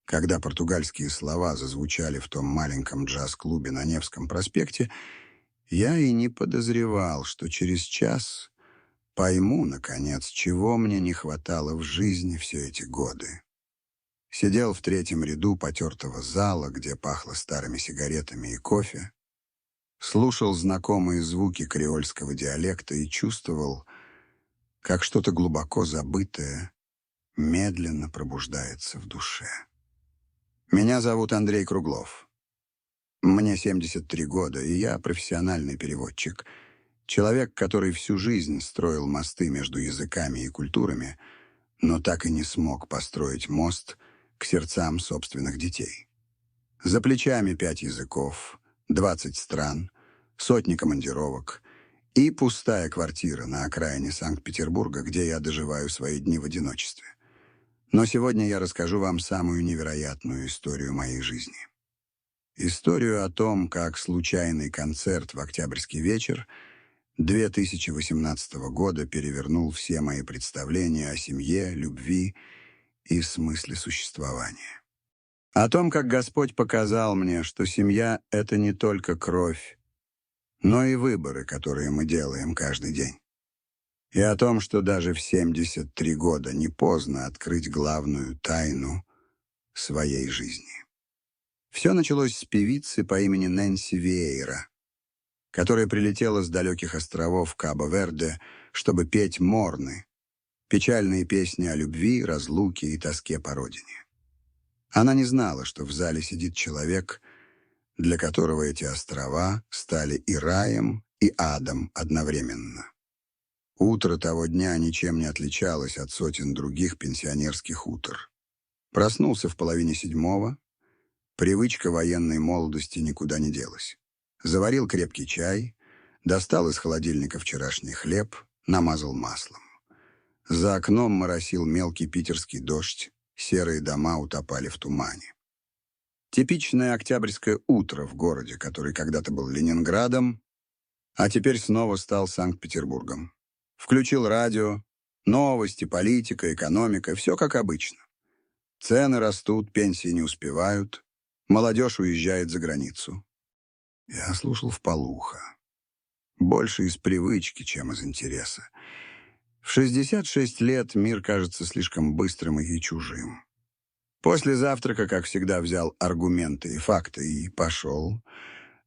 Когда португальские слова зазвучали в том маленьком джаз-клубе на Невском проспекте, я и не подозревал, что через час пойму, наконец, чего мне не хватало в жизни все эти годы. Сидел в третьем ряду потертого зала, где пахло старыми сигаретами и кофе, слушал знакомые звуки креольского диалекта и чувствовал, как что-то глубоко забытое медленно пробуждается в душе. Меня зовут Андрей Круглов. Мне 73 года, и я профессиональный переводчик. Человек, который всю жизнь строил мосты между языками и культурами, но так и не смог построить мост к сердцам собственных детей. За плечами 5 языков, 20 стран, сотни командировок и пустая квартира на окраине Санкт-Петербурга, где я доживаю свои дни в одиночестве. Но сегодня я расскажу вам самую невероятную историю моей жизни. Историю о том, как случайный концерт в Октябрьский вечер 2018 года перевернул все мои представления о семье, любви и смысле существования. О том, как Господь показал мне, что семья — это не только кровь, но и выборы, которые мы делаем каждый день. И о том, что даже в 73 года не поздно открыть главную тайну своей жизни. Все началось с певицы по имени Нэнси Веейра, которая прилетела с далеких островов Кабо-Верде, чтобы петь морны, печальные песни о любви, разлуке и тоске по родине. Она не знала, что в зале сидит человек, для которого эти острова стали и раем, и адом одновременно. Утро того дня ничем не отличалось от сотен других пенсионерских утр. Проснулся в половине 7. Привычка военной молодости никуда не делась. Заварил крепкий чай, достал из холодильника вчерашний хлеб, намазал маслом. За окном моросил мелкий питерский дождь, серые дома утопали в тумане. Типичное октябрьское утро в городе, который когда-то был Ленинградом, а теперь снова стал Санкт-Петербургом. Включил радио, новости, политика, экономика, все как обычно. Цены растут, пенсии не успевают, молодежь уезжает за границу. Я слушал вполуха. Больше из привычки, чем из интереса. В 66 лет мир кажется слишком быстрым и чужим. После завтрака, как всегда, взял аргументы и факты и пошел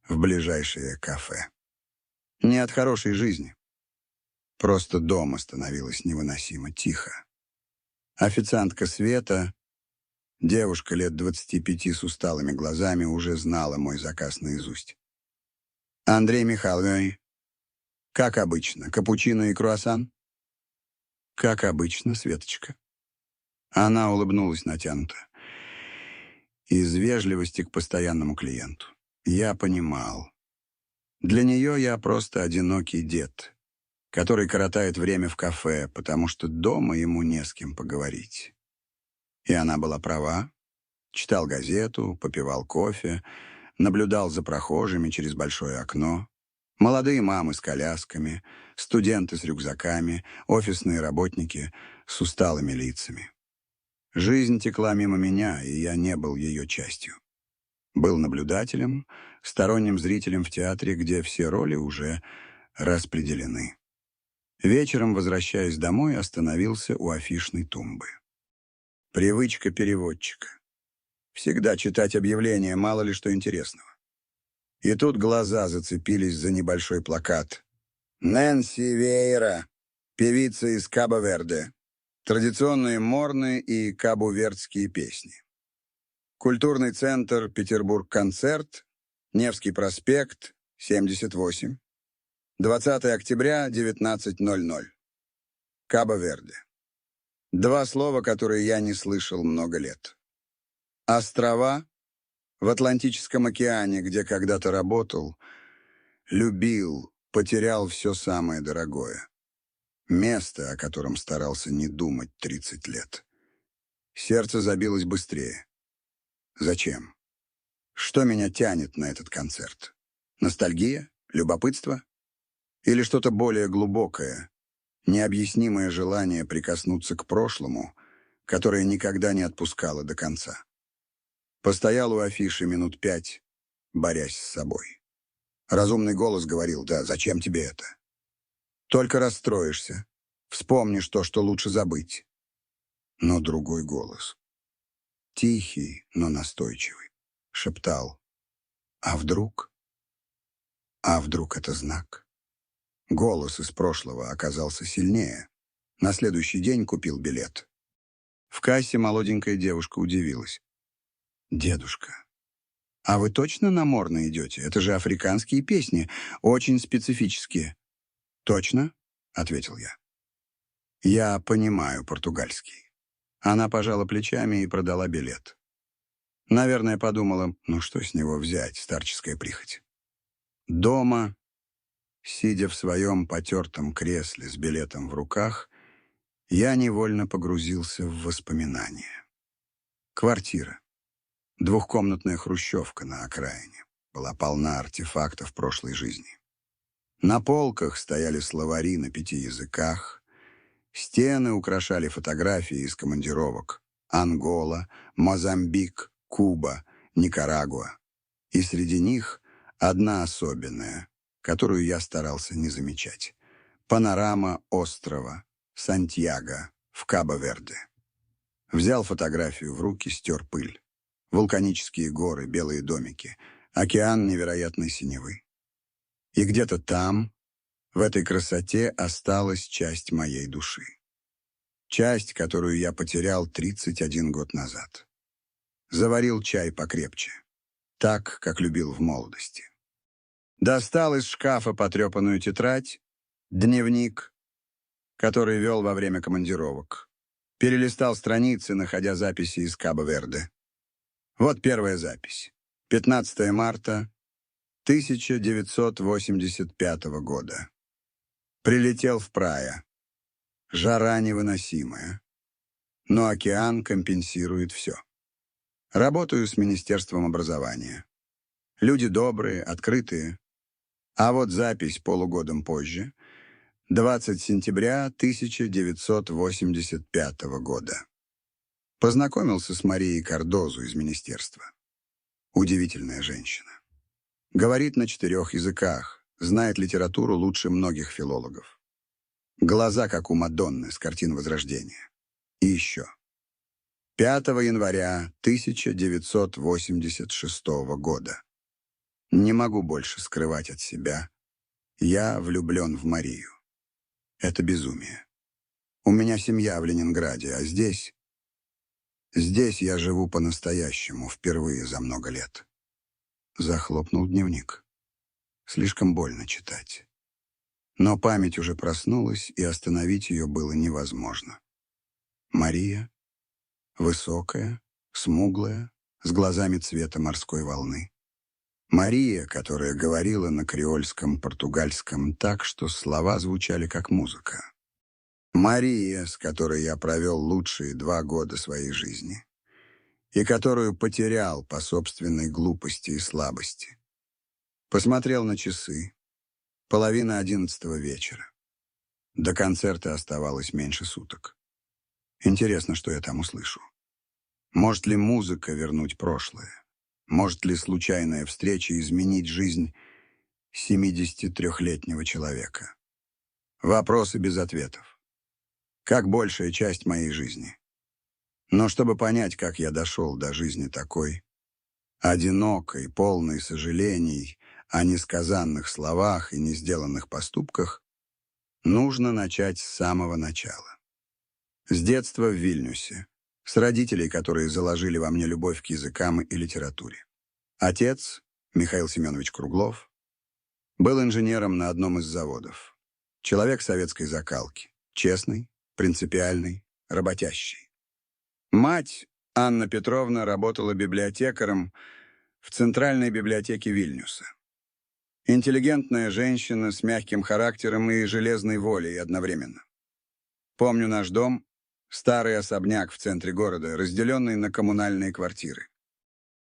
в ближайшее кафе. Не от хорошей жизни. Просто дома становилось невыносимо тихо. Официантка Света, девушка лет 25 с усталыми глазами, уже знала мой заказ наизусть. «Андрей Михайлович, как обычно, капучино и круассан?» «Как обычно, Светочка». Она улыбнулась натянуто. Из вежливости к постоянному клиенту. Я понимал. Для нее я просто одинокий дед, который коротает время в кафе, потому что дома ему не с кем поговорить. И она была права. Читал газету, попивал кофе, наблюдал за прохожими через большое окно. Молодые мамы с колясками, студенты с рюкзаками, офисные работники с усталыми лицами. Жизнь текла мимо меня, и я не был ее частью. Был наблюдателем, сторонним зрителем в театре, где все роли уже распределены. Вечером, возвращаясь домой, остановился у афишной тумбы. Привычка переводчика. Всегда читать объявления, мало ли что интересного. И тут глаза зацепились за небольшой плакат. «Нэнси Веейра, певица из Кабо-Верде. Традиционные морны и кабо-вердские песни. Культурный центр «Петербург-концерт», Невский проспект, 78. 20 октября, 19:00. Кабо-Верде». Два слова, которые я не слышал много лет. Острова в Атлантическом океане, где когда-то работал, любил, потерял все самое дорогое. Место, о котором старался не думать 30 лет. Сердце забилось быстрее. Зачем? Что меня тянет на этот концерт? Ностальгия? Любопытство? Или что-то более глубокое, необъяснимое желание прикоснуться к прошлому, которое никогда не отпускало до конца? Постоял у афиши минут 5, борясь с собой. Разумный голос говорил: «Да, зачем тебе это? Только расстроишься. Вспомнишь то, что лучше забыть». Но другой голос, тихий, но настойчивый, шептал: «А вдруг? А вдруг это знак?» Голос из прошлого оказался сильнее. На следующий день купил билет. В кассе молоденькая девушка удивилась. «Дедушка, а вы точно на Морно идете? Это же африканские песни, очень специфические». «Точно?» — ответил я. «Я понимаю португальский». Она пожала плечами и продала билет. Наверное, подумала, ну что с него взять, старческая прихоть. Дома, сидя в своем потертом кресле с билетом в руках, я невольно погрузился в воспоминания. Квартира. Двухкомнатная хрущевка на окраине. Была полна артефактов прошлой жизни. На полках стояли словари на 5 языках. Стены украшали фотографии из командировок. Ангола, Мозамбик, Куба, Никарагуа. И среди них одна особенная, которую я старался не замечать. Панорама острова Сантьяго в Кабо-Верде. Взял фотографию в руки, стер пыль. Вулканические горы, белые домики, океан невероятной синевы. И где-то там, в этой красоте, осталась часть моей души. Часть, которую я потерял 31 год назад. Заварил чай покрепче, так, как любил в молодости. Достал из шкафа потрепанную тетрадь, дневник, который вел во время командировок. Перелистал страницы, находя записи из Кабо-Верде. Вот первая запись. 15 марта 1985 года. Прилетел в Прая. Жара невыносимая. Но океан компенсирует все. Работаю с Министерством образования. Люди добрые, открытые. А вот запись полугодом позже. 20 сентября 1985 года. Познакомился с Марией Кардозу из министерства. Удивительная женщина. Говорит на 4 языках, знает литературу лучше многих филологов. Глаза, как у Мадонны с картин Возрождения. И еще. 5 января 1986 года. Не могу больше скрывать от себя. Я влюблен в Марию. Это безумие. У меня семья в Ленинграде, а здесь... Здесь я живу по-настоящему, впервые за много лет. Захлопнул дневник. Слишком больно читать. Но память уже проснулась, и остановить ее было невозможно. Мария, высокая, смуглая, с глазами цвета морской волны. Мария, которая говорила на креольском португальском так, что слова звучали как музыка. Мария, с которой я провел лучшие 2 года своей жизни, и которую потерял по собственной глупости и слабости. Посмотрел на часы. 10:30 вечера. До концерта оставалось меньше суток. Интересно, что я там услышу. Может ли музыка вернуть прошлое? Может ли случайная встреча изменить жизнь 73-летнего человека? Вопросы без ответов. Как большая часть моей жизни. Но чтобы понять, как я дошел до жизни такой, одинокой, полной сожалений о несказанных словах и не сделанных поступках, нужно начать с самого начала. С детства в Вильнюсе, с родителей, которые заложили во мне любовь к языкам и литературе. Отец, Михаил Семенович Круглов, был инженером на одном из заводов. Человек советской закалки, честный, принципиальный, работящий. Мать, Анна Петровна, работала библиотекарем в Центральной библиотеке Вильнюса. Интеллигентная женщина с мягким характером и железной волей одновременно. Помню наш дом, старый особняк в центре города, разделенный на коммунальные квартиры.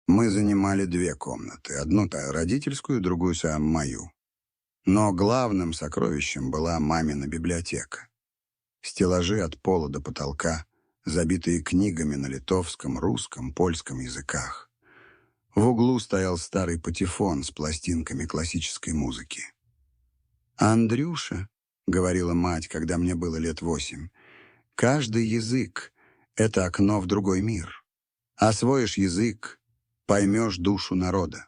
Мы занимали 2 комнаты, одну-то родительскую, другую-то мою. Но главным сокровищем была мамина библиотека. Стеллажи от пола до потолка, забитые книгами на литовском, русском, польском языках. В углу стоял старый патефон с пластинками классической музыки. «Андрюша», — говорила мать, когда мне было лет 8, — «каждый язык — это окно в другой мир. Освоишь язык, поймешь душу народа».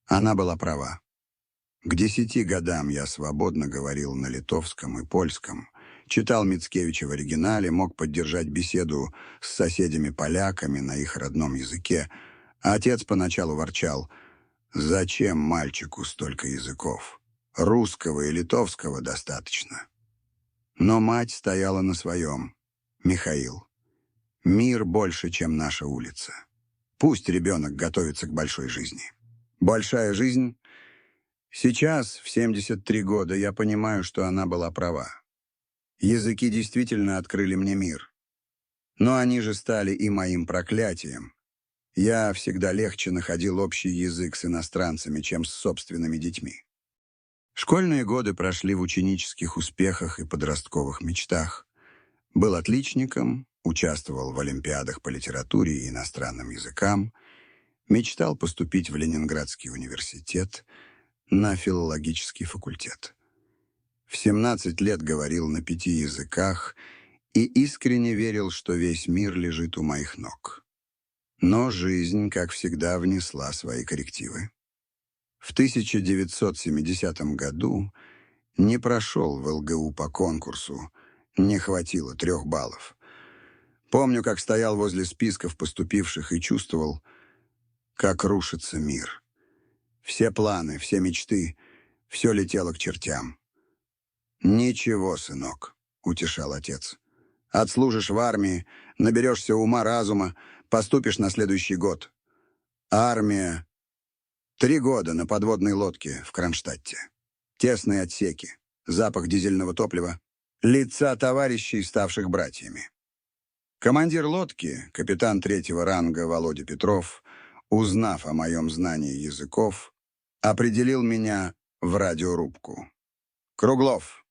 Она была права. К 10 годам я свободно говорил на литовском и польском, читал Мицкевича в оригинале, мог поддержать беседу с соседями-поляками на их родном языке, а отец поначалу ворчал: «Зачем мальчику столько языков? Русского и литовского достаточно». Но мать стояла на своем. «Михаил, мир больше, чем наша улица. Пусть ребенок готовится к большой жизни». Большая жизнь. Сейчас, в 73 года, я понимаю, что она была права. Языки действительно открыли мне мир. Но они же стали и моим проклятием. Я всегда легче находил общий язык с иностранцами, чем с собственными детьми. Школьные годы прошли в ученических успехах и подростковых мечтах. Был отличником, участвовал в олимпиадах по литературе и иностранным языкам, мечтал поступить в Ленинградский университет, на филологический факультет. В 17 лет говорил на 5 языках и искренне верил, что весь мир лежит у моих ног. Но жизнь, как всегда, внесла свои коррективы. В 1970 году не прошел в ЛГУ по конкурсу, не хватило 3 баллов. Помню, как стоял возле списков поступивших и чувствовал, как рушится мир. Все планы, все мечты, все летело к чертям. «Ничего, сынок», — утешал отец. «Отслужишь в армии, наберешься ума-разума, поступишь на следующий год. Армия. 3 года на подводной лодке в Кронштадте. Тесные отсеки, запах дизельного топлива, лица товарищей, ставших братьями. Командир лодки, капитан 3-го ранга Володя Петров, узнав о моем знании языков, определил меня в радиорубку. «Круглов,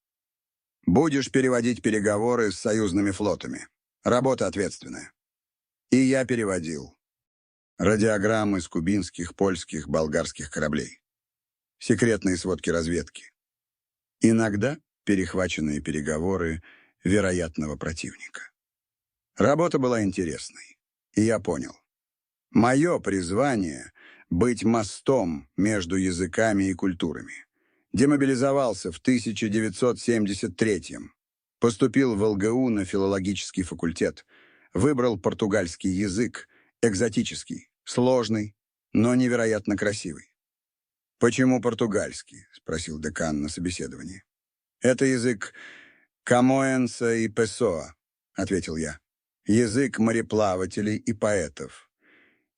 будешь переводить переговоры с союзными флотами. Работа ответственная». И я переводил. Радиограммы с кубинских, польских, болгарских кораблей. Секретные сводки разведки. Иногда перехваченные переговоры вероятного противника. Работа была интересной, и я понял. Мое призвание — быть мостом между языками и культурами. Демобилизовался в 1973-м. Поступил в ЛГУ на филологический факультет. Выбрал португальский язык, экзотический, сложный, но невероятно красивый. «Почему португальский?» — спросил декан на собеседовании. «Это язык Камоэнса и Песоа», — ответил я. «Язык мореплавателей и поэтов.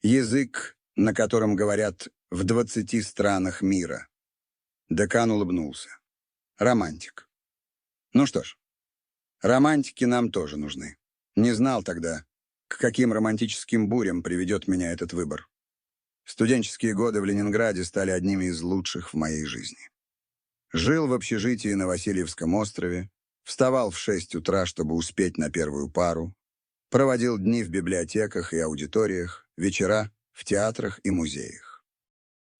Язык, на котором говорят в 20 странах мира». Декан улыбнулся. «Романтик». Ну что ж, романтики нам тоже нужны. Не знал тогда, к каким романтическим бурям приведет меня этот выбор. Студенческие годы в Ленинграде стали одними из лучших в моей жизни. Жил в общежитии на Васильевском острове, вставал в 6 утра, чтобы успеть на первую пару, проводил дни в библиотеках и аудиториях, вечера в театрах и музеях.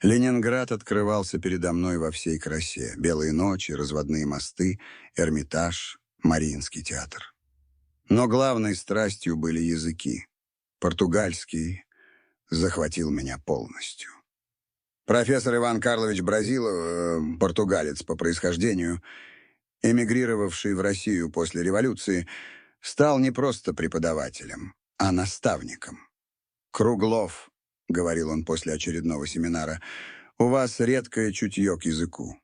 Ленинград открывался передо мной во всей красе. Белые ночи, разводные мосты, Эрмитаж, Мариинский театр. Но главной страстью были языки. Португальский захватил меня полностью. Профессор Иван Карлович Бразилов, португалец по происхождению, эмигрировавший в Россию после революции, стал не просто преподавателем, а наставником. «Круглов», — говорил он после очередного семинара, — «у вас редкое чутье к языку.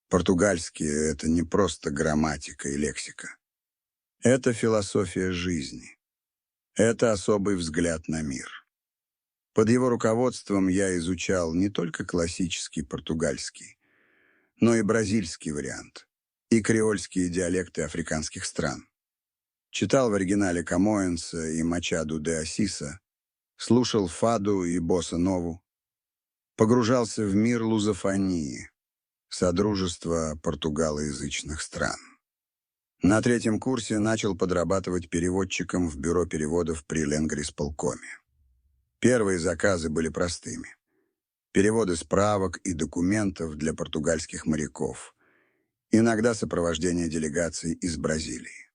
Португальский — это не просто грамматика и лексика. Это философия жизни. Это особый взгляд на мир». Под его руководством я изучал не только классический португальский, но и бразильский вариант, и креольские диалекты африканских стран. Читал в оригинале Камоэнса и Мачаду де Ассиса, слушал фаду и босса-нову, погружался в мир лузофонии, содружества португалоязычных стран. На 3-м курсе начал подрабатывать переводчиком в бюро переводов при Ленгрисполкоме. Первые заказы были простыми. Переводы справок и документов для португальских моряков. Иногда сопровождение делегаций из Бразилии.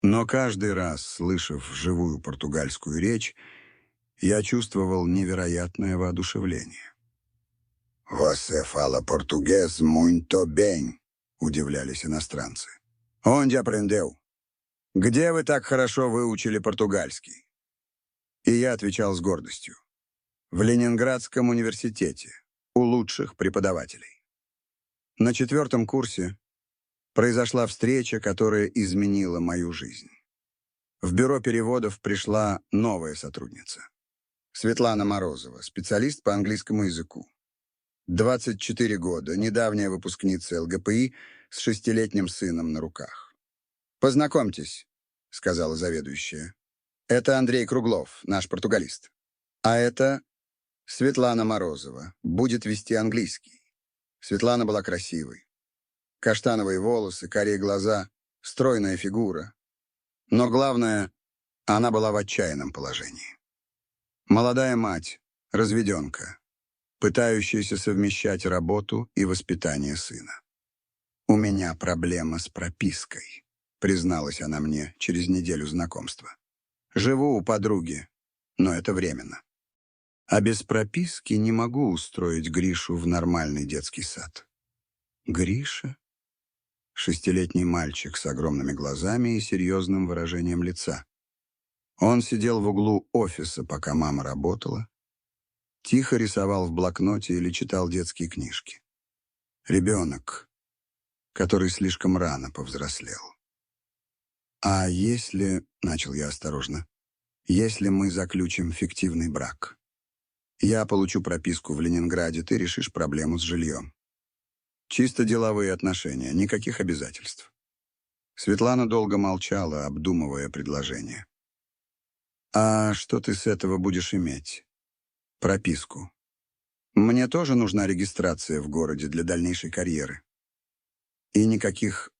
Но каждый раз, слышав живую португальскую речь, я чувствовал невероятное воодушевление. «Você fala português muito bem», — удивлялись иностранцы. «Onde aprendeu? Где вы так хорошо выучили португальский?» И я отвечал с гордостью. В Ленинградском университете, у лучших преподавателей. На 4-м курсе произошла встреча, которая изменила мою жизнь. В бюро переводов пришла новая сотрудница. Светлана Морозова, специалист по английскому языку. 24 года, недавняя выпускница ЛГПИ с 6-летним сыном на руках. «Познакомьтесь», — сказала заведующая. «Это Андрей Круглов, наш португалист. А это Светлана Морозова, будет вести английский». Светлана была красивой. Каштановые волосы, карие глаза, стройная фигура. Но главное, она была в отчаянном положении. Молодая мать, разведенка, пытающаяся совмещать работу и воспитание сына. «У меня проблема с пропиской», — призналась она мне через неделю знакомства. «Живу у подруги, но это временно. А без прописки не могу устроить Гришу в нормальный детский сад». Гриша? 6-летний мальчик с огромными глазами и серьезным выражением лица. Он сидел в углу офиса, пока мама работала, тихо рисовал в блокноте или читал детские книжки. Ребенок, который слишком рано повзрослел. «А если, — начал я осторожно, — если мы заключим фиктивный брак? Я получу прописку в Ленинграде, ты решишь проблему с жильем. Чисто деловые отношения, никаких обязательств». Светлана долго молчала, обдумывая предложение. «А что ты с этого будешь иметь? Прописку. Мне тоже нужна регистрация в городе для дальнейшей карьеры. И никаких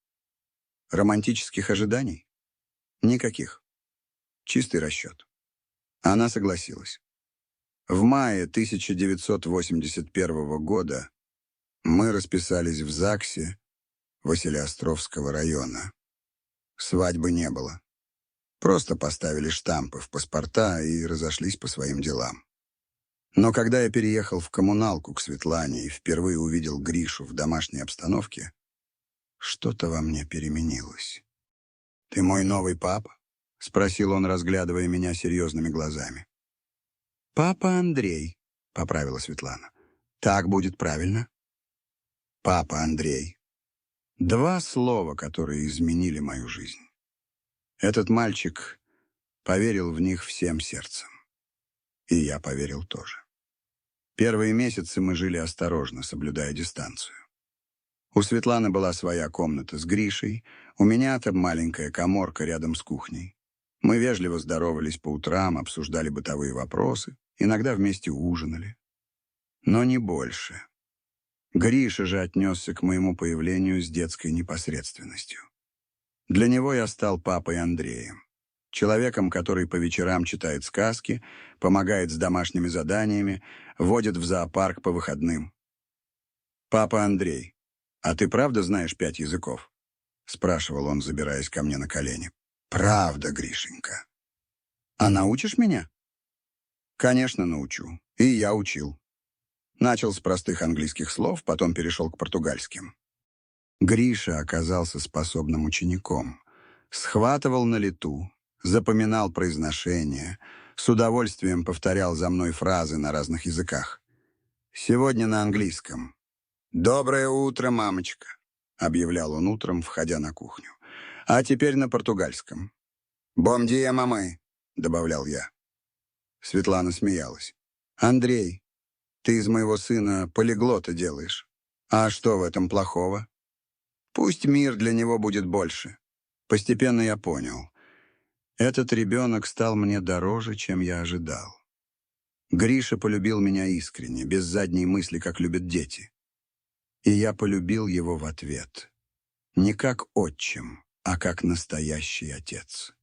романтических ожиданий? Никаких. Чистый расчет». Она согласилась. В мае 1981 года мы расписались в ЗАГСе Василеостровского района. Свадьбы не было. Просто поставили штампы в паспорта и разошлись по своим делам. Но когда я переехал в коммуналку к Светлане и впервые увидел Гришу в домашней обстановке, что-то во мне переменилось. «Ты мой новый папа?» — спросил он, разглядывая меня серьезными глазами. «Папа Андрей», — поправила Светлана. «Так будет правильно?» «Папа Андрей». 2 слова, которые изменили мою жизнь. Этот мальчик поверил в них всем сердцем. И я поверил тоже. Первые месяцы мы жили осторожно, соблюдая дистанцию. У Светланы была своя комната с Гришей, у меня там маленькая каморка рядом с кухней. Мы вежливо здоровались по утрам, обсуждали бытовые вопросы, иногда вместе ужинали. Но не больше. Гриша же отнесся к моему появлению с детской непосредственностью. Для него я стал папой Андреем. Человеком, который по вечерам читает сказки, помогает с домашними заданиями, водит в зоопарк по выходным. «Папа Андрей, а ты правда знаешь 5 языков?» — спрашивал он, забираясь ко мне на колени. «Правда, Гришенька». «А научишь меня?» «Конечно, научу. И я учил». Начал с простых английских слов, потом перешел к португальским. Гриша оказался способным учеником. Схватывал на лету, запоминал произношения, с удовольствием повторял за мной фразы на разных языках. Сегодня на английском. «Доброе утро, мамочка», — объявлял он утром, входя на кухню. А теперь на португальском. «Бом дия, мамы», — добавлял я. Светлана смеялась. «Андрей, ты из моего сына полиглота делаешь. А что в этом плохого? Пусть мир для него будет больше». Постепенно я понял. Этот ребенок стал мне дороже, чем я ожидал. Гриша полюбил меня искренне, без задней мысли, как любят дети. И я полюбил его в ответ. Не как отчим, а как настоящий отец.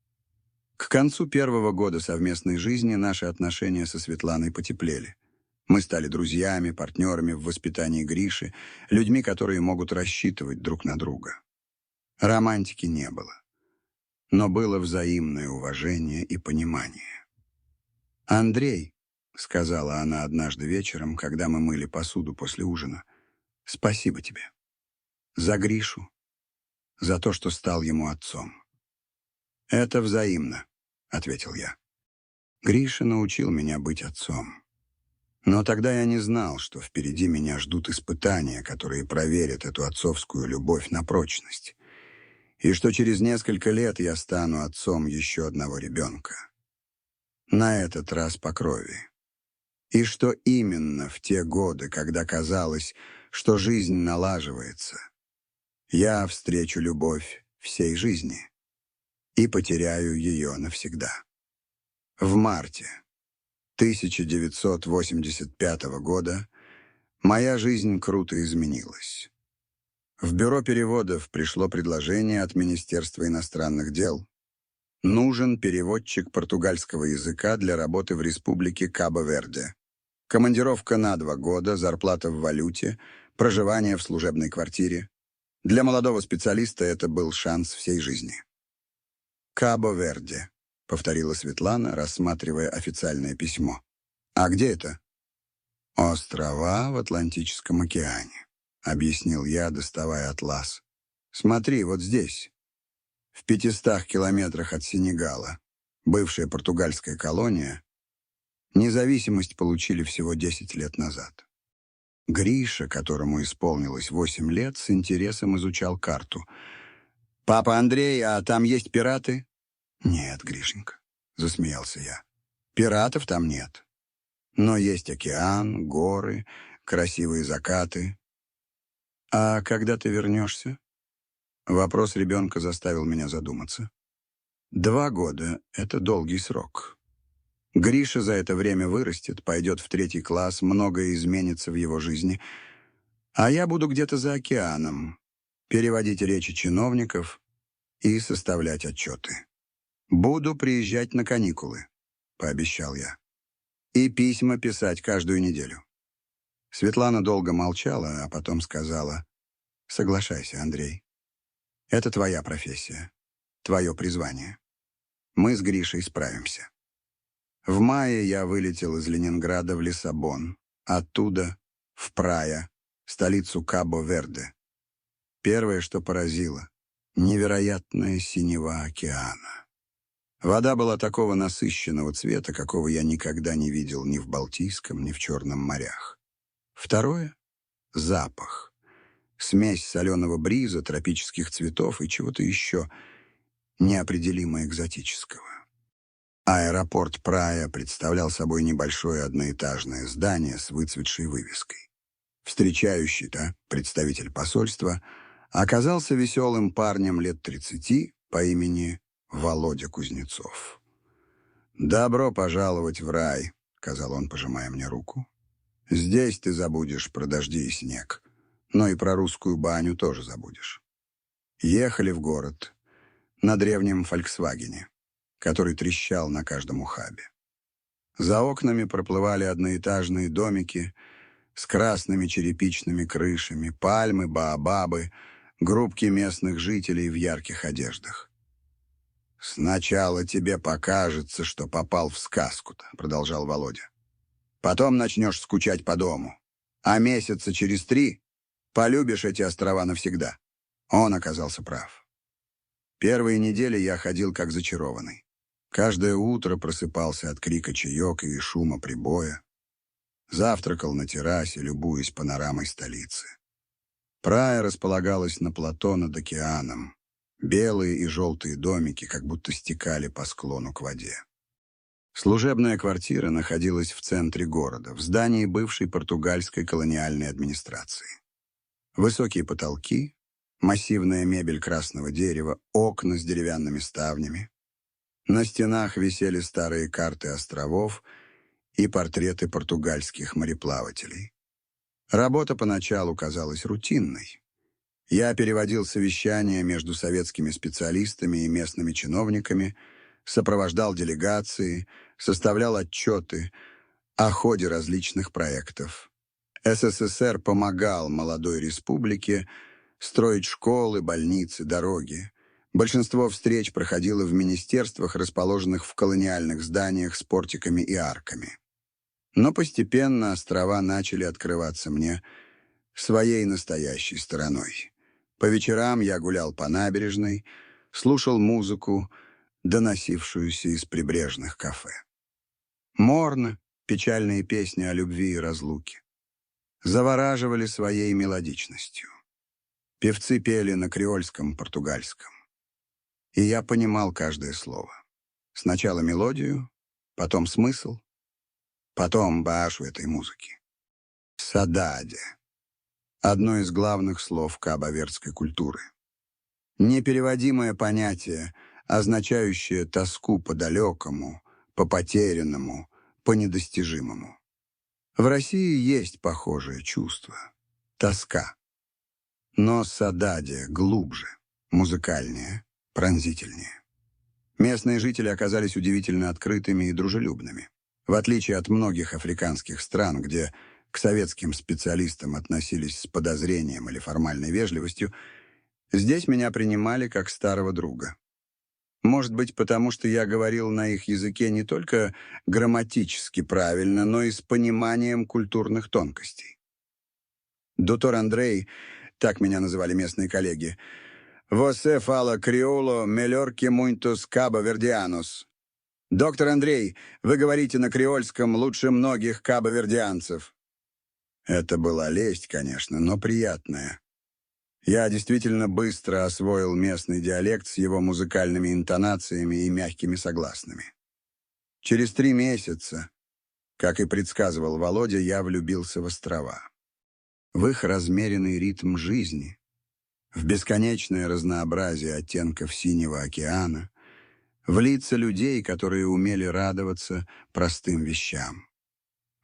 К концу первого года совместной жизни наши отношения со Светланой потеплели. Мы стали друзьями, партнерами в воспитании Гриши, людьми, которые могут рассчитывать друг на друга. Романтики не было, но было взаимное уважение и понимание. «Андрей», — сказала она однажды вечером, когда мы мыли посуду после ужина, — «спасибо тебе. За Гришу, за то, что стал ему отцом». «Это взаимно», — ответил я. Гриша научил меня быть отцом. Но тогда я не знал, что впереди меня ждут испытания, которые проверят эту отцовскую любовь на прочность, и что через несколько лет я стану отцом еще одного ребенка. На этот раз по крови. И что именно в те годы, когда казалось, что жизнь налаживается, я встречу любовь всей жизни и потеряю ее навсегда. В марте 1985 года моя жизнь круто изменилась. В бюро переводов пришло предложение от Министерства иностранных дел. Нужен переводчик португальского языка для работы в республике Кабо-Верде. Командировка на 2 года, зарплата в валюте, проживание в служебной квартире. Для молодого специалиста это был шанс всей жизни. «Кабо-Верде», — повторила Светлана, рассматривая официальное письмо. «А где это?» «Острова в Атлантическом океане», — объяснил я, доставая атлас. «Смотри, вот здесь, в 500 километрах от Сенегала, бывшая португальская колония, независимость получили всего 10 лет назад». Гриша, которому исполнилось 8 лет, с интересом изучал карту. «Папа Андрей, а там есть пираты?» «Нет, Гришенька», — засмеялся я. «Пиратов там нет. Но есть океан, горы, красивые закаты. А когда ты вернешься?» Вопрос ребенка заставил меня задуматься. 2 года — это долгий срок. Гриша за это время вырастет, пойдет в 3 класс, многое изменится в его жизни. А я буду где-то за океаном, переводить речи чиновников и составлять отчеты. «Буду приезжать на каникулы», — пообещал я. «И письма писать каждую неделю». Светлана долго молчала, а потом сказала: «Соглашайся, Андрей. Это твоя профессия, твое призвание. Мы с Гришей справимся». В мае я вылетел из Ленинграда в Лиссабон, оттуда в Прая, столицу Кабо-Верде. Первое, что поразило — невероятная синева океана. Вода была такого насыщенного цвета, какого я никогда не видел ни в Балтийском, ни в Черном морях. Второе — запах. Смесь соленого бриза, тропических цветов и чего-то еще неопределимо экзотического. Аэропорт Прая представлял собой небольшое одноэтажное здание с выцветшей вывеской. Встречающий-то представитель посольства оказался веселым парнем лет 30 по имени Володя Кузнецов. «Добро пожаловать в рай», — сказал он, пожимая мне руку. «Здесь ты забудешь про дожди и снег, но и про русскую баню тоже забудешь». Ехали в город на древнем «Фольксвагене», который трещал на каждом ухабе. За окнами проплывали одноэтажные домики с красными черепичными крышами, пальмы, баобабы, группки местных жителей в ярких одеждах. «Сначала тебе покажется, что попал в сказку-то», — продолжал Володя. «Потом начнешь скучать по дому. А месяца через 3 полюбишь эти острова навсегда». Он оказался прав. Первые недели я ходил как зачарованный. Каждое утро просыпался от крика чаек и шума прибоя. Завтракал на террасе, любуясь панорамой столицы. Прая располагалась на плато над океаном. Белые и желтые домики как будто стекали по склону к воде. Служебная квартира находилась в центре города, в здании бывшей португальской колониальной администрации. Высокие потолки, массивная мебель красного дерева, окна с деревянными ставнями. На стенах висели старые карты островов и портреты португальских мореплавателей. Работа поначалу казалась рутинной. Я переводил совещания между советскими специалистами и местными чиновниками, сопровождал делегации, составлял отчеты о ходе различных проектов. СССР помогал молодой республике строить школы, больницы, дороги. Большинство встреч проходило в министерствах, расположенных в колониальных зданиях с портиками и арками. Но постепенно острова начали открываться мне своей настоящей стороной. По вечерам я гулял по набережной, слушал музыку, доносившуюся из прибрежных кафе. Морно, печальные песни о любви и разлуке, завораживали своей мелодичностью. Певцы пели на креольском, португальском. И я понимал каждое слово. Сначала мелодию, потом смысл, потом баашу этой музыки. Сададе. Одно из главных слов кабо-вердской культуры. Непереводимое понятие, означающее тоску по далекому, по потерянному, по недостижимому. В России есть похожее чувство — тоска. Но сададе глубже, музыкальнее, пронзительнее. Местные жители оказались удивительно открытыми и дружелюбными. В отличие от многих африканских стран, где к советским специалистам относились с подозрением или формальной вежливостью, здесь меня принимали как старого друга. Может быть, потому что я говорил на их языке не только грамматически правильно, но и с пониманием культурных тонкостей. Доктор Андрей, так меня называли местные коллеги, «Você fala crioulo melhor que muitos cabo-verdianos». «Доктор Андрей, вы говорите на креольском лучше многих кабо-вердианцев». Это была лесть, конечно, но приятная. Я действительно быстро освоил местный диалект с его музыкальными интонациями и мягкими согласными. Через 3 месяца, как и предсказывал Володя, я влюбился в острова. В их размеренный ритм жизни, в бесконечное разнообразие оттенков синего океана, в лица людей, которые умели радоваться простым вещам,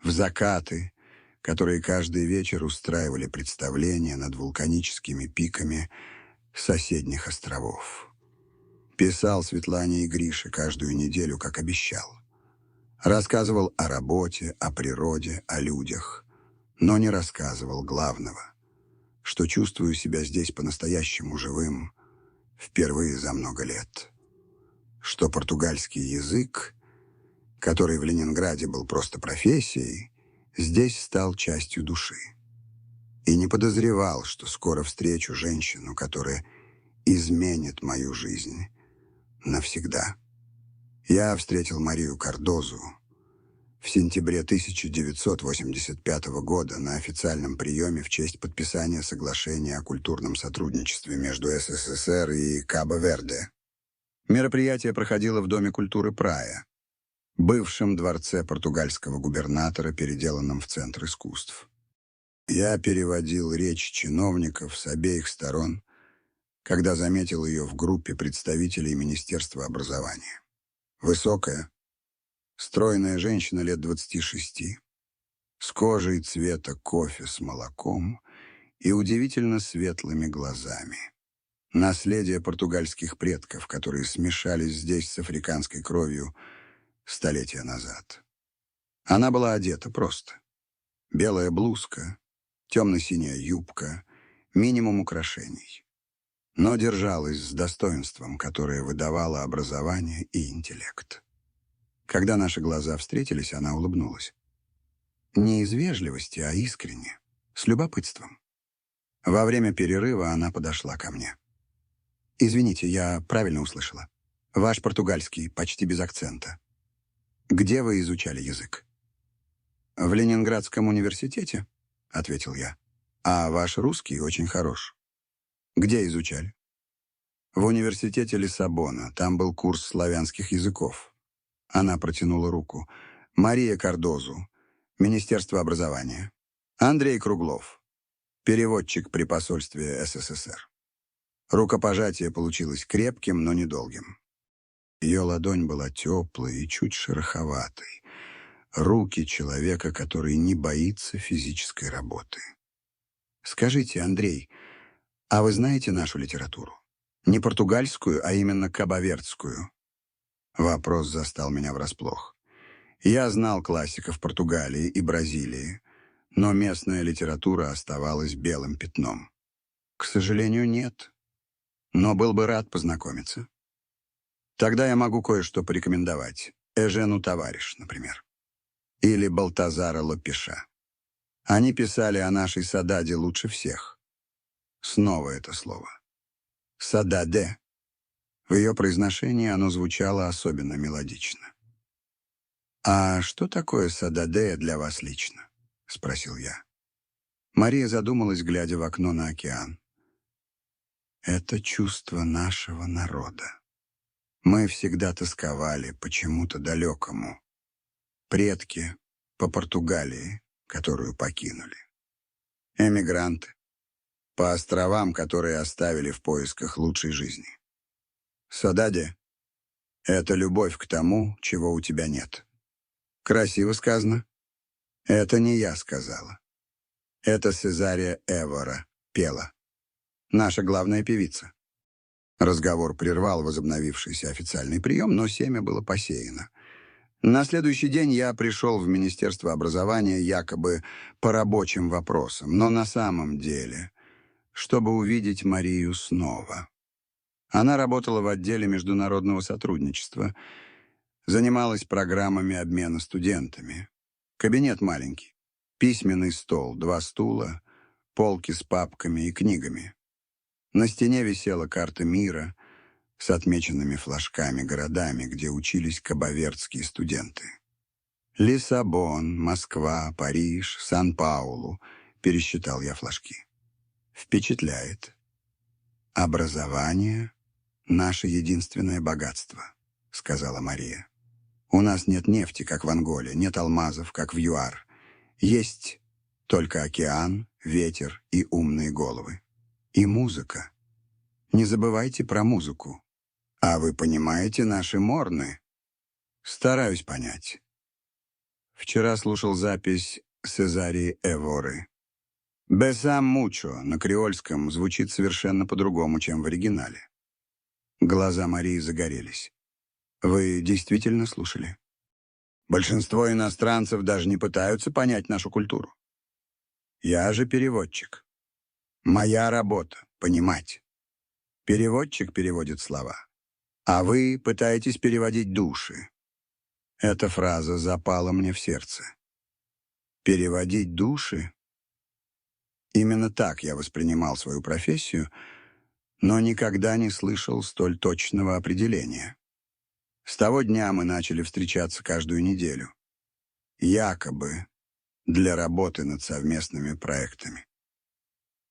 в закаты, которые каждый вечер устраивали представления над вулканическими пиками соседних островов. Писал Светлане и Грише каждую неделю, как обещал. Рассказывал о работе, о природе, о людях, но не рассказывал главного, что чувствую себя здесь по-настоящему живым впервые за много лет. Что португальский язык, который в Ленинграде был просто профессией, здесь стал частью души. И не подозревал, что скоро встречу женщину, которая изменит мою жизнь навсегда. Я встретил Марию Кардозу в сентябре 1985 года на официальном приеме в честь подписания соглашения о культурном сотрудничестве между СССР и Кабо-Верде. Мероприятие проходило в Доме культуры Прая, бывшем дворце португальского губернатора, переделанном в Центр искусств. Я переводил речь чиновников с обеих сторон, когда заметил ее в группе представителей Министерства образования. Высокая, стройная женщина лет 26, с кожей цвета кофе с молоком и удивительно светлыми глазами. Наследие португальских предков, которые смешались здесь с африканской кровью столетия назад. Она была одета просто. Белая блузка, темно-синяя юбка, минимум украшений. Но держалась с достоинством, которое выдавало образование и интеллект. Когда наши глаза встретились, она улыбнулась. Не из вежливости, а искренне, с любопытством. Во время перерыва она подошла ко мне. «Извините, я правильно услышала. Ваш португальский почти без акцента. Где вы изучали язык?» «В Ленинградском университете», — ответил я. «А ваш русский очень хорош». «Где изучали?» «В университете Лиссабона. Там был курс славянских языков». Она протянула руку. «Мария Кардозу, Министерство образования. Андрей Круглов, переводчик при посольстве СССР». Рукопожатие получилось крепким, но недолгим. Ее ладонь была теплой и чуть шероховатой. Руки человека, который не боится физической работы. «Скажите, Андрей, а вы знаете нашу литературу? Не португальскую, а именно кабо-вердскую?» Вопрос застал меня врасплох. Я знал классиков Португалии и Бразилии, но местная литература оставалась белым пятном. К сожалению, нет, но был бы рад познакомиться. Тогда я могу кое-что порекомендовать. Эжену Товарищ, например. Или Балтазара Лопеша. Они писали о нашей Сададе лучше всех. Снова это слово. Сададе. В ее произношении оно звучало особенно мелодично. «А что такое Сададе для вас лично?» — спросил я. Мария задумалась, глядя в окно на океан. «Это чувство нашего народа. Мы всегда тосковали по чему-то далекому. Предки по Португалии, которую покинули. Эмигранты по островам, которые оставили в поисках лучшей жизни. Сададе — это любовь к тому, чего у тебя нет. Красиво сказано. Это не я сказала. Это Сезария Эвора пела. Наша главная певица». Разговор прервал возобновившийся официальный прием, но семя было посеяно. На следующий день я пришел в Министерство образования якобы по рабочим вопросам, но на самом деле, чтобы увидеть Марию снова. Она работала в отделе международного сотрудничества, занималась программами обмена студентами. Кабинет маленький, письменный стол, 2 стула, полки с папками и книгами. На стене висела карта мира с отмеченными флажками городами, где учились кабавердские студенты. Лиссабон, Москва, Париж, Сан-Паулу. Пересчитал я флажки. Впечатляет. Образование — наше единственное богатство, сказала Мария. У нас нет нефти, как в Анголе, нет алмазов, как в ЮАР. Есть только океан, ветер и умные головы. И музыка. Не забывайте про музыку. А вы понимаете наши морны? Стараюсь понять. Вчера слушал запись Сезарии Эворы. «Бесам мучо» на креольском звучит совершенно по-другому, чем в оригинале. Глаза Марии загорелись. Вы действительно слушали? Большинство иностранцев даже не пытаются понять нашу культуру. Я же переводчик. Моя работа — понимать. Переводчик переводит слова, а вы пытаетесь переводить души. Эта фраза запала мне в сердце. Переводить души? Именно так я воспринимал свою профессию, но никогда не слышал столь точного определения. С того дня мы начали встречаться каждую неделю. Якобы для работы над совместными проектами.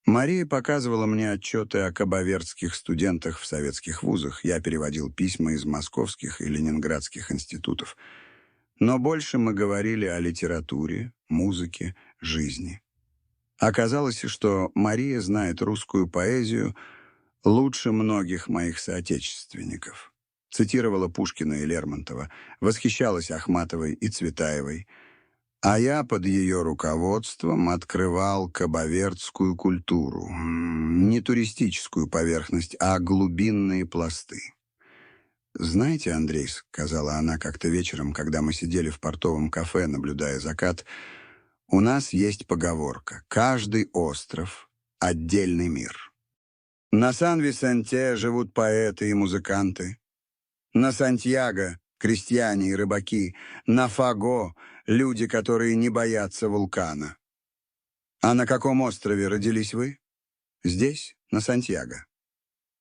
Мария показывала мне отчеты о кабавердских студентах в советских вузах. Я переводил письма из московских и ленинградских институтов. Но больше мы говорили о литературе, музыке, жизни. Оказалось, что Мария знает русскую поэзию лучше многих моих соотечественников. Цитировала Пушкина и Лермонтова, восхищалась Ахматовой и Цветаевой, а я под ее руководством открывал кабавердскую культуру. Не туристическую поверхность, а глубинные пласты. «Знаете, Андрей, — сказала она как-то вечером, когда мы сидели в портовом кафе, наблюдая закат, — у нас есть поговорка: каждый остров — отдельный мир. На Сан-Висенте живут поэты и музыканты, на Сантьяго — крестьяне и рыбаки, на Фаго — люди, которые не боятся вулкана. А на каком острове родились вы? Здесь, на Сантьяго.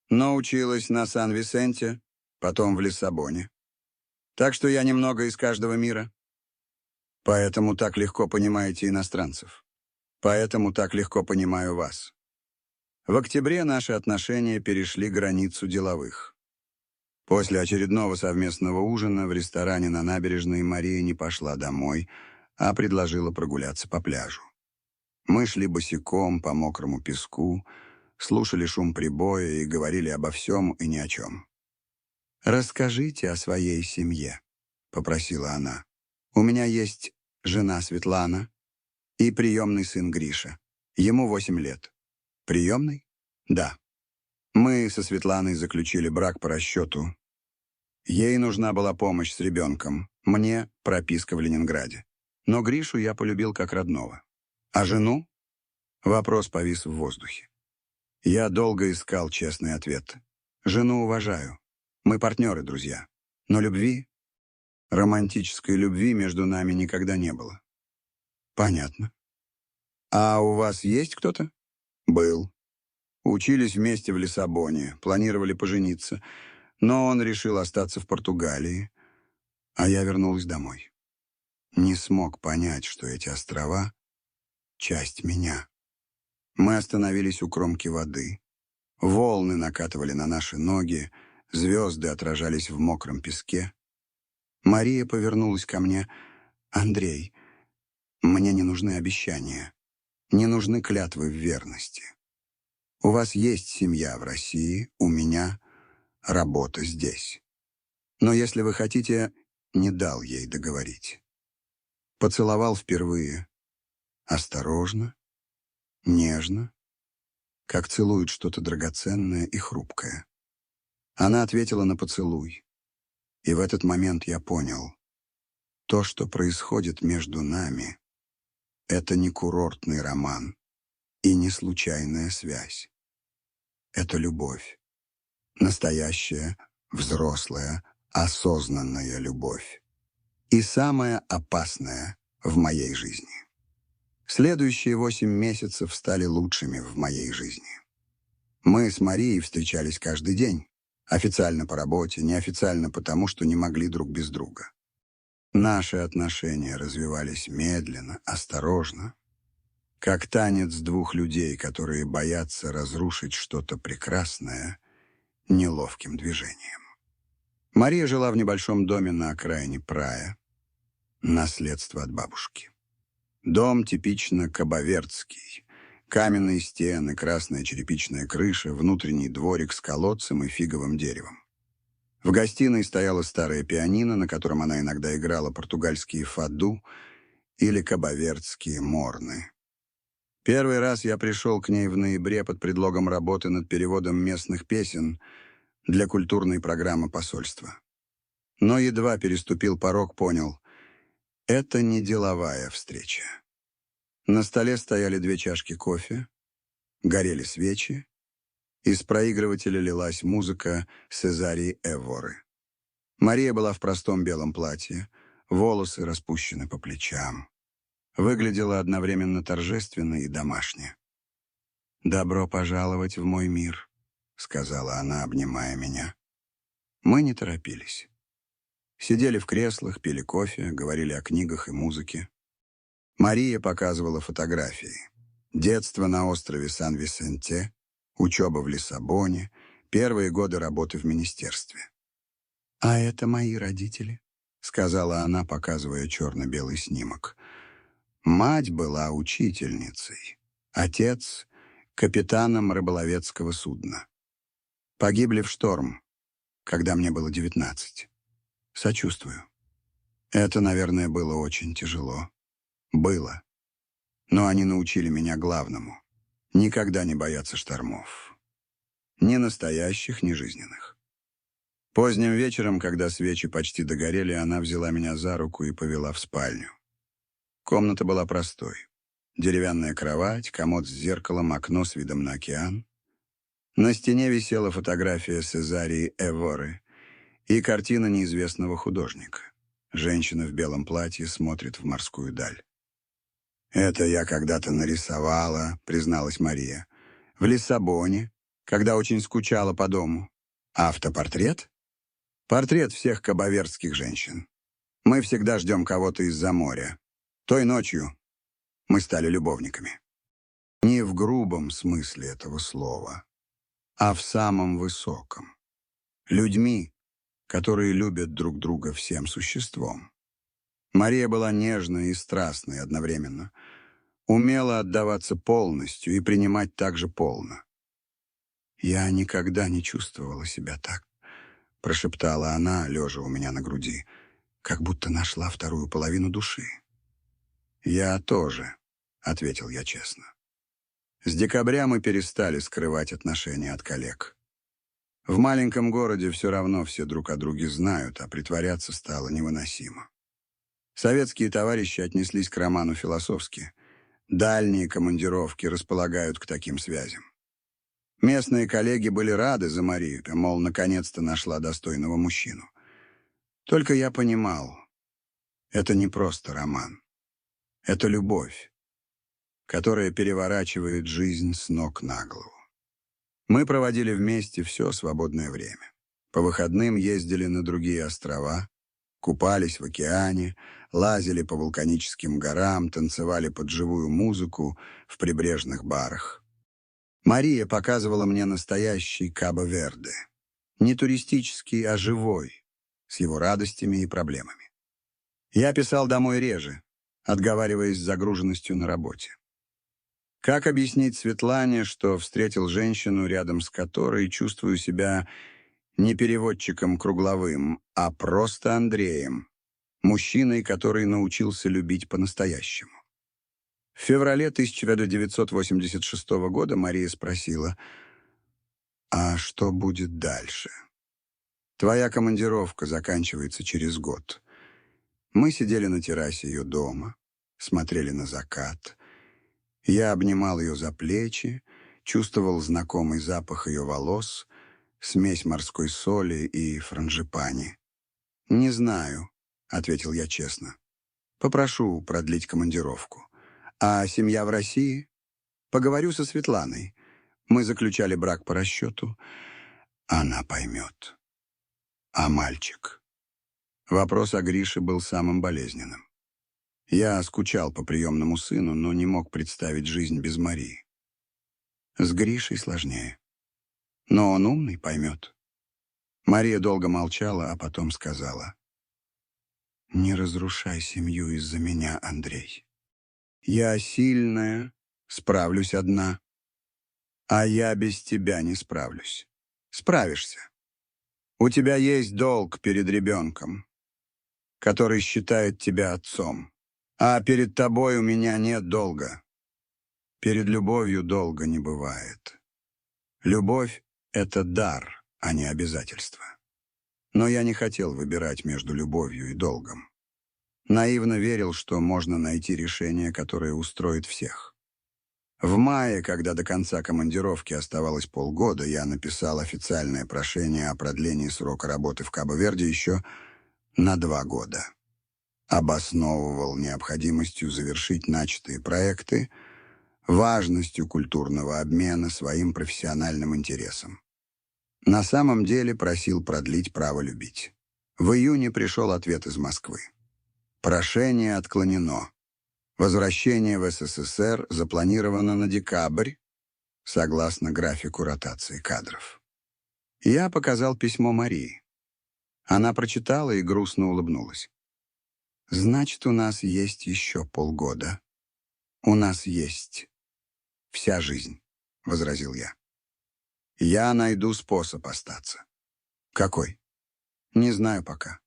Но училась на Сан-Висенте, потом в Лиссабоне. Так что я немного из каждого мира. Поэтому так легко понимаете иностранцев. Поэтому так легко понимаю вас. В октябре наши отношения перешли границу деловых. После очередного совместного ужина в ресторане на набережной Мария не пошла домой, а предложила прогуляться по пляжу. Мы шли босиком по мокрому песку, слушали шум прибоя и говорили обо всем и ни о чем. «Расскажите о своей семье», — попросила она. «У меня есть жена Светлана и приемный сын Гриша. Ему 8 лет. Приемный? Да. Мы со Светланой заключили брак по расчету. Ей нужна была помощь с ребенком, мне прописка в Ленинграде. Но Гришу я полюбил как родного. А жену? Вопрос повис в воздухе. Я долго искал честный ответ. Жену уважаю. Мы партнеры, друзья. Но романтической любви между нами никогда не было. Понятно. А у вас есть кто-то? Был. Учились вместе в Лиссабоне, планировали пожениться. Но он решил остаться в Португалии, а я вернулась домой. Не смог понять, что эти острова — часть меня. Мы остановились у кромки воды. Волны накатывали на наши ноги, звезды отражались в мокром песке. Мария повернулась ко мне. «Андрей, мне не нужны обещания, не нужны клятвы в верности. У вас есть семья в России, у меня работа здесь. Но если вы хотите...» Не дал ей договорить. Поцеловал впервые. Осторожно, нежно, как целуют что-то драгоценное и хрупкое. Она ответила на поцелуй. И в этот момент я понял, то, что происходит между нами, это не курортный роман и не случайная связь. Это любовь. Настоящая, взрослая, осознанная любовь. И самое опасное в моей жизни. Следующие 8 месяцев стали лучшими в моей жизни. Мы с Марией встречались каждый день. Официально по работе, неофициально потому, что не могли друг без друга. Наши отношения развивались медленно, осторожно, как танец двух людей, которые боятся разрушить что-то прекрасное неловким движением. Мария жила в небольшом доме на окраине Прая. Наследство от бабушки. Дом типично кабавердский. Каменные стены, красная черепичная крыша, внутренний дворик с колодцем и фиговым деревом. В гостиной стояла старая пианино, на котором она иногда играла португальские фаду или кабавердские морны. Первый раз я пришел к ней в ноябре под предлогом работы над переводом местных песен для культурной программы посольства. Но едва переступил порог, понял — это не деловая встреча. На столе стояли 2 чашки кофе, горели свечи, из проигрывателя лилась музыка Сезарии Эворы. Мария была в простом белом платье, волосы распущены по плечам. Выглядела одновременно торжественно и домашне. «Добро пожаловать в мой мир», — сказала она, обнимая меня. Мы не торопились. Сидели в креслах, пили кофе, говорили о книгах и музыке. Мария показывала фотографии. Детство на острове Сан-Висенте, учеба в Лиссабоне, первые годы работы в министерстве. «А это мои родители», — сказала она, показывая черно-белый снимок. Мать была учительницей, отец — капитаном рыболовецкого судна. Погибли в шторм, когда мне было 19. Сочувствую. Это, наверное, было очень тяжело. Было. Но они научили меня главному — никогда не бояться штормов. Ни настоящих, ни жизненных. Поздним вечером, когда свечи почти догорели, она взяла меня за руку и повела в спальню. Комната была простой. Деревянная кровать, комод с зеркалом, окно с видом на океан. На стене висела фотография Сезарии Эворы и картина неизвестного художника. Женщина в белом платье смотрит в морскую даль. «Это я когда-то нарисовала», — призналась Мария. «В Лиссабоне, когда очень скучала по дому. Автопортрет? Портрет всех кабавердских женщин. Мы всегда ждем кого-то из-за моря. Той ночью мы стали любовниками. Не в грубом смысле этого слова, а в самом высоком. Людьми, которые любят друг друга всем существом. Мария была нежной и страстной одновременно. Умела отдаваться полностью и принимать также полно. «Я никогда не чувствовала себя так», — прошептала она, лежа у меня на груди, как будто нашла вторую половину души. «Я тоже», — ответил я честно. С декабря мы перестали скрывать отношения от коллег. В маленьком городе все равно все друг о друге знают, а притворяться стало невыносимо. Советские товарищи отнеслись к роману философски. Дальние командировки располагают к таким связям. Местные коллеги были рады за Марию, мол, наконец-то нашла достойного мужчину. Только я понимал, это не просто роман. Это любовь, которая переворачивает жизнь с ног на голову. Мы проводили вместе все свободное время. По выходным ездили на другие острова, купались в океане, лазили по вулканическим горам, танцевали под живую музыку в прибрежных барах. Мария показывала мне настоящий Кабо-Верде. Не туристический, а живой, с его радостями и проблемами. Я писал домой реже, отговариваясь загруженностью на работе. Как объяснить Светлане, что встретил женщину, рядом с которой чувствую себя не переводчиком кругловым, а просто Андреем, мужчиной, который научился любить по-настоящему? В феврале 1986 года Мария спросила: «А что будет дальше? Твоя командировка заканчивается через год». Мы сидели на террасе ее дома, смотрели на закат. Я обнимал ее за плечи, чувствовал знакомый запах ее волос, смесь морской соли и франжипани. «Не знаю», — ответил я честно. «Попрошу продлить командировку. А семья в России? Поговорю со Светланой. Мы заключали брак по расчету. Она поймет. А мальчик?» Вопрос о Грише был самым болезненным. Я скучал по приемному сыну, но не мог представить жизнь без Марии. С Гришей сложнее. Но он умный, поймет. Мария долго молчала, а потом сказала: «Не разрушай семью из-за меня, Андрей. Я сильная, справлюсь одна. А я без тебя не справлюсь. Справишься. У тебя есть долг перед ребенком, который считает тебя отцом. А перед тобой у меня нет долга. Перед любовью долга не бывает. Любовь — это дар, а не обязательство». Но я не хотел выбирать между любовью и долгом. Наивно верил, что можно найти решение, которое устроит всех. В мае, когда до конца командировки оставалось полгода, я написал официальное прошение о продлении срока работы в Кабо-Верде еще на 2 года. Обосновывал необходимостью завершить начатые проекты, важностью культурного обмена своим профессиональным интересом. На самом деле просил продлить право любить. В июне пришел ответ из Москвы. Прошение отклонено. Возвращение в СССР запланировано на декабрь, согласно графику ротации кадров. Я показал письмо Марии. Она прочитала и грустно улыбнулась. «Значит, у нас есть еще полгода. У нас есть вся жизнь», — возразил я. «Я найду способ остаться». «Какой?» «Не знаю пока.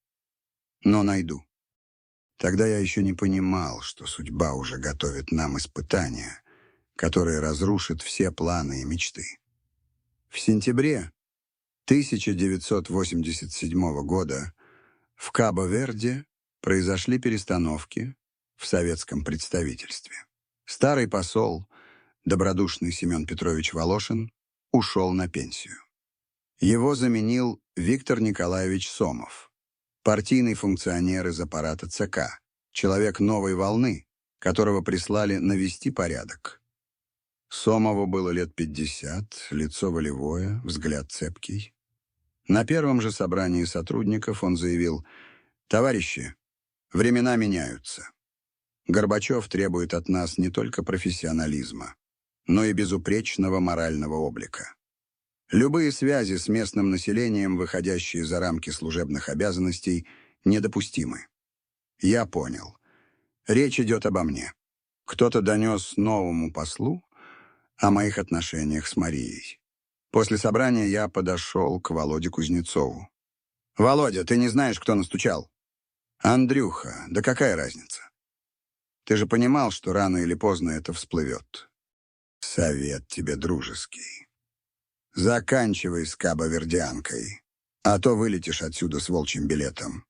Но найду». Тогда я еще не понимал, что судьба уже готовит нам испытания, которые разрушат все планы и мечты. В сентябре 1987 года в Кабо-Верде произошли перестановки в советском представительстве. Старый посол, добродушный Семен Петрович Волошин, ушел на пенсию. Его заменил Виктор Николаевич Сомов, партийный функционер из аппарата ЦК, человек новой волны, которого прислали навести порядок. Сомову было лет 50, лицо волевое, взгляд цепкий. На первом же собрании сотрудников он заявил: «Товарищи, времена меняются. Горбачев требует от нас не только профессионализма, но и безупречного морального облика. Любые связи с местным населением, выходящие за рамки служебных обязанностей, недопустимы». Я понял. Речь идет обо мне. Кто-то донес новому послу о моих отношениях с Марией. После собрания я подошел к Володе Кузнецову. «Володя, ты не знаешь, кто настучал?» «Андрюха, да какая разница? Ты же понимал, что рано или поздно это всплывет. Совет тебе дружеский. Заканчивай с кабо-вердианкой, а то вылетишь отсюда с волчьим билетом.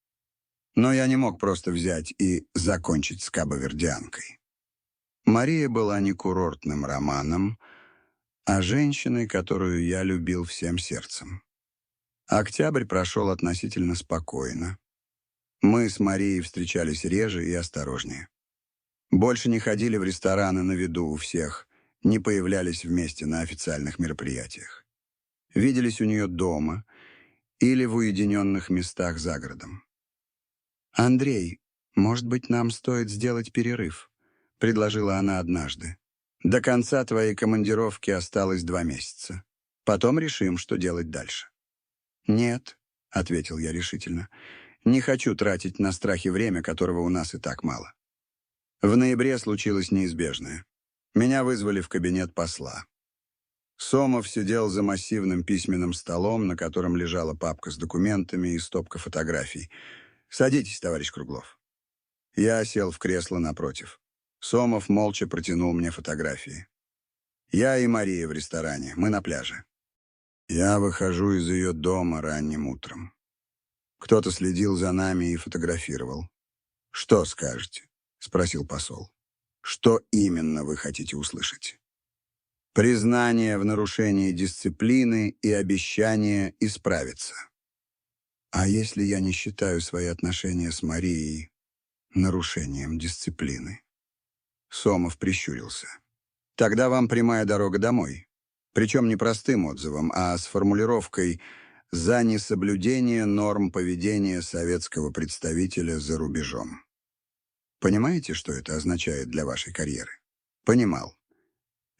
Но я не мог просто взять и закончить с кабо-вердианкой. Мария была не курортным романом, а женщиной, которую я любил всем сердцем. Октябрь прошел относительно спокойно. Мы с Марией встречались реже и осторожнее. Больше не ходили в рестораны на виду у всех, не появлялись вместе на официальных мероприятиях. Виделись у нее дома или в уединенных местах за городом. «Андрей, может быть, нам стоит сделать перерыв?» — предложила она однажды. «До конца твоей командировки осталось 2 месяца. Потом решим, что делать дальше». «Нет», — ответил я решительно, — «не хочу тратить на страхи время, которого у нас и так мало». В ноябре случилось неизбежное. Меня вызвали в кабинет посла. Сомов сидел за массивным письменным столом, на котором лежала папка с документами и стопка фотографий. «Садитесь, товарищ Круглов». Я сел в кресло напротив. Сомов молча протянул мне фотографии. Я и Мария в ресторане, мы на пляже. Я выхожу из ее дома ранним утром. Кто-то следил за нами и фотографировал. «Что скажете?» — спросил посол. «Что именно вы хотите услышать?» «Признание в нарушении дисциплины и обещание исправиться». «А если я не считаю свои отношения с Марией нарушением дисциплины?» Сомов прищурился. «Тогда вам прямая дорога домой. Причем не простым отзывом, а с формулировкой «за несоблюдение норм поведения советского представителя за рубежом». Понимаете, что это означает для вашей карьеры? Понимал.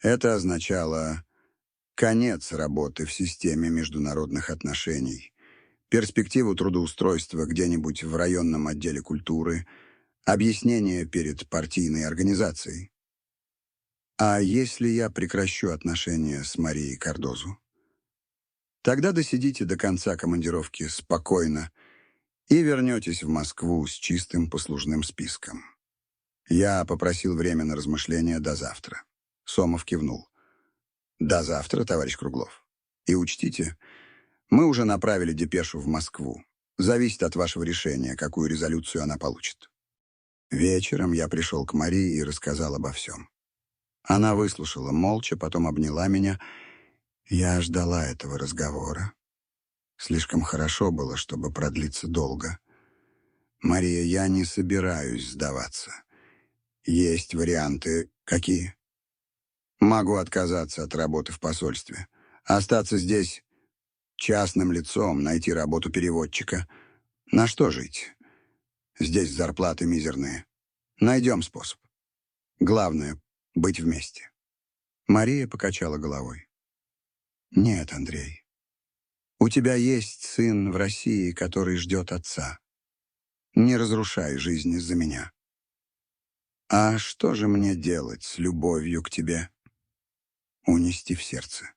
Это означало конец работы в системе международных отношений, перспективу трудоустройства где-нибудь в районном отделе культуры, объяснение перед партийной организацией. А если я прекращу отношения с Марией Кардозу? Тогда досидите до конца командировки спокойно и вернетесь в Москву с чистым послужным списком. Я попросил время на размышления до завтра. Сомов кивнул. До завтра, товарищ Круглов. И учтите, мы уже направили депешу в Москву. Зависит от вашего решения, какую резолюцию она получит. Вечером я пришел к Марии и рассказал обо всем. Она выслушала молча, потом обняла меня. Я ждала этого разговора. Слишком хорошо было, чтобы продлиться долго. «Мария, я не собираюсь сдаваться. Есть варианты. Какие?» «Могу отказаться от работы в посольстве. Остаться здесь частным лицом, найти работу переводчика. На что жить? Здесь зарплаты мизерные. Найдем способ. Главное — быть вместе». Мария покачала головой. «Нет, Андрей. У тебя есть сын в России, который ждет отца. Не разрушай жизнь из-за меня. А что же мне делать с любовью к тебе? Унести в сердце.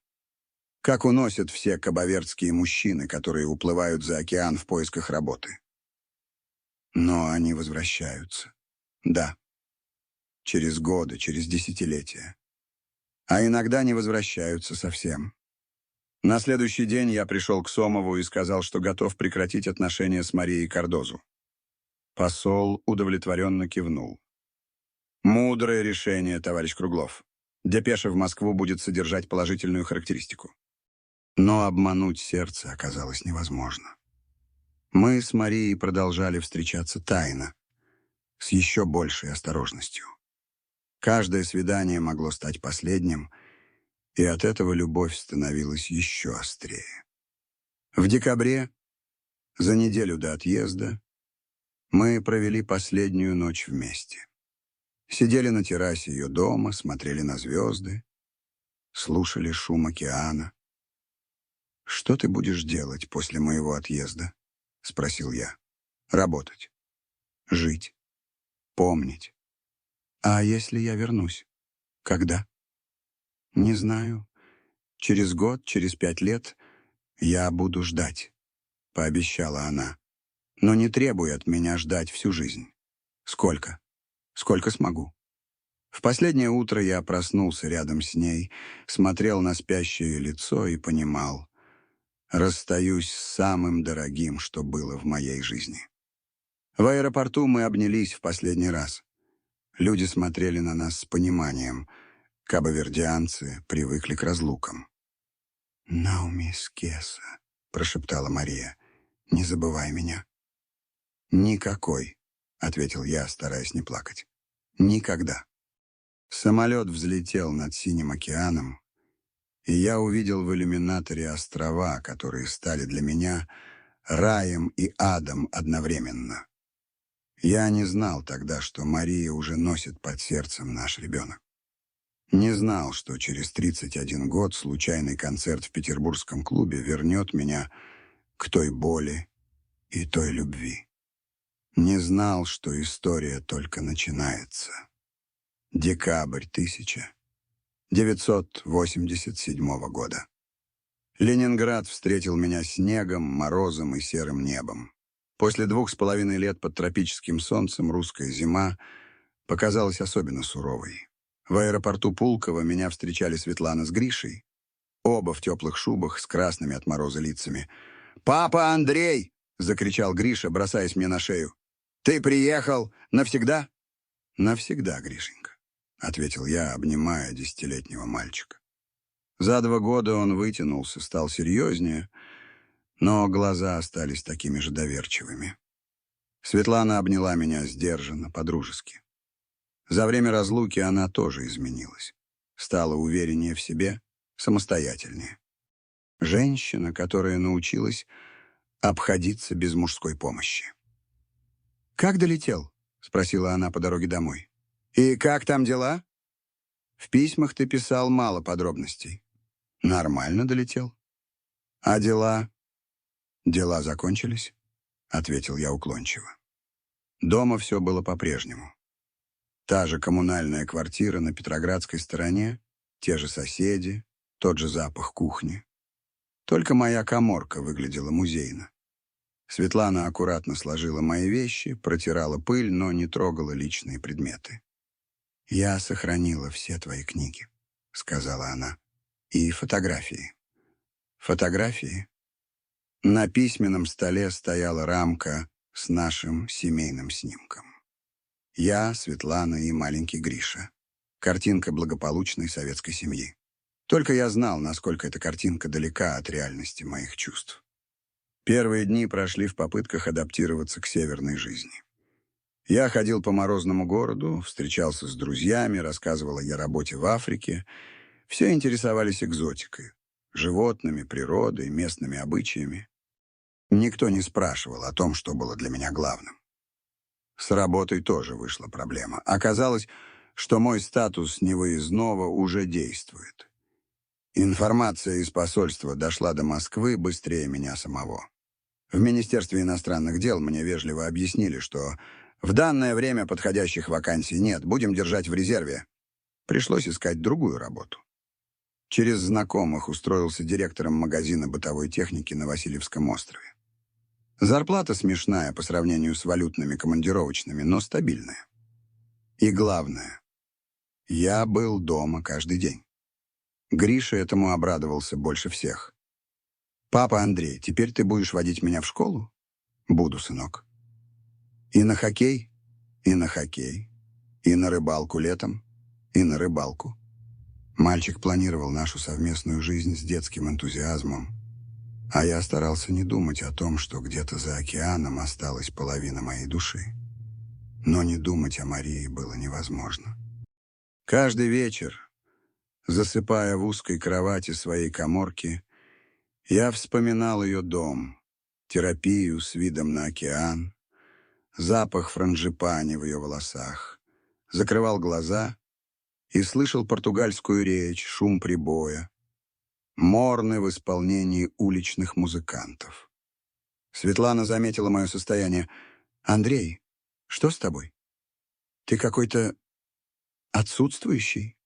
Как уносят все кабавердские мужчины, которые уплывают за океан в поисках работы. Но они возвращаются. Да. Через годы, через десятилетия. А иногда не возвращаются совсем. На следующий день я пришел к Сомову и сказал, что готов прекратить отношения с Марией Кардозу. Посол удовлетворенно кивнул. «Мудрое решение, товарищ Круглов. Депеша в Москву будет содержать положительную характеристику». Но обмануть сердце оказалось невозможно. Мы с Марией продолжали встречаться тайно, с еще большей осторожностью. Каждое свидание могло стать последним, и от этого любовь становилась еще острее. В декабре, за неделю до отъезда, мы провели последнюю ночь вместе. Сидели на террасе ее дома, смотрели на звезды, слушали шум океана. «Что ты будешь делать после моего отъезда?» — спросил я. «Работать. Жить. Помнить. А если я вернусь? Когда?» «Не знаю. Через год, через 5 лет я буду ждать», — пообещала она. «Но не требуй от меня ждать всю жизнь. Сколько? Сколько смогу». В последнее утро я проснулся рядом с ней, смотрел на спящее лицо и понимал, расстаюсь с самым дорогим, что было в моей жизни. В аэропорту мы обнялись в последний раз. Люди смотрели на нас с пониманием. Кабовердианцы привыкли к разлукам. «Науми Скеса», — прошептала Мария, — «не забывай меня». «Никакой», — ответил я, стараясь не плакать. «Никогда». Самолет взлетел над Синим океаном, и я увидел в иллюминаторе острова, которые стали для меня раем и адом одновременно. Я не знал тогда, что Мария уже носит под сердцем наш ребенок. Не знал, что через 31 год случайный концерт в петербургском клубе вернет меня к той боли и той любви. Не знал, что история только начинается. Декабрь 1987 года. Ленинград встретил меня снегом, морозом и серым небом. После 2,5 лет под тропическим солнцем русская зима показалась особенно суровой. В аэропорту Пулково меня встречали Светлана с Гришей, оба в теплых шубах с красными от мороза лицами. «Папа Андрей!» — закричал Гриша, бросаясь мне на шею. «Ты приехал навсегда?» «Навсегда, Гришенька», — ответил я, обнимая 10-летнего мальчика. За 2 года он вытянулся, стал серьезнее, но глаза остались такими же доверчивыми. Светлана обняла меня сдержанно, по-дружески. За время разлуки она тоже изменилась. Стала увереннее в себе, самостоятельнее. Женщина, которая научилась обходиться без мужской помощи. «Как долетел?» — спросила она по дороге домой. «И как там дела?» «В письмах ты писал мало подробностей». «Нормально долетел». «А дела?» «Дела закончились?» — ответил я уклончиво. Дома все было по-прежнему. Та же коммунальная квартира на Петроградской стороне, те же соседи, тот же запах кухни. Только моя каморка выглядела музейно. Светлана аккуратно сложила мои вещи, протирала пыль, но не трогала личные предметы. «Я сохранила все твои книги», — сказала она, — «и фотографии». «Фотографии?» На письменном столе стояла рамка с нашим семейным снимком. Я, Светлана и маленький Гриша. Картинка благополучной советской семьи. Только я знал, насколько эта картинка далека от реальности моих чувств. Первые дни прошли в попытках адаптироваться к северной жизни. Я ходил по морозному городу, встречался с друзьями, рассказывал о я работе в Африке. Все интересовались экзотикой, животными, природой, местными обычаями. Никто не спрашивал о том, что было для меня главным. С работой тоже вышла проблема. Оказалось, что мой статус невыездного уже действует. Информация из посольства дошла до Москвы быстрее меня самого. В Министерстве иностранных дел мне вежливо объяснили, что в данное время подходящих вакансий нет, будем держать в резерве. Пришлось искать другую работу. Через знакомых устроился директором магазина бытовой техники на Васильевском острове. Зарплата смешная по сравнению с валютными командировочными, но стабильная. И главное, я был дома каждый день. Гриша этому обрадовался больше всех. «Папа Андрей, теперь ты будешь водить меня в школу?» «Буду, сынок». «И на хоккей?» «И на хоккей. И на рыбалку летом?» «И на рыбалку». Мальчик планировал нашу совместную жизнь с детским энтузиазмом, а я старался не думать о том, что где-то за океаном осталась половина моей души. Но не думать о Марии было невозможно. Каждый вечер, засыпая в узкой кровати своей каморки, я вспоминал ее дом, терапию с видом на океан, запах франжипани в ее волосах, закрывал глаза и слышал португальскую речь, шум прибоя, морны в исполнении уличных музыкантов. Светлана заметила мое состояние. «Андрей, что с тобой? Ты какой-то отсутствующий,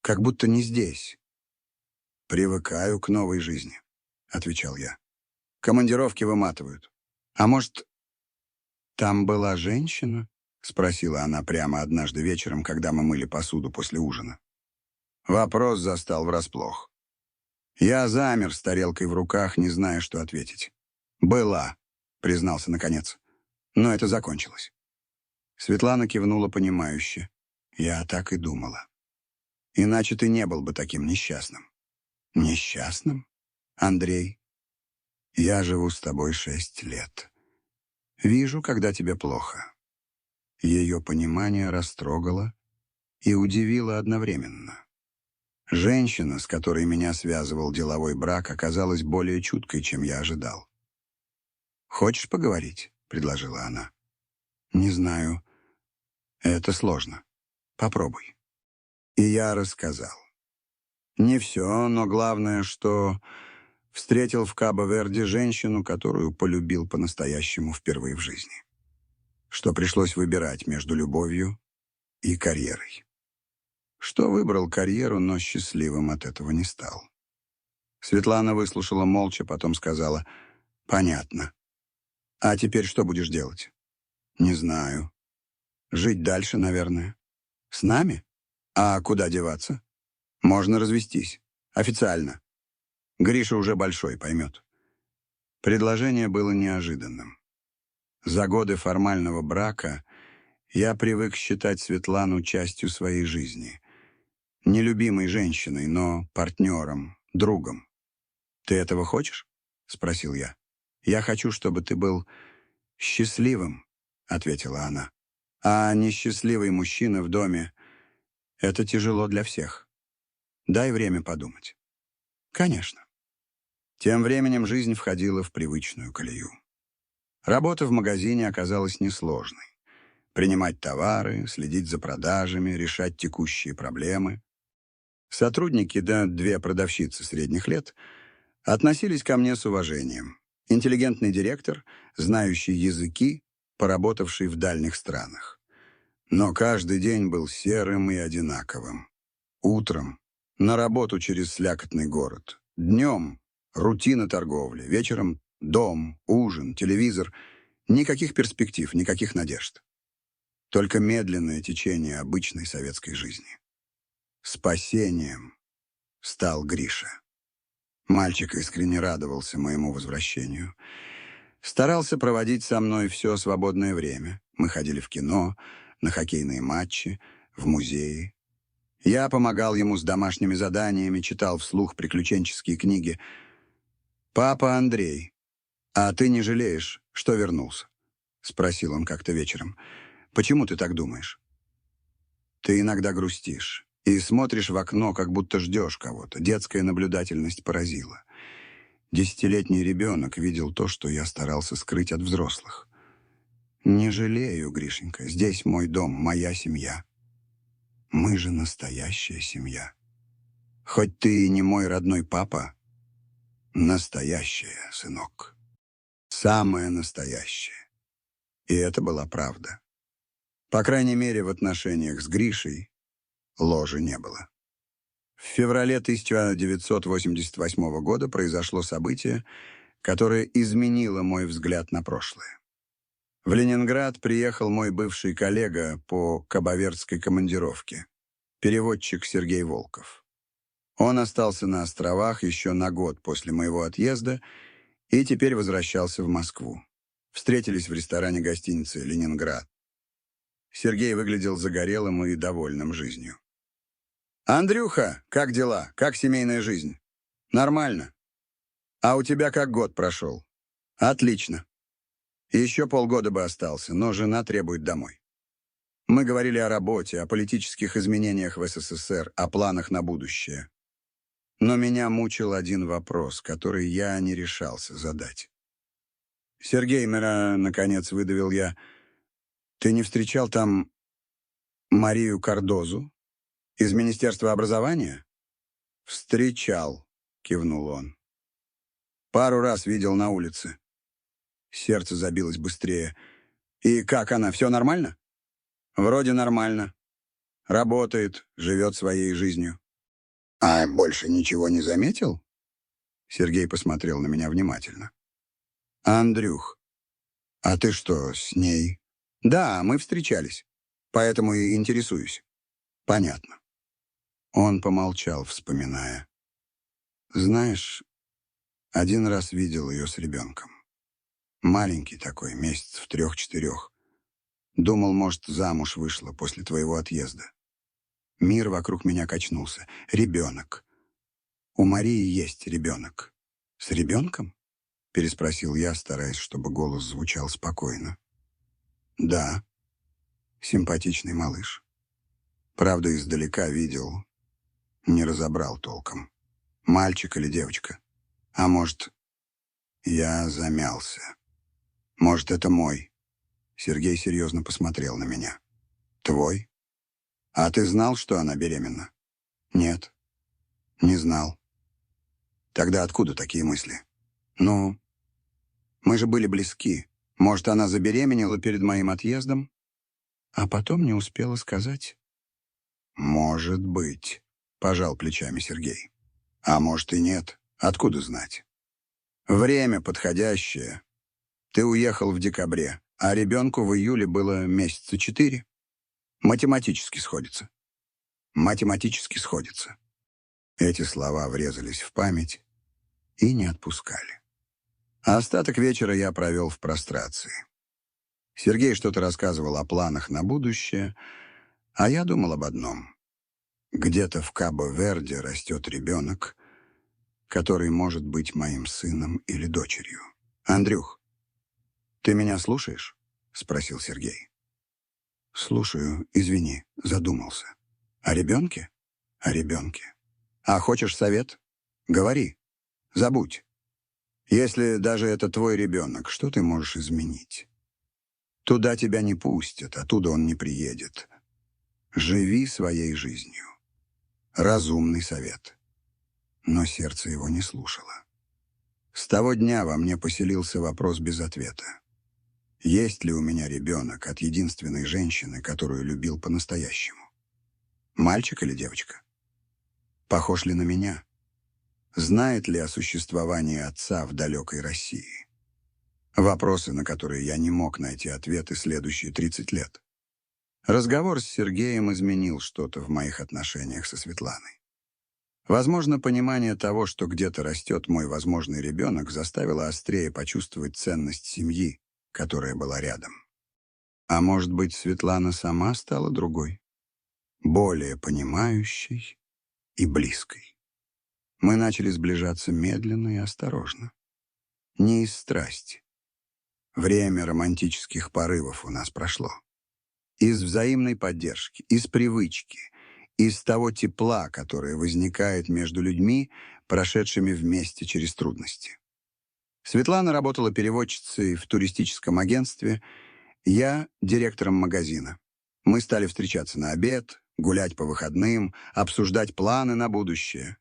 как будто не здесь». «Привыкаю к новой жизни», — отвечал я. «Командировки выматывают. А может, там была женщина?» спросила она прямо однажды вечером, когда мы мыли посуду после ужина. Вопрос застал врасплох. Я замер с тарелкой в руках, не зная, что ответить. «Была», — признался наконец. «Но это закончилось». Светлана кивнула понимающе. Я так и думала. Иначе ты не был бы таким несчастным. Несчастным? Андрей, я живу с тобой 6 лет. Вижу, когда тебе плохо. Ее понимание растрогало и удивило одновременно. Женщина, с которой меня связывал деловой брак, оказалась более чуткой, чем я ожидал. «Хочешь поговорить?» — предложила она. «Не знаю. Это сложно. Попробуй». И я рассказал. Не все, но главное, что встретил в Кабо-Верде женщину, которую полюбил по-настоящему впервые в жизни. Что пришлось выбирать между любовью и карьерой. Что выбрал карьеру, но счастливым от этого не стал. Светлана выслушала молча, потом сказала: «Понятно. А теперь что будешь делать?» «Не знаю. Жить дальше, наверное. С нами? А куда деваться? Можно развестись. Официально. Гриша уже большой, поймет». Предложение было неожиданным. За годы формального брака я привык считать Светлану частью своей жизни. Не любимой женщиной, но партнером, другом. «Ты этого хочешь?» — спросил я. «Я хочу, чтобы ты был счастливым», — ответила она. «А несчастливый мужчина в доме — это тяжело для всех. Дай время подумать». «Конечно». Тем временем жизнь входила в привычную колею. Работа в магазине оказалась несложной. Принимать товары, следить за продажами, решать текущие проблемы. Сотрудники, да 2 продавщицы средних лет, относились ко мне с уважением. Интеллигентный директор, знающий языки, поработавший в дальних странах. Но каждый день был серым и одинаковым. Утром — на работу через слякотный город. Днем — рутина торговли. Вечером — дом, ужин, телевизор. Никаких перспектив, никаких надежд. Только медленное течение обычной советской жизни. Спасением стал Гриша. Мальчик искренне радовался моему возвращению. Старался проводить со мной все свободное время. Мы ходили в кино, на хоккейные матчи, в музеи. Я помогал ему с домашними заданиями, читал вслух приключенческие книги. «Папа Андрей, а ты не жалеешь, что вернулся?» — спросил он как-то вечером. «Почему ты так думаешь?» «Ты иногда грустишь и смотришь в окно, как будто ждешь кого-то. Детская наблюдательность поразила. 10-летний ребенок видел то, что я старался скрыть от взрослых. Не жалею, Гришенька, здесь мой дом, моя семья. Мы же настоящая семья. Хоть ты и не мой родной папа, настоящая, сынок. Самая настоящая». И это была правда. По крайней мере, в отношениях с Гришей ложи не было. В феврале 1988 года произошло событие, которое изменило мой взгляд на прошлое. В Ленинград приехал мой бывший коллега по кабовердской командировке, переводчик Сергей Волков. Он остался на островах еще на год после моего отъезда и теперь возвращался в Москву. Встретились в ресторане гостиницы «Ленинград». Сергей выглядел загорелым и довольным жизнью. «Андрюха, как дела? Как семейная жизнь?» «Нормально. А у тебя как год прошел?» «Отлично. Еще полгода бы остался, но жена требует домой». Мы говорили о работе, о политических изменениях в СССР, о планах на будущее. Но меня мучил один вопрос, который я не решался задать. «Сергей, наконец выдавил я, ты не встречал там Марию Кардозу из Министерства образования?» «Встречал», — кивнул он. «Пару раз видел на улице». Сердце забилось быстрее. «И как она, все нормально?» «Вроде нормально. Работает, живет своей жизнью». «А больше ничего не заметил?» Сергей посмотрел на меня внимательно. «Андрюх, а ты что, с ней Да, мы встречались, поэтому и интересуюсь. Понятно. Он помолчал, вспоминая. Знаешь, один раз видел ее с ребенком. Маленький такой, месяцев 3-4. Думал, может, замуж вышла после твоего отъезда. Мир вокруг меня качнулся. Ребенок. У Марии есть ребенок. С ребенком? Переспросил я, стараясь, чтобы голос звучал спокойно. Да, симпатичный малыш. Правда, издалека видел, не разобрал толком. Мальчик или девочка? А может, я замялся. Может, это мой? Сергей серьезно посмотрел на меня. Твой? А ты знал, что она беременна? Нет, не знал. Тогда откуда такие мысли? Ну, мы же были близки. Может, она забеременела перед моим отъездом, а потом не успела сказать? Может быть, пожал плечами Сергей. А может и нет. Откуда знать? Время подходящее. Ты уехал в декабре, а ребенку в июле было месяца 4. Математически сходится. Математически сходится. Эти слова врезались в память и не отпускали. А остаток вечера я провел в прострации. Сергей что-то рассказывал о планах на будущее, а я думал об одном. Где-то в Кабо-Верде растет ребенок, который может быть моим сыном или дочерью. «Андрюх, ты меня слушаешь?» — спросил Сергей. «Слушаю, извини, задумался. О ребенке? О ребенке. А хочешь совет? Говори. Забудь. Если даже это твой ребенок, что ты можешь изменить? Туда тебя не пустят, оттуда он не приедет. Живи своей жизнью. Разумный совет». Но сердце его не слушало. С того дня во мне поселился вопрос без ответа. Есть ли у меня ребенок от единственной женщины, которую любил по-настоящему? Мальчик или девочка? Похож ли на меня? Знает ли о существовании отца в далекой России? Вопросы, на которые я не мог найти ответы следующие 30 лет. Разговор с Сергеем изменил что-то в моих отношениях со Светланой. Возможно, понимание того, что где-то растет мой возможный ребенок, заставило острее почувствовать ценность семьи, которая была рядом. А может быть, Светлана сама стала другой, более понимающей и близкой. Мы начали сближаться медленно и осторожно. Не из страсти. Время романтических порывов у нас прошло. Из взаимной поддержки, из привычки, из того тепла, которое возникает между людьми, прошедшими вместе через трудности. Светлана работала переводчицей в туристическом агентстве, я — директором магазина. Мы стали встречаться на обед, гулять по выходным, обсуждать планы на будущее.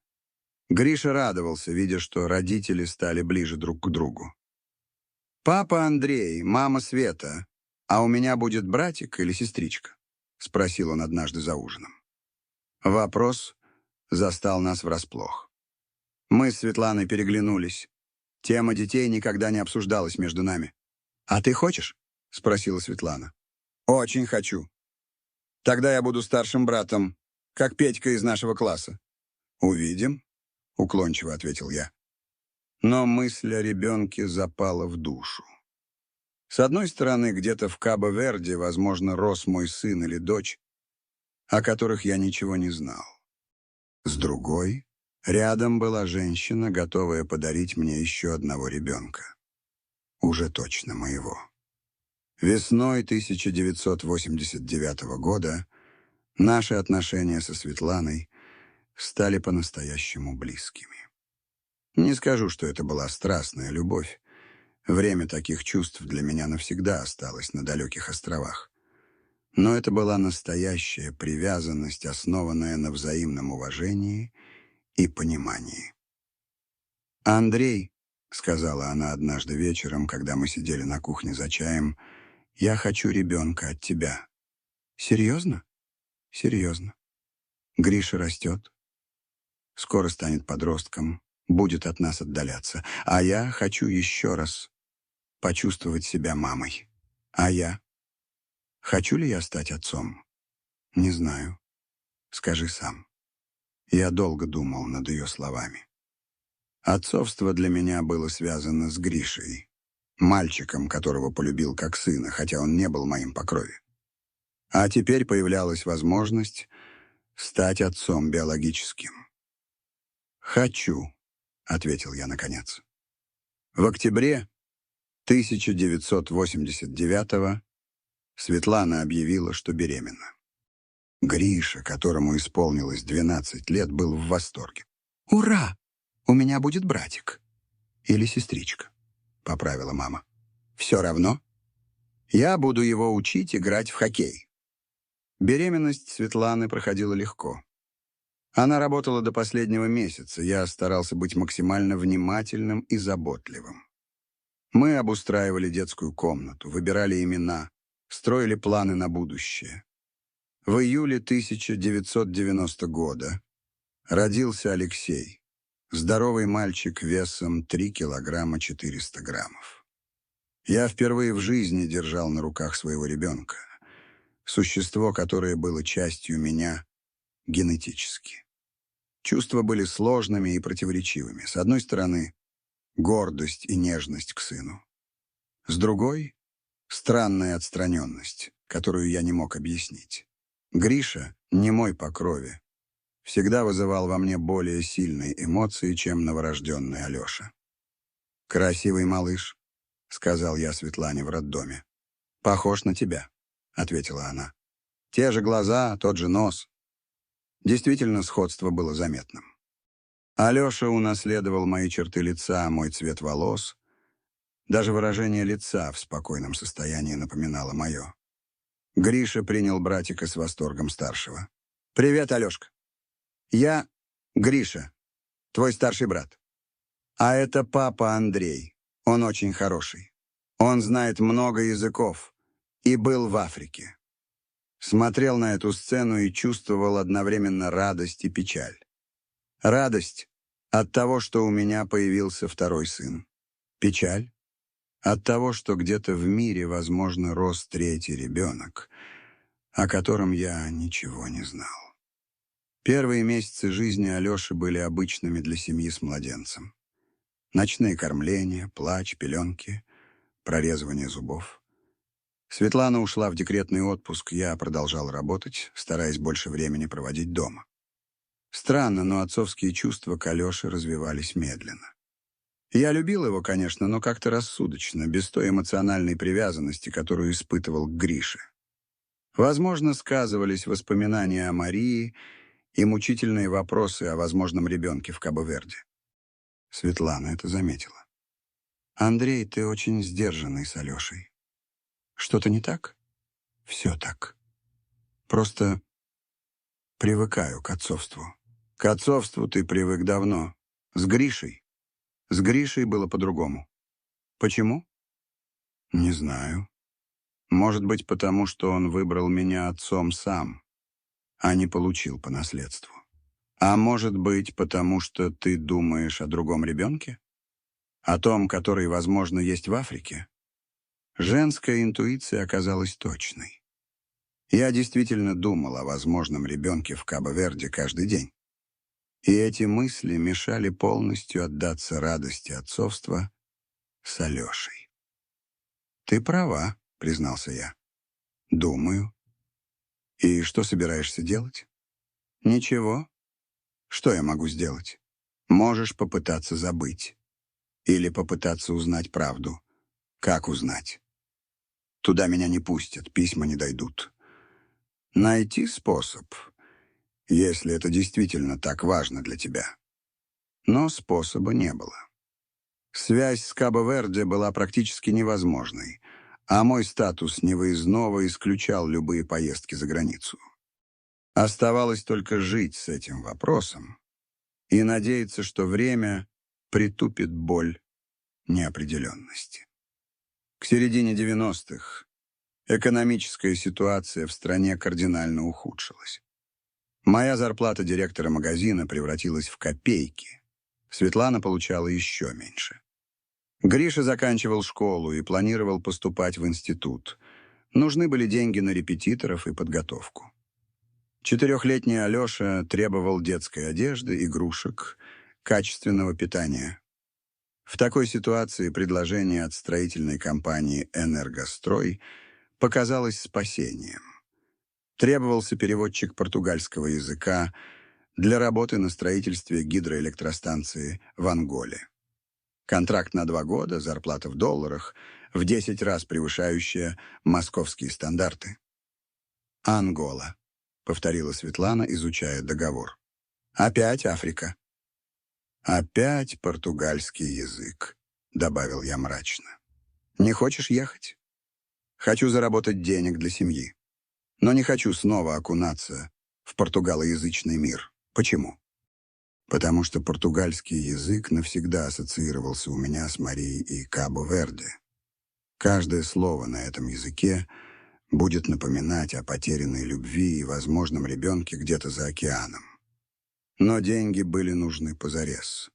Гриша радовался, видя, что родители стали ближе друг к другу. «Папа Андрей, мама Света, а у меня будет братик или сестричка?» — спросил он однажды за ужином. Вопрос застал нас врасплох. Мы с Светланой переглянулись. Тема детей никогда не обсуждалась между нами. «А ты хочешь?» — спросила Светлана. «Очень хочу. Тогда я буду старшим братом, как Петька из нашего класса». «Увидим», — уклончиво ответил я. Но мысль о ребенке запала в душу. С одной стороны, где-то в Кабо-Верде, возможно, рос мой сын или дочь, о которых я ничего не знал. С другой, рядом была женщина, готовая подарить мне еще одного ребенка. Уже точно моего. Весной 1989 года наши отношения со Светланой стали по-настоящему близкими. Не скажу, что это была страстная любовь. Время таких чувств для меня навсегда осталось на далеких островах. Но это была настоящая привязанность, основанная на взаимном уважении и понимании. «Андрей», — сказала она однажды вечером, когда мы сидели на кухне за чаем, — «я хочу ребенка от тебя». «Серьезно?» «Серьезно. Гриша растет. Скоро станет подростком, будет от нас отдаляться. А я хочу еще раз почувствовать себя мамой. А я? Хочу ли я стать отцом? Не знаю. Скажи сам. Я долго думал над ее словами. Отцовство для меня было связано с Гришей, мальчиком, которого полюбил как сына, хотя он не был моим по крови. А теперь появлялась возможность стать отцом биологическим. «Хочу», — ответил я наконец. В октябре 1989-го Светлана объявила, что беременна. Гриша, которому исполнилось 12 лет, был в восторге. «Ура! У меня будет братик. Или сестричка», — поправила мама. «Все равно. Я буду его учить играть в хоккей». Беременность Светланы проходила легко. Она работала до последнего месяца. Я старался быть максимально внимательным и заботливым. Мы обустраивали детскую комнату, выбирали имена, строили планы на будущее. В июле 1990 года родился Алексей, здоровый мальчик весом 3 килограмма 400 граммов. Я впервые в жизни держал на руках своего ребенка, существо, которое было частью меня генетически. Чувства были сложными и противоречивыми. С одной стороны, гордость и нежность к сыну. С другой — странная отстраненность, которую я не мог объяснить. Гриша, не мой по крови, всегда вызывал во мне более сильные эмоции, чем новорожденный Алеша. «Красивый малыш», — сказал я Светлане в роддоме. «Похож на тебя», — ответила она. «Те же глаза, тот же нос». Действительно, сходство было заметным. Алеша унаследовал мои черты лица, мой цвет волос. Даже выражение лица в спокойном состоянии напоминало мое. Гриша принял братика с восторгом старшего. «Привет, Алешка. Я Гриша, твой старший брат. А это папа Андрей. Он очень хороший. Он знает много языков и был в Африке». Смотрел на эту сцену и чувствовал одновременно радость и печаль. Радость от того, что у меня появился второй сын. Печаль от того, что где-то в мире, возможно, рос третий ребенок, о котором я ничего не знал. Первые месяцы жизни Алеши были обычными для семьи с младенцем. Ночные кормления, плач, пеленки, прорезывание зубов. Светлана ушла в декретный отпуск, я продолжал работать, стараясь больше времени проводить дома. Странно, но отцовские чувства к Алёше развивались медленно. Я любил его, конечно, но как-то рассудочно, без той эмоциональной привязанности, которую испытывал к Грише. Возможно, сказывались воспоминания о Марии и мучительные вопросы о возможном ребенке в Кабо-Верде. Светлана это заметила. «Андрей, ты очень сдержанный с Алёшей. Что-то не так?» «Все так. Просто привыкаю к отцовству». «К отцовству ты привык давно. С Гришей?» «С Гришей было по-другому». «Почему?» «Не знаю. Может быть, потому что он выбрал меня отцом сам, а не получил по наследству. А может быть, потому что ты думаешь о другом ребенке? О том, который, возможно, есть в Африке?» Женская интуиция оказалась точной. Я действительно думал о возможном ребенке в Кабо-Верде каждый день. И эти мысли мешали полностью отдаться радости отцовства с Алешей. «Ты права», — признался я. «Думаю. И что собираешься делать?» «Ничего. Что я могу сделать? Можешь попытаться забыть. Или попытаться узнать правду. Как узнать? Туда меня не пустят, письма не дойдут. Найти способ, если это действительно так важно для тебя». Но способа не было. Связь с Кабо-Верде была практически невозможной, а мой статус невыездного исключал любые поездки за границу. Оставалось только жить с этим вопросом и надеяться, что время притупит боль неопределенности. К середине 90-х экономическая ситуация в стране кардинально ухудшилась. Моя зарплата директора магазина превратилась в копейки. Светлана получала еще меньше. Гриша заканчивал школу и планировал поступать в институт, Нужны были деньги на репетиторов и подготовку. Четырехлетний Алеша требовал детской одежды, игрушек, качественного питания. В такой ситуации предложение от строительной компании «Энергострой» показалось спасением. Требовался переводчик португальского языка для работы на строительстве гидроэлектростанции в Анголе. Контракт на 2 года, зарплата в долларах, в 10 раз превышающая московские стандарты. «Ангола», — повторила Светлана, изучая договор. «Опять Африка». «Опять португальский язык», — добавил я мрачно. «Не хочешь ехать? Хочу заработать денег для семьи. Но не хочу снова окунаться в португалоязычный мир. Почему? Потому что португальский язык навсегда ассоциировался у меня с Марией и Кабо-Верде. Каждое слово на этом языке будет напоминать о потерянной любви и возможном ребенке где-то за океаном. Но деньги были нужны позарез.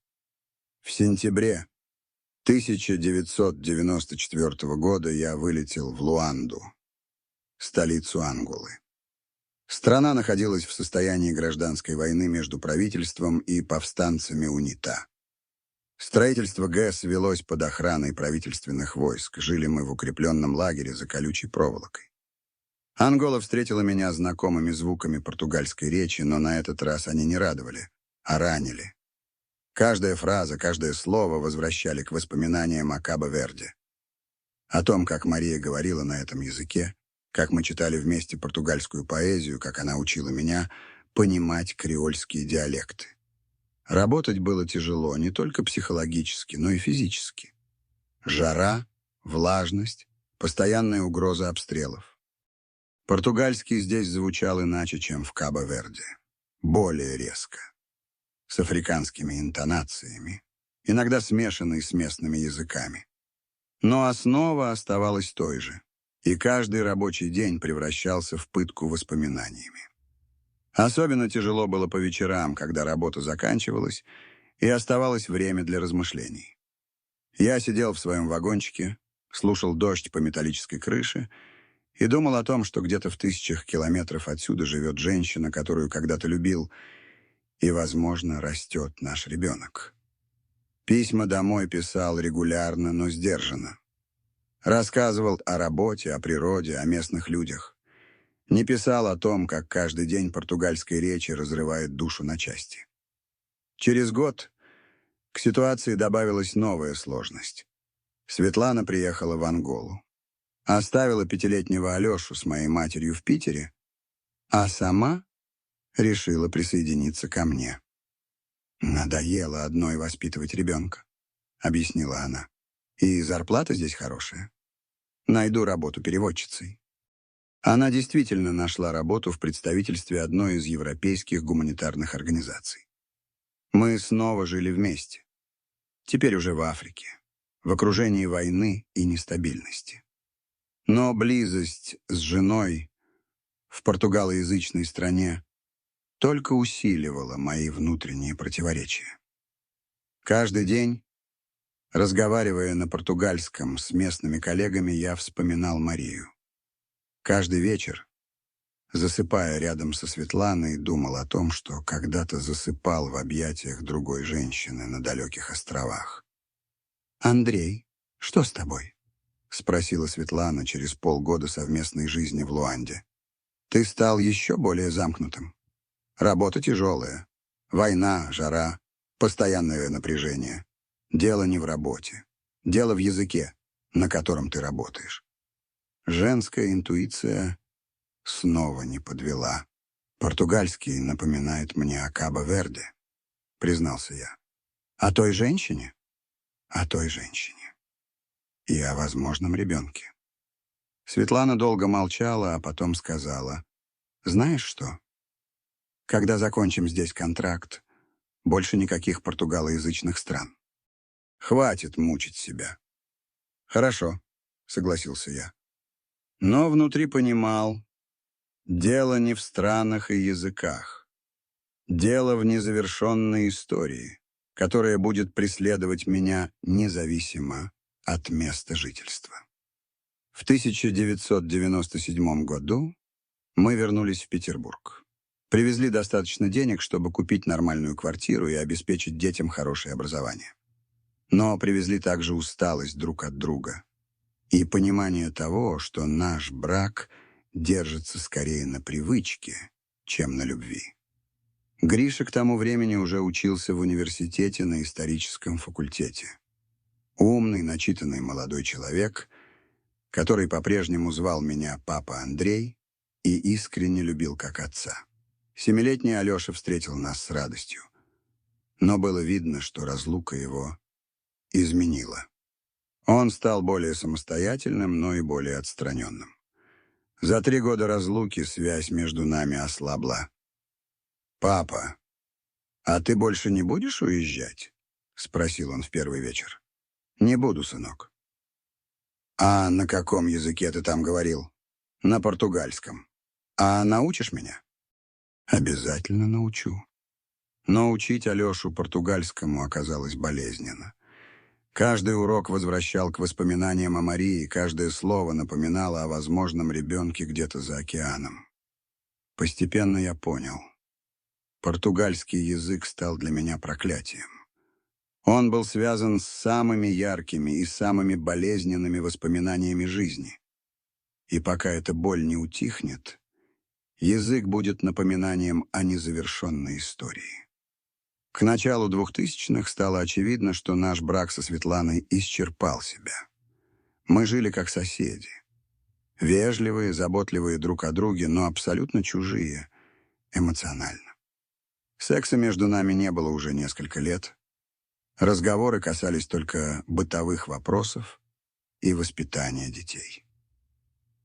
В сентябре 1994 года я вылетел в Луанду, столицу Анголы. Страна находилась в состоянии гражданской войны между правительством и повстанцами УНИТА. Строительство ГЭС велось под охраной правительственных войск. Жили мы в укрепленном лагере за колючей проволокой. Ангола встретила меня знакомыми звуками португальской речи, но на этот раз они не радовали, а ранили. Каждая фраза, каждое слово возвращали к воспоминаниям о Кабо-Верде. О том, как Мария говорила на этом языке, как мы читали вместе португальскую поэзию, как она учила меня понимать креольские диалекты. Работать было тяжело не только психологически, но и физически. Жара, влажность, постоянная угроза обстрелов. Португальский здесь звучал иначе, чем в Кабо-Верде. Более резко. С африканскими интонациями, иногда смешанный с местными языками. Но основа оставалась той же, и каждый рабочий день превращался в пытку воспоминаниями. Особенно тяжело было по вечерам, когда работа заканчивалась, и оставалось время для размышлений. Я сидел в своем вагончике, слушал дождь по металлической крыше и думал о том, что где-то в 1000 километров отсюда живет женщина, которую когда-то любил, и, возможно, растет наш ребенок. Письма домой писал регулярно, но сдержанно. Рассказывал о работе, о природе, о местных людях. Не писал о том, как каждый день португальской речи разрывает душу на части. Через год к ситуации добавилась новая сложность. Светлана приехала в Анголу. Оставила 5-летнего Алешу с моей матерью в Питере, а сама решила присоединиться ко мне. «Надоело одной воспитывать ребенка», — объяснила она. «И зарплата здесь хорошая. Найду работу переводчицей». Она действительно нашла работу в представительстве одной из европейских гуманитарных организаций. Мы снова жили вместе. Теперь уже в Африке, в окружении войны и нестабильности. Но близость с женой в португалоязычной стране только усиливала мои внутренние противоречия. Каждый день, разговаривая на португальском с местными коллегами, я вспоминал Марию. Каждый вечер, засыпая рядом со Светланой, думал о том, что когда-то засыпал в объятиях другой женщины на далеких островах. «Андрей, что с тобой?» — спросила Светлана через полгода совместной жизни в Луанде. «Ты стал еще более замкнутым. Работа тяжелая. Война, жара, постоянное напряжение. Дело не в работе. Дело в языке, на котором ты работаешь». Женская интуиция снова не подвела. «Португальский напоминает мне о Кабо-Верде», — признался я. «О той женщине?» «О той женщине. И о возможном ребенке». Светлана долго молчала, а потом сказала: «Знаешь что? Когда закончим здесь контракт, больше никаких португалоязычных стран. Хватит мучить себя». «Хорошо», — согласился я. Но внутри понимал, дело не в странах и языках. Дело в незавершенной истории, которая будет преследовать меня независимо от места жительства. В 1997 году мы вернулись в Петербург. Привезли достаточно денег, чтобы купить нормальную квартиру и обеспечить детям хорошее образование. Но привезли также усталость друг от друга и понимание того, что наш брак держится скорее на привычке, чем на любви. Гриша к тому времени уже учился в университете на историческом факультете. Умный, начитанный молодой человек, который по-прежнему звал меня папа Андрей и искренне любил как отца. 7-летний Алеша встретил нас с радостью, но было видно, что разлука его изменила. Он стал более самостоятельным, но и более отстраненным. За 3 года разлуки связь между нами ослабла. «Папа, а ты больше не будешь уезжать?» — спросил он в первый вечер. «Не буду, сынок». «А на каком языке ты там говорил?» «На португальском. А научишь меня?» «Обязательно научу». Но учить Алешу португальскому оказалось болезненно. Каждый урок возвращал к воспоминаниям о Марии, каждое слово напоминало о возможном ребенке где-то за океаном. Постепенно я понял. Португальский язык стал для меня проклятием. Он был связан с самыми яркими и самыми болезненными воспоминаниями жизни. И пока эта боль не утихнет, язык будет напоминанием о незавершенной истории. К началу 2000-х стало очевидно, что наш брак со Светланой исчерпал себя. Мы жили как соседи. Вежливые, заботливые друг о друге, но абсолютно чужие эмоционально. Секса между нами не было уже несколько лет. Разговоры касались только бытовых вопросов и воспитания детей.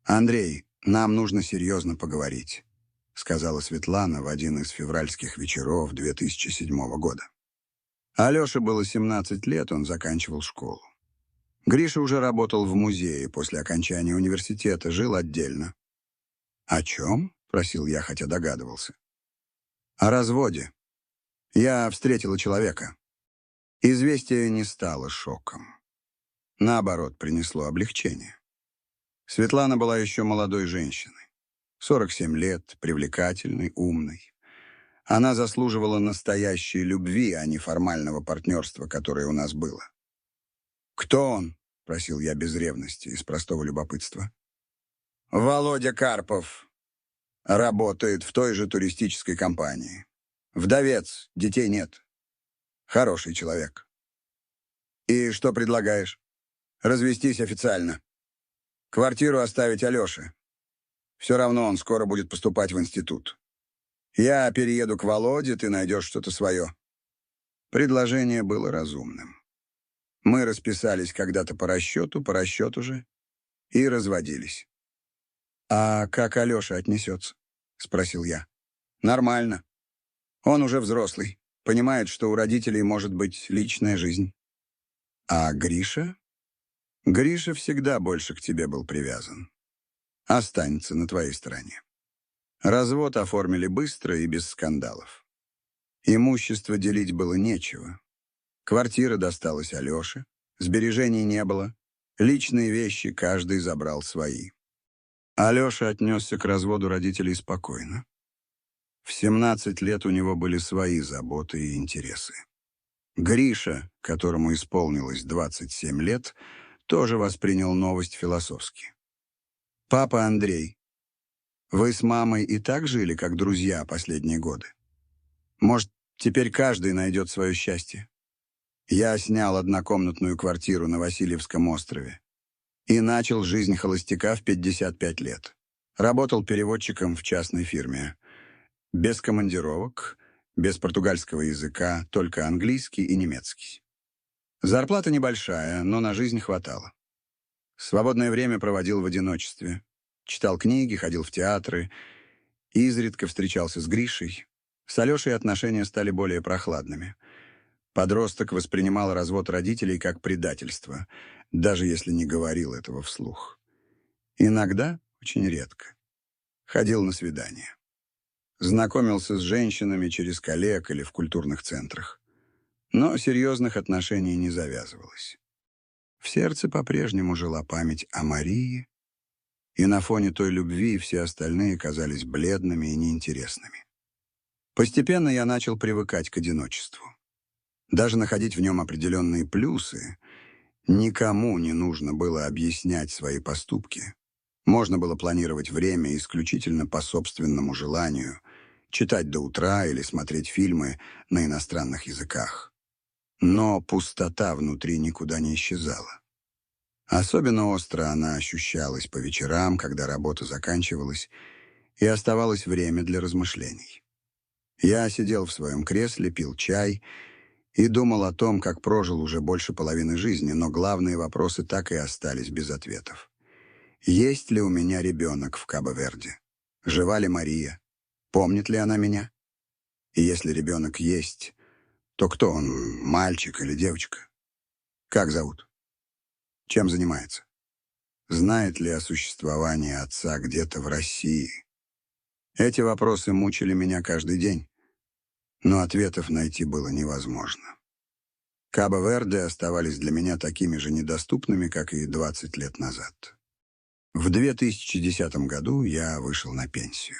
«Андрей, нам нужно серьезно поговорить», — сказала Светлана в один из февральских вечеров 2007 года. Алёше было 17 лет, он заканчивал школу. Гриша уже работал в музее после окончания университета, жил отдельно. «О чем?» — просил я, хотя догадывался. «О разводе. Я встретила человека». Известие не стало шоком. Наоборот, принесло облегчение. Светлана была еще молодой женщиной. 47 лет, привлекательной, умной. Она заслуживала настоящей любви, а не формального партнерства, которое у нас было. «Кто он?» — просил я без ревности, из простого любопытства. «Володя Карпов. Работает в той же туристической компании. Вдовец, детей нет. Хороший человек». «И что предлагаешь?» «Развестись официально. Квартиру оставить Алёше. Все равно он скоро будет поступать в институт. Я перееду к Володе, ты найдешь что-то свое». Предложение было разумным. Мы расписались когда-то по расчету же, и разводились. «А как Алёша отнесется?» — спросил я. «Нормально. Он уже взрослый, понимает, что у родителей может быть личная жизнь». «А Гриша?» «Гриша всегда больше к тебе был привязан. Останется на твоей стороне». Развод оформили быстро и без скандалов. Имущество делить было нечего. Квартира досталась Алёше, сбережений не было, личные вещи каждый забрал свои. Алёша отнесся к разводу родителей спокойно. В 17 лет у него были свои заботы и интересы. Гриша, которому исполнилось 27 лет, тоже воспринял новость философски. «Папа Андрей, вы с мамой и так жили, как друзья, последние годы? Может, теперь каждый найдет свое счастье?» Я снял однокомнатную квартиру на Васильевском острове и начал жизнь холостяка в 55 лет. Работал переводчиком в частной фирме. Без командировок, без португальского языка, только английский и немецкий. Зарплата небольшая, но на жизнь хватало. Свободное время проводил в одиночестве. Читал книги, ходил в театры, изредка встречался с Гришей. С Алешей отношения стали более прохладными. Подросток воспринимал развод родителей как предательство, даже если не говорил этого вслух. Иногда, очень редко, ходил на свидания. Знакомился с женщинами через коллег или в культурных центрах. Но серьезных отношений не завязывалось. В сердце по-прежнему жила память о Марии и на фоне той любви все остальные казались бледными и неинтересными. Постепенно я начал привыкать к одиночеству. Даже находить в нем определенные плюсы. Никому не нужно было объяснять свои поступки. Можно было планировать время исключительно по собственному желанию, читать до утра или смотреть фильмы на иностранных языках. Но пустота внутри никуда не исчезала. Особенно остро она ощущалась по вечерам, когда работа заканчивалась, и оставалось время для размышлений. Я сидел в своем кресле, пил чай и думал о том, как прожил уже больше половины жизни, но главные вопросы так и остались без ответов. Есть ли у меня ребенок в Кабо-Верде? Жива ли Мария? Помнит ли она меня? И если ребенок есть, то кто он, мальчик или девочка? Как зовут? Чем занимается? Знает ли о существовании отца где-то в России? Эти вопросы мучили меня каждый день, но ответов найти было невозможно. Кабо-Верде оставались для меня такими же недоступными, как и 20 лет назад. В 2010 году я вышел на пенсию.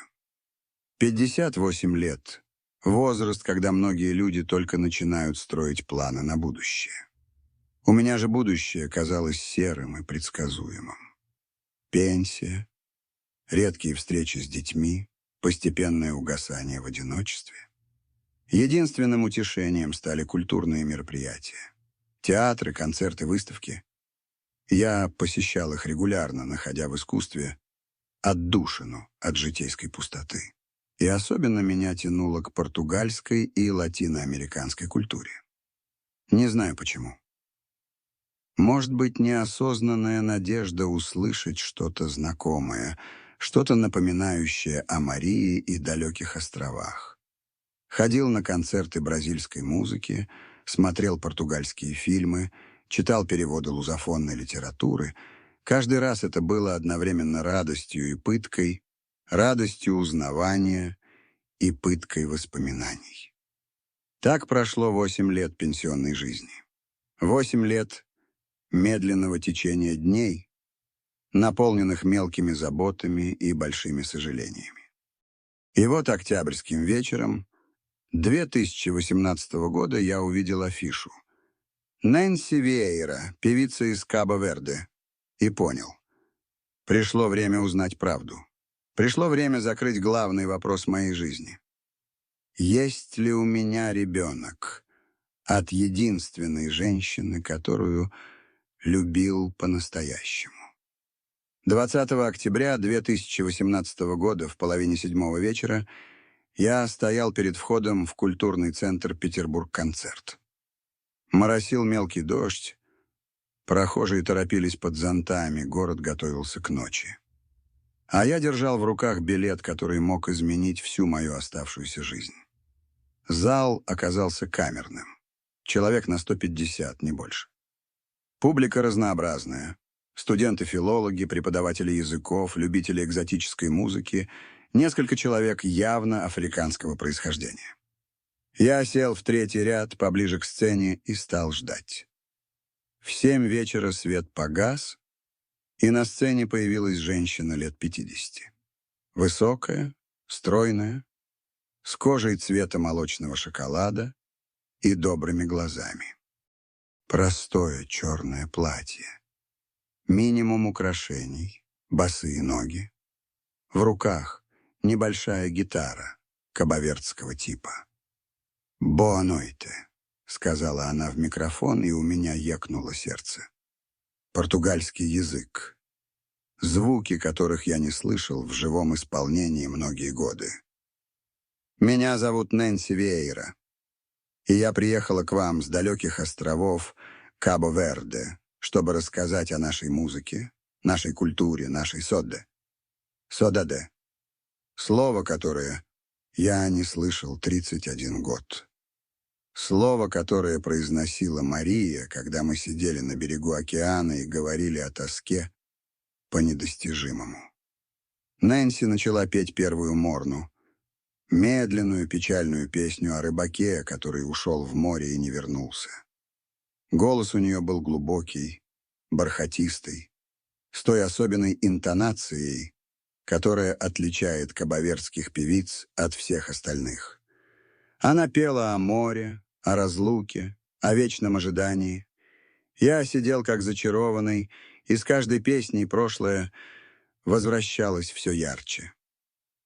58 лет. Возраст, когда многие люди только начинают строить планы на будущее. У меня же будущее казалось серым и предсказуемым. Пенсия, редкие встречи с детьми, постепенное угасание в одиночестве. Единственным утешением стали культурные мероприятия. Театры, концерты, выставки. Я посещал их регулярно, находя в искусстве отдушину от житейской пустоты. И особенно меня тянуло к португальской и латиноамериканской культуре. Не знаю почему. Может быть, неосознанная надежда услышать что-то знакомое, что-то напоминающее о Марии и далеких островах. Ходил на концерты бразильской музыки, смотрел португальские фильмы, читал переводы лузофонной литературы. Каждый раз это было одновременно радостью и пыткой, радостью узнавания и пыткой воспоминаний. Так прошло 8 лет пенсионной жизни. 8 лет медленного течения дней, наполненных мелкими заботами и большими сожалениями. И вот октябрьским вечером 2018 года я увидел афишу. Нэнси Виейра, певица из Кабо-Верде, и понял. Пришло время узнать правду. Пришло время закрыть главный вопрос моей жизни. Есть ли у меня ребенок от единственной женщины, которую любил по-настоящему? 20 октября 2018 года в половине 7 вечера я стоял перед входом в культурный центр «Петербург-концерт». Моросил мелкий дождь, прохожие торопились под зонтами, город готовился к ночи. А я держал в руках билет, который мог изменить всю мою оставшуюся жизнь. Зал оказался камерным. Человек на 150, не больше. Публика разнообразная. Студенты-филологи, преподаватели языков, любители экзотической музыки, несколько человек явно африканского происхождения. Я сел в третий ряд, поближе к сцене, и стал ждать. В 7 вечера свет погас, и на сцене появилась женщина лет 50. Высокая, стройная, с кожей цвета молочного шоколада и добрыми глазами. Простое черное платье. Минимум украшений, босые ноги. В руках небольшая гитара кабовердского типа. «Боа нойте», — сказала она в микрофон, и у меня екнуло сердце. Португальский язык. Звуки, которых я не слышал в живом исполнении многие годы. «Меня зовут Нэнси Виейра, и я приехала к вам с далеких островов Кабо-Верде, чтобы рассказать о нашей музыке, нашей культуре, нашей содде. Содаде. Слово, которое я не слышал 31 год. Слово, которое произносила Мария, когда мы сидели на берегу океана и говорили о тоске по недостижимому. Нэнси начала петь первую морну, медленную печальную песню о рыбаке, который ушел в море и не вернулся. Голос у нее был глубокий, бархатистый, с той особенной интонацией, которая отличает кабавердских певиц от всех остальных. Она пела о море, о разлуке, о вечном ожидании. Я сидел как зачарованный, и с каждой песней прошлое возвращалось все ярче.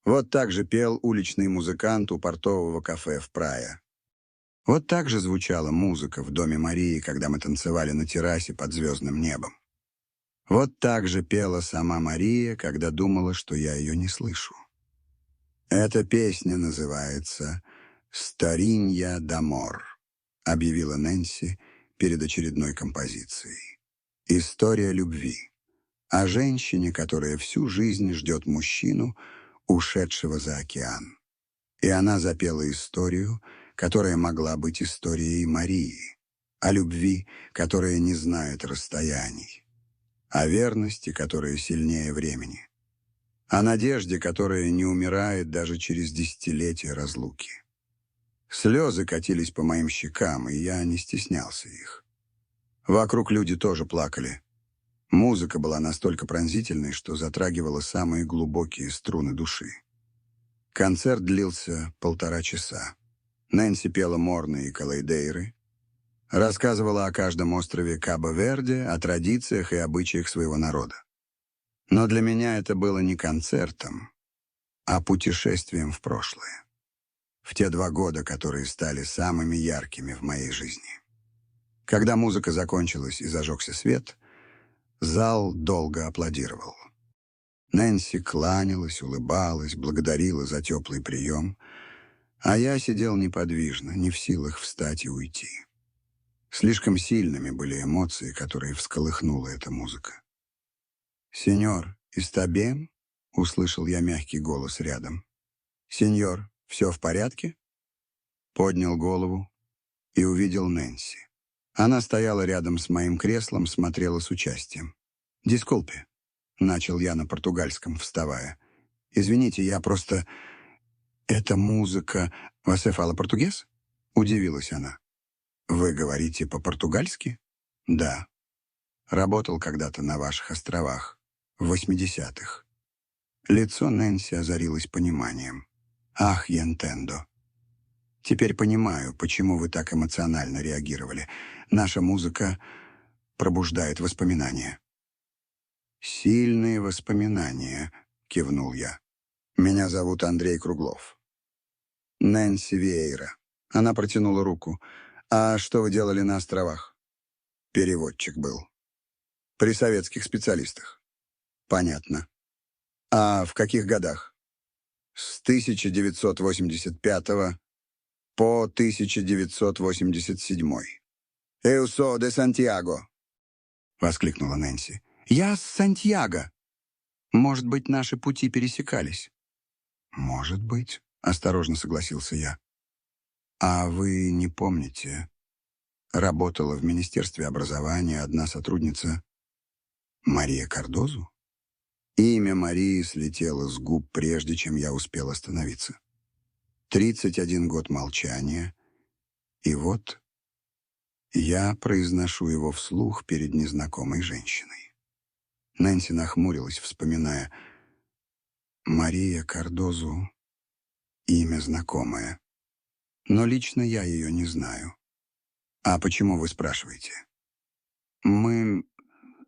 Вот так же пел уличный музыкант у портового кафе в Прая. Вот так же звучала музыка в доме Марии, когда мы танцевали на террасе под звездным небом. Вот так же пела сама Мария, когда думала, что я ее не слышу. «Эта песня называется «Старинья дамор», — объявила Нэнси перед очередной композицией. «История любви. О женщине, которая всю жизнь ждет мужчину, ушедшего за океан». И она запела историю, которая могла быть историей Марии, о любви, которая не знает расстояний, о верности, которая сильнее времени, о надежде, которая не умирает даже через десятилетия разлуки. Слезы катились по моим щекам, и я не стеснялся их. Вокруг люди тоже плакали. Музыка была настолько пронзительной, что затрагивала самые глубокие струны души. Концерт длился 1,5 часа. Нэнси пела морны и калейдейры, рассказывала о каждом острове Кабо-Верде, о традициях и обычаях своего народа. Но для меня это было не концертом, а путешествием в прошлое. В те 2 года, которые стали самыми яркими в моей жизни. Когда музыка закончилась и зажегся свет, зал долго аплодировал. Нэнси кланялась, улыбалась, благодарила за теплый прием, а я сидел неподвижно, не в силах встать и уйти. Слишком сильными были эмоции, которые всколыхнула эта музыка. «Сеньор, истабем?» — услышал я мягкий голос рядом. «Сеньор, все в порядке?» Поднял голову и увидел Нэнси. Она стояла рядом с моим креслом, смотрела с участием. «Дискулпе», — начал я на португальском, вставая. «Извините, я просто... «Это музыка... Você fala португес?» — удивилась она. «Вы говорите по-португальски?» «Да. Работал когда-то на ваших островах, в 80-х». Лицо Нэнси озарилось пониманием. «Ах, ентендо. Теперь понимаю, почему вы так эмоционально реагировали. Наша музыка пробуждает воспоминания». «Сильные воспоминания», — кивнул я. «Меня зовут Андрей Круглов». «Нэнси Виейра». Она протянула руку. «А что вы делали на островах?» «Переводчик был. При советских специалистах». «Понятно. А в каких годах?» «С 1985 по 1987. «Eu sou de Santiago», — воскликнула Нэнси. «Я с Сантьяго. Может быть, наши пути пересекались?» «Может быть», — осторожно согласился я. «А вы не помните, работала в Министерстве образования одна сотрудница Мария Кардозу?» Имя Марии слетело с губ, прежде чем я успел остановиться. 31 год молчания, и вот я произношу его вслух перед незнакомой женщиной. Нэнси нахмурилась, вспоминая. Мария Кардозу — имя знакомое. Но лично я ее не знаю. А почему вы спрашиваете? Мы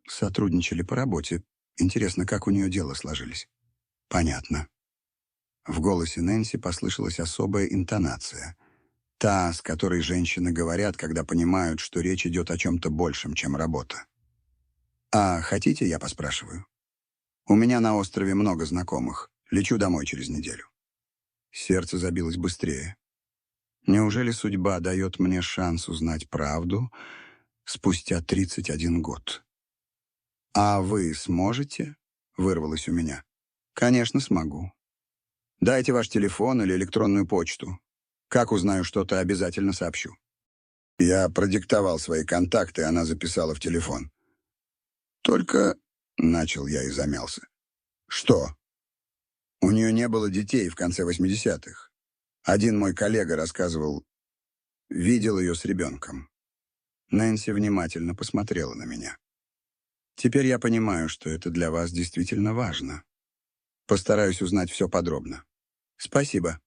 сотрудничали по работе. Интересно, как у нее дела сложились? Понятно. В голосе Нэнси послышалась особая интонация. Та, с которой женщины говорят, когда понимают, что речь идет о чем-то большем, чем работа. «А хотите, я поспрашиваю? У меня на острове много знакомых. Лечу домой через неделю». Сердце забилось быстрее. Неужели судьба дает мне шанс узнать правду спустя 31 год? «А вы сможете?» — вырвалось у меня. «Конечно, смогу. Дайте ваш телефон или электронную почту. Как узнаю что-то, обязательно сообщу». Я продиктовал свои контакты, она записала в телефон. «Только...» — начал я и замялся. «Что?» У нее не было детей в конце 80-х. Один мой коллега рассказывал, видел ее с ребенком. Нэнси внимательно посмотрела на меня. Теперь я понимаю, что это для вас действительно важно. Постараюсь узнать все подробно. Спасибо.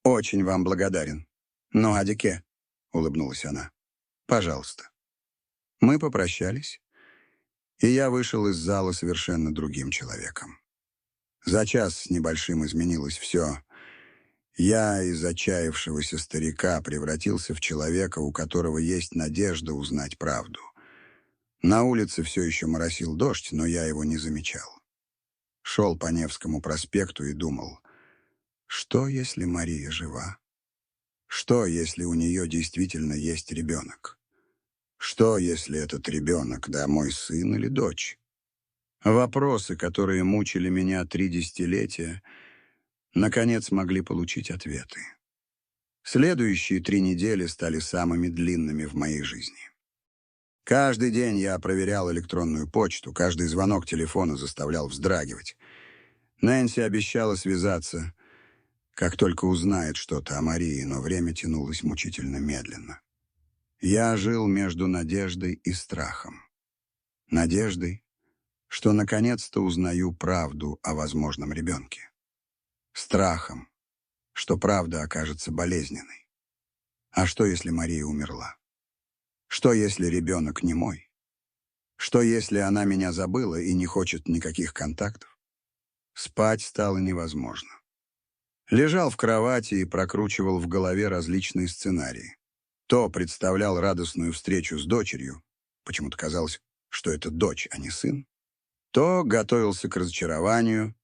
Очень вам благодарен. Ну, Адике, улыбнулась она. Пожалуйста. Мы попрощались, и я вышел из зала совершенно другим человеком. За час с небольшим изменилось все. Я из отчаявшегося старика превратился в человека, у которого есть надежда узнать правду. На улице все еще моросил дождь, но я его не замечал. Шел по Невскому проспекту и думал, что если Мария жива? Что если у нее действительно есть ребенок? Что если этот ребенок, да, мой сын или дочь? Вопросы, которые мучили меня 3 десятилетия, наконец могли получить ответы. Следующие 3 недели стали самыми длинными в моей жизни. Каждый день я проверял электронную почту, каждый звонок телефона заставлял вздрагивать. Нэнси обещала связаться, как только узнает что-то о Марии, но время тянулось мучительно медленно. Я жил между надеждой и страхом. Надеждой, что наконец-то узнаю правду о возможном ребенке. Страхом, что правда окажется болезненной. А что, если Мария умерла? Что, если ребенок не мой? Что, если она меня забыла и не хочет никаких контактов? Спать стало невозможно. Лежал в кровати и прокручивал в голове различные сценарии. То представлял радостную встречу с дочерью, почему-то казалось, что это дочь, а не сын, то готовился к разочарованию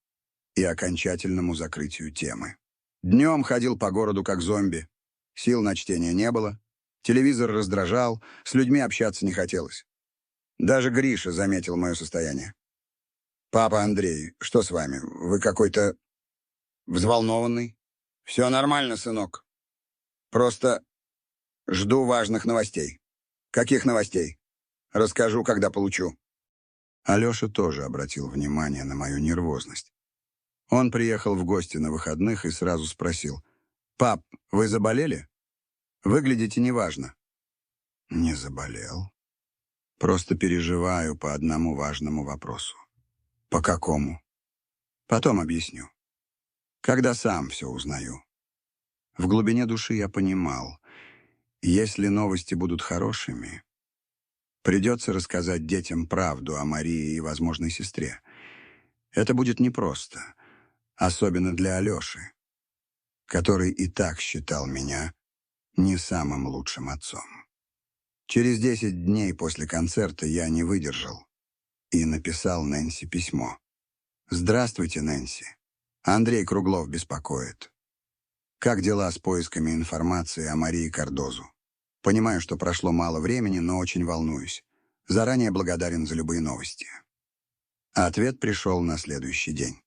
и окончательному закрытию темы. Днем ходил по городу как зомби. Сил на чтение не было, телевизор раздражал, с людьми общаться не хотелось. Даже Гриша заметил мое состояние. «Папа Андрей, что с вами? Вы какой-то взволнованный?» «Все нормально, сынок. Просто жду важных новостей». «Каких новостей?» «Расскажу, когда получу». Алеша тоже обратил внимание на мою нервозность. Он приехал в гости на выходных и сразу спросил: «Пап, вы заболели? Выглядите неважно». «Не заболел. Просто переживаю по одному важному вопросу». «По какому?» «Потом объясню. Когда сам все узнаю». В глубине души я понимал, если новости будут хорошими, придется рассказать детям правду о Марии и возможной сестре. Это будет непросто, особенно для Алеши, который и так считал меня не самым лучшим отцом. Через 10 дней после концерта я не выдержал и написал Нэнси письмо. «Здравствуйте, Нэнси. Андрей Круглов беспокоит. Как дела с поисками информации о Марии Кардозу? Понимаю, что прошло мало времени, но очень волнуюсь. Заранее благодарен за любые новости». Ответ пришел на следующий день.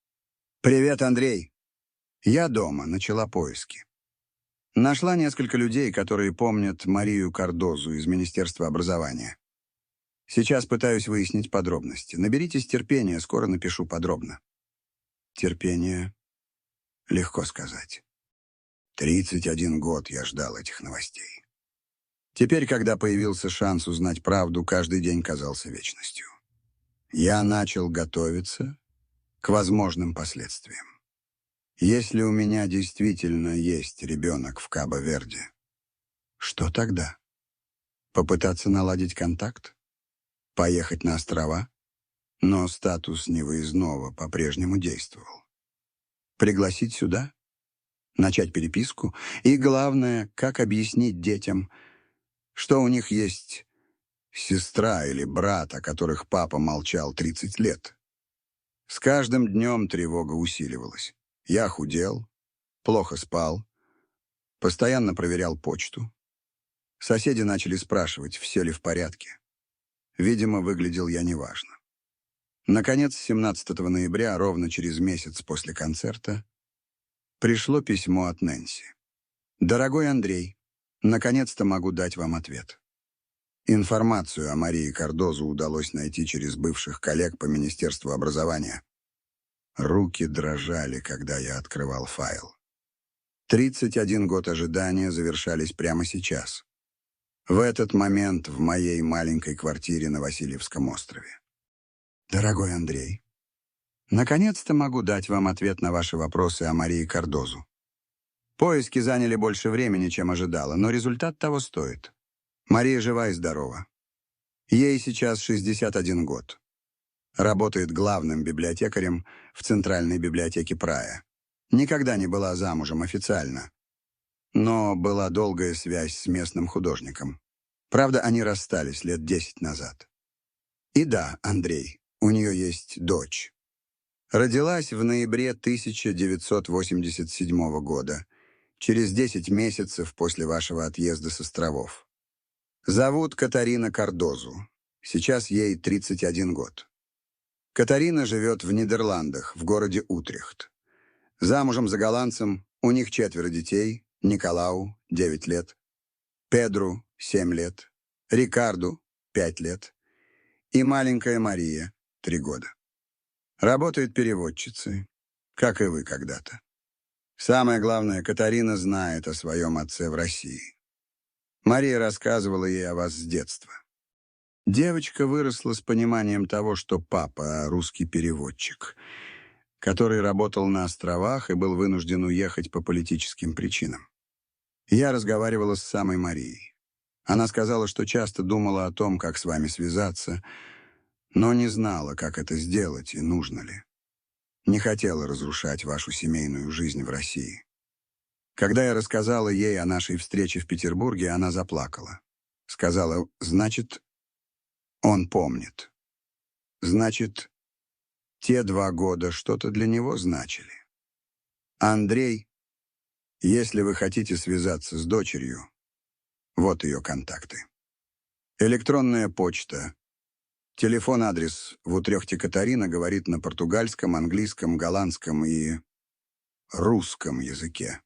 «Привет, Андрей. Я дома, начала поиски. Нашла несколько людей, которые помнят Марию Кардозу из Министерства образования. Сейчас пытаюсь выяснить подробности. Наберитесь терпения, скоро напишу подробно». Терпение легко сказать. 31 год я ждал этих новостей. Теперь, когда появился шанс узнать правду, каждый день казался вечностью. Я начал готовиться к возможным последствиям. Если у меня действительно есть ребенок в Кабо-Верде, что тогда? Попытаться наладить контакт? Поехать на острова? Но статус невыездного по-прежнему действовал. Пригласить сюда? Начать переписку? И главное, как объяснить детям, что у них есть сестра или брат, о которых папа молчал 30 лет? С каждым днем тревога усиливалась. Я худел, плохо спал, постоянно проверял почту. Соседи начали спрашивать, все ли в порядке. Видимо, выглядел я неважно. Наконец, 17 ноября, ровно через месяц после концерта, пришло письмо от Нэнси. «Дорогой Андрей, наконец-то могу дать вам ответ. Информацию о Марии Кардозу удалось найти через бывших коллег по Министерству образования». Руки дрожали, когда я открывал файл. 31 год ожидания завершались прямо сейчас. В этот момент в моей маленькой квартире на Васильевском острове. Дорогой Андрей, наконец-то могу дать вам ответ на ваши вопросы о Марии Кардозу. Поиски заняли больше времени, чем ожидала, но результат того стоит. Мария жива и здорова. Ей сейчас 61 год. Работает главным библиотекарем в Центральной библиотеке Прая. Никогда не была замужем официально, но была долгая связь с местным художником. Правда, они расстались лет 10 назад. И да, Андрей, у нее есть дочь. Родилась в ноябре 1987 года, через 10 месяцев после вашего отъезда с островов. Зовут Катарина Кардозу. Сейчас ей 31 год. Катарина живет в Нидерландах, в городе Утрехт. Замужем за голландцем, у них 4 детей: Николау, 9 лет, Педру, 7 лет, Рикарду, 5 лет, и маленькая Мария, 3 года. Работает переводчицей, как и вы когда-то. Самое главное, Катарина знает о своем отце в России. Мария рассказывала ей о вас с детства. Девочка выросла с пониманием того, что папа — русский переводчик, который работал на островах и был вынужден уехать по политическим причинам. Я разговаривала с самой Марией. Она сказала, что часто думала о том, как с вами связаться, но не знала, как это сделать и нужно ли. Не хотела разрушать вашу семейную жизнь в России. Когда я рассказала ей о нашей встрече в Петербурге, она заплакала. Сказала: «Значит, он помнит. Значит, те 2 года что-то для него значили. Андрей, если вы хотите связаться с дочерью, вот ее контакты. Электронная почта. Телефон-адрес в Утрехте. Катарина говорит на португальском, английском, голландском и русском языке.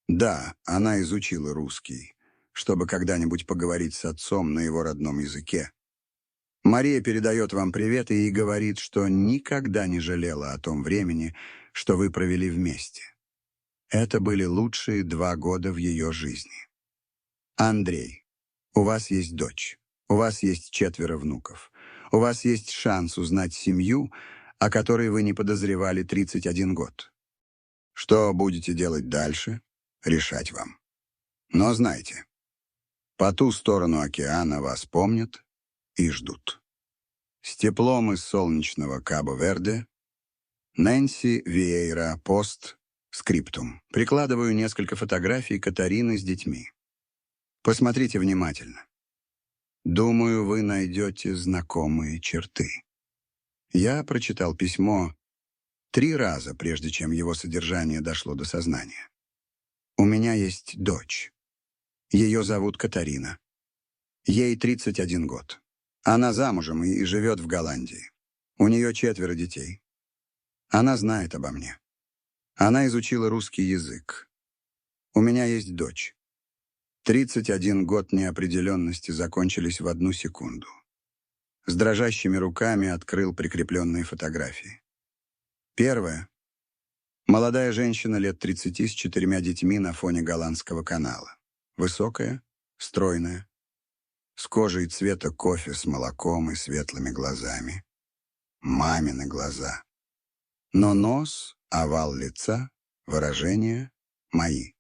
Да, она изучила русский, чтобы когда-нибудь поговорить с отцом на его родном языке. Мария передает вам привет и говорит, что никогда не жалела о том времени, что вы провели вместе. Это были лучшие 2 года в ее жизни. Андрей, у вас есть дочь, у вас есть 4 внуков, у вас есть шанс узнать семью, о которой вы не подозревали 31 год. Что будете делать дальше, решать вам. Но знайте, по ту сторону океана вас помнят и ждут. С теплом из солнечного Кабо-Верде, Нэнси Виейра, пост, скриптум. Прикладываю несколько фотографий Катарины с детьми. Посмотрите внимательно. Думаю, вы найдете знакомые черты. Я прочитал письмо 3 раза, прежде чем его содержание дошло до сознания. У меня есть дочь. Ее зовут Катарина. Ей 31 год. Она замужем и живет в Голландии. У нее 4 детей. Она знает обо мне. Она изучила русский язык. У меня есть дочь. 31 год неопределенности закончились в 1 секунду. С дрожащими руками открыл прикрепленные фотографии. Первая. Молодая женщина лет 30 с 4 детьми на фоне голландского канала. Высокая, стройная, с кожей цвета кофе с молоком и светлыми глазами. Мамины глаза. Но нос, овал лица, выражения мои.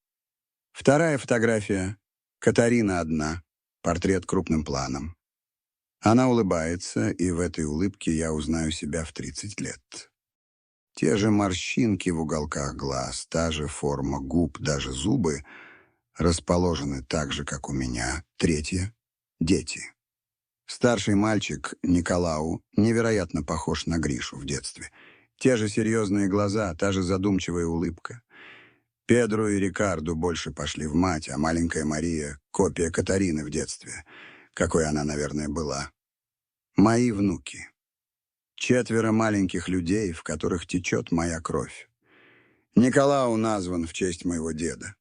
Вторая фотография. Катарина одна, портрет крупным планом. Она улыбается, и в этой улыбке я узнаю себя в 30 лет. Те же морщинки в уголках глаз, та же форма губ, даже зубы расположены так же, как у меня. Третье — дети. Старший мальчик, Николау, невероятно похож на Гришу в детстве. Те же серьезные глаза, та же задумчивая улыбка. Педру и Рикарду больше пошли в мать, а маленькая Мария — копия Катарины в детстве, какой она, наверное, была. Мои внуки. 4 маленьких людей, в которых течет моя кровь. Николау назван в честь моего деда.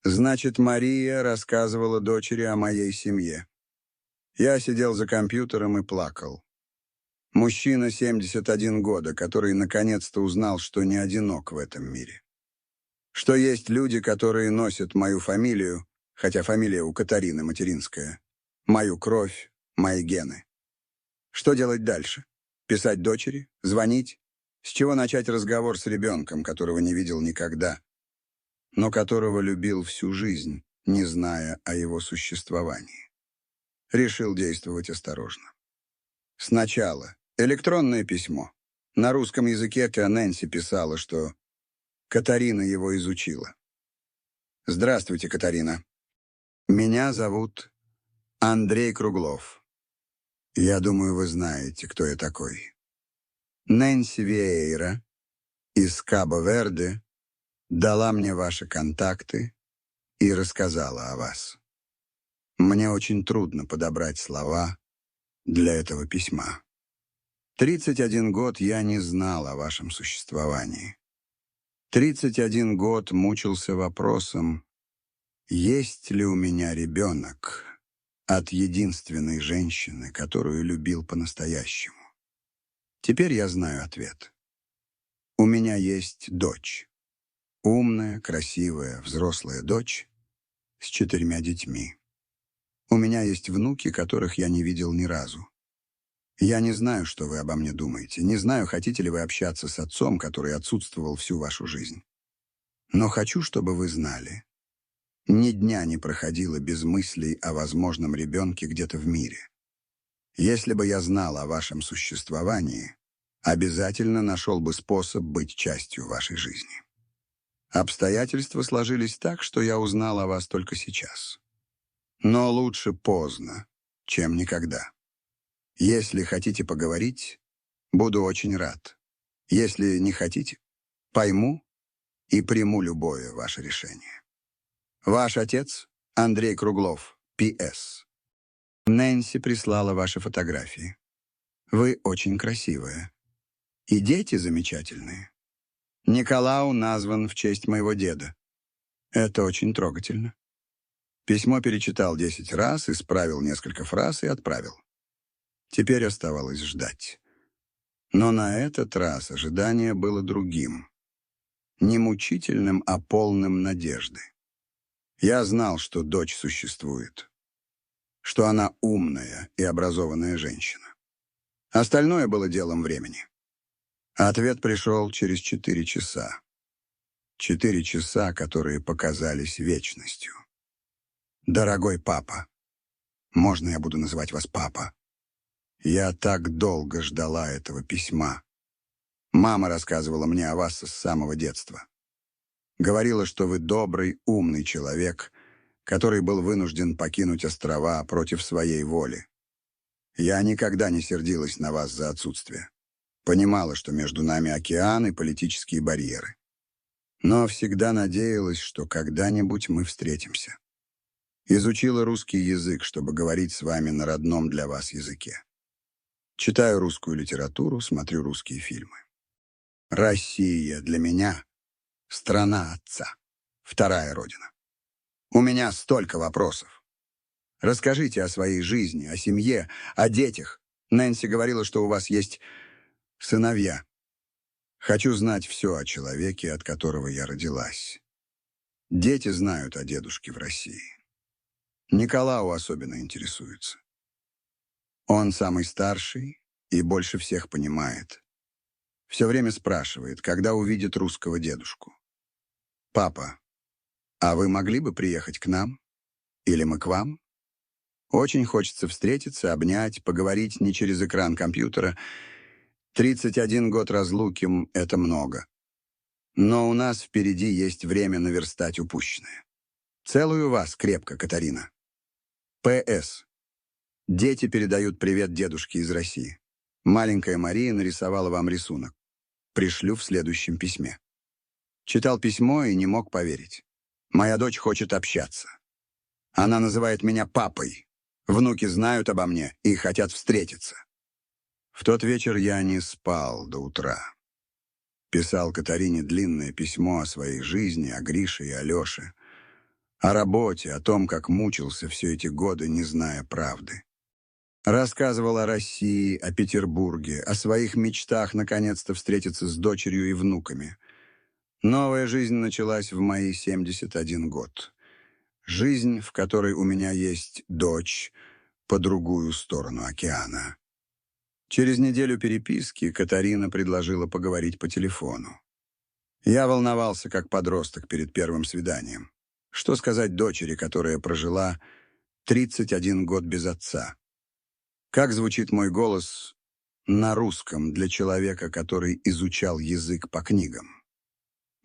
Значит, Мария рассказывала дочери о моей семье. Я сидел за компьютером и плакал. Мужчина 71 года, который наконец-то узнал, что не одинок в этом мире. Что есть люди, которые носят мою фамилию, хотя фамилия у Катарины материнская, мою кровь, мои гены. Что делать дальше? Писать дочери? Звонить? С чего начать разговор с ребенком, которого не видел никогда, но которого любил всю жизнь, не зная о его существовании? Решил действовать осторожно. Сначала электронное письмо. На русском языке Нэнси писала, что Катарина его изучила. «Здравствуйте, Катарина. Меня зовут Андрей Круглов. Я думаю, вы знаете, кто я такой. Нэнси Виейра из Кабо-Верде дала мне ваши контакты и рассказала о вас. Мне очень трудно подобрать слова для этого письма. 31 год я не знал о вашем существовании. 31 год мучился вопросом, есть ли у меня ребенок от единственной женщины, которую любил по-настоящему. Теперь я знаю ответ. У меня есть дочь. Умная, красивая, взрослая дочь с 4 детьми. У меня есть внуки, которых я не видел ни разу. Я не знаю, что вы обо мне думаете. Не знаю, хотите ли вы общаться с отцом, который отсутствовал всю вашу жизнь. Но хочу, чтобы вы знали. Ни дня не проходило без мыслей о возможном ребенке где-то в мире. Если бы я знал о вашем существовании, обязательно нашел бы способ быть частью вашей жизни. Обстоятельства сложились так, что я узнал о вас только сейчас. Но лучше поздно, чем никогда. Если хотите поговорить, буду очень рад. Если не хотите, пойму и приму любое ваше решение. Ваш отец Андрей Круглов, П.С. Нэнси прислала ваши фотографии. Вы очень красивая. И дети замечательные. Николау назван в честь моего деда. Это очень трогательно. Письмо перечитал 10 раз, исправил несколько фраз и отправил. Теперь оставалось ждать. Но на этот раз ожидание было другим. Не мучительным, а полным надежды. Я знал, что дочь существует. Что она умная и образованная женщина. Остальное было делом времени. Ответ пришел через 4 часа. 4 часа, которые показались вечностью. Дорогой папа, можно я буду называть вас папа? Я так долго ждала этого письма. Мама рассказывала мне о вас с самого детства. Говорила, что вы добрый, умный человек, который был вынужден покинуть острова против своей воли. Я никогда не сердилась на вас за отсутствие. Понимала, что между нами океан и политические барьеры. Но всегда надеялась, что когда-нибудь мы встретимся. Изучила русский язык, чтобы говорить с вами на родном для вас языке. Читаю русскую литературу, смотрю русские фильмы. Россия для меня — страна отца, вторая родина. У меня столько вопросов. Расскажите о своей жизни, о семье, о детях. Нэнси говорила, что у вас есть сыновья. Хочу знать все о человеке, от которого я родилась. Дети знают о дедушке в России. Николау особенно интересуется. Он самый старший и больше всех понимает. Все время спрашивает, когда увидит русского дедушку. «Папа, а вы могли бы приехать к нам? Или мы к вам?» Очень хочется встретиться, обнять, поговорить не через экран компьютера. 31 год разлуки — это много. Но у нас впереди есть время наверстать упущенное. Целую вас крепко, Катарина. П.С. Дети передают привет дедушке из России. Маленькая Мария нарисовала вам рисунок. Пришлю в следующем письме. Читал письмо и не мог поверить. Моя дочь хочет общаться. Она называет меня папой. Внуки знают обо мне и хотят встретиться. В тот вечер я не спал до утра. Писал Катарине длинное письмо о своей жизни, о Грише и Алёше. О работе, о том, как мучился все эти годы, не зная правды. Рассказывал о России, о Петербурге, о своих мечтах наконец-то встретиться с дочерью и внуками. Новая жизнь началась в мои 71 год. Жизнь, в которой у меня есть дочь по другую сторону океана. Через неделю переписки Катарина предложила поговорить по телефону. Я волновался, как подросток перед первым свиданием. Что сказать дочери, которая прожила 31 год без отца? Как звучит мой голос на русском для человека, который изучал язык по книгам?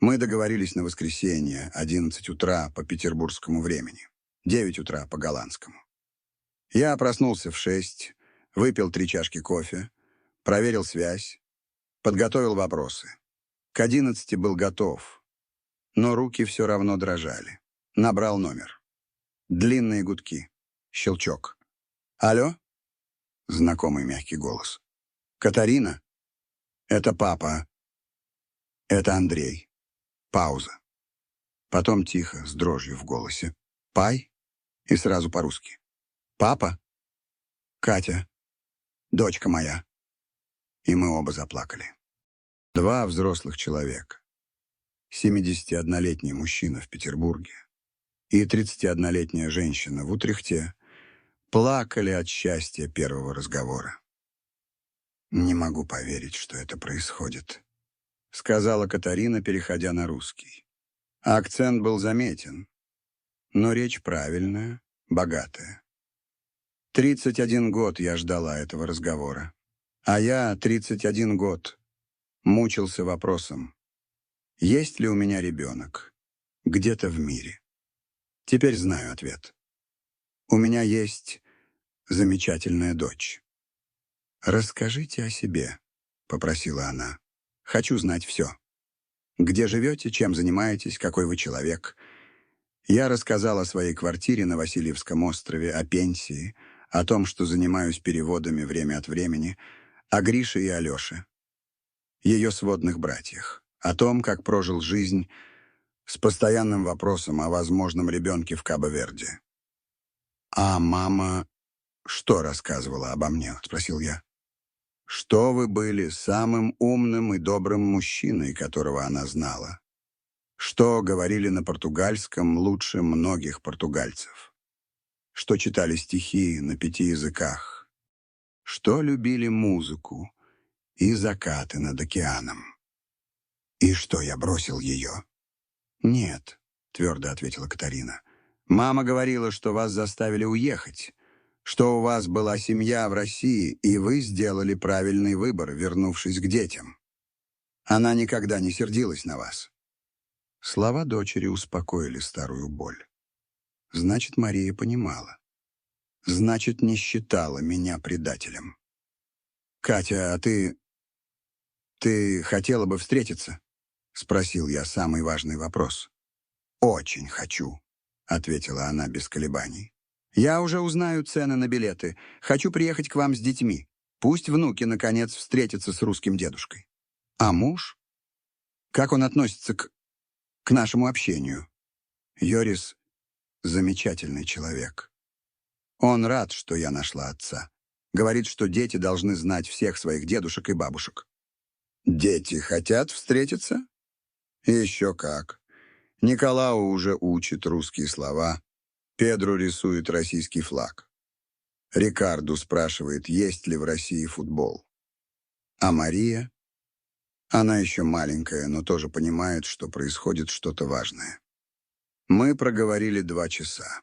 Мы договорились на воскресенье, 11 утра по петербургскому времени, 9 утра по голландскому. Я проснулся в 6, выпил 3 чашки кофе, проверил связь, подготовил вопросы. К 11 был готов, но руки все равно дрожали. Набрал номер. Длинные гудки. Щелчок. «Алло?» Знакомый мягкий голос. «Катарина?» «Это папа. Это Андрей». Пауза. Потом тихо, с дрожью в голосе. «Пай?» И сразу по-русски. «Папа?» «Катя. Дочка моя». И мы оба заплакали. Два взрослых человека. 71-летний мужчина в Петербурге и 31-летняя женщина в Утрехте плакали от счастья первого разговора. «Не могу поверить, что это происходит», — сказала Катарина, переходя на русский. Акцент был заметен, но речь правильная, богатая. 31 год я ждала этого разговора. А я 31 год мучился вопросом, есть ли у меня ребенок где-то в мире. Теперь знаю ответ. У меня есть замечательная дочь. «Расскажите о себе», — попросила она. «Хочу знать все. Где живете, чем занимаетесь, какой вы человек». Я рассказал о своей квартире на Васильевском острове, о пенсии, о том, что занимаюсь переводами время от времени, о Грише и Алёше, ее сводных братьях, о том, как прожил жизнь с постоянным вопросом о возможном ребенке в Кабо-Верде. «А мама что рассказывала обо мне?» — спросил я. «Что вы были самым умным и добрым мужчиной, которого она знала? Что говорили на португальском лучше многих португальцев? Что читали стихи на 5 языках? Что любили музыку и закаты над океаном? И что я бросил ее?» «Нет», — твердо ответила Катарина. «Мама говорила, что вас заставили уехать, что у вас была семья в России, и вы сделали правильный выбор, вернувшись к детям. Она никогда не сердилась на вас». Слова дочери успокоили старую боль. Значит, Мария понимала. Значит, не считала меня предателем. «Катя, а ты хотела бы встретиться?» — спросил я самый важный вопрос. «Очень хочу», — ответила она без колебаний. «Я уже узнаю цены на билеты. Хочу приехать к вам с детьми. Пусть внуки, наконец, встретятся с русским дедушкой. А муж? Как он относится к нашему общению?» Йорис — замечательный человек. Он рад, что я нашла отца. Говорит, что дети должны знать всех своих дедушек и бабушек. «Дети хотят встретиться?» «Еще как. Николау уже учит русские слова. Педро рисует российский флаг. Рикарду спрашивает, есть ли в России футбол. А Мария? Она еще маленькая, но тоже понимает, что происходит что-то важное». Мы проговорили 2 часа.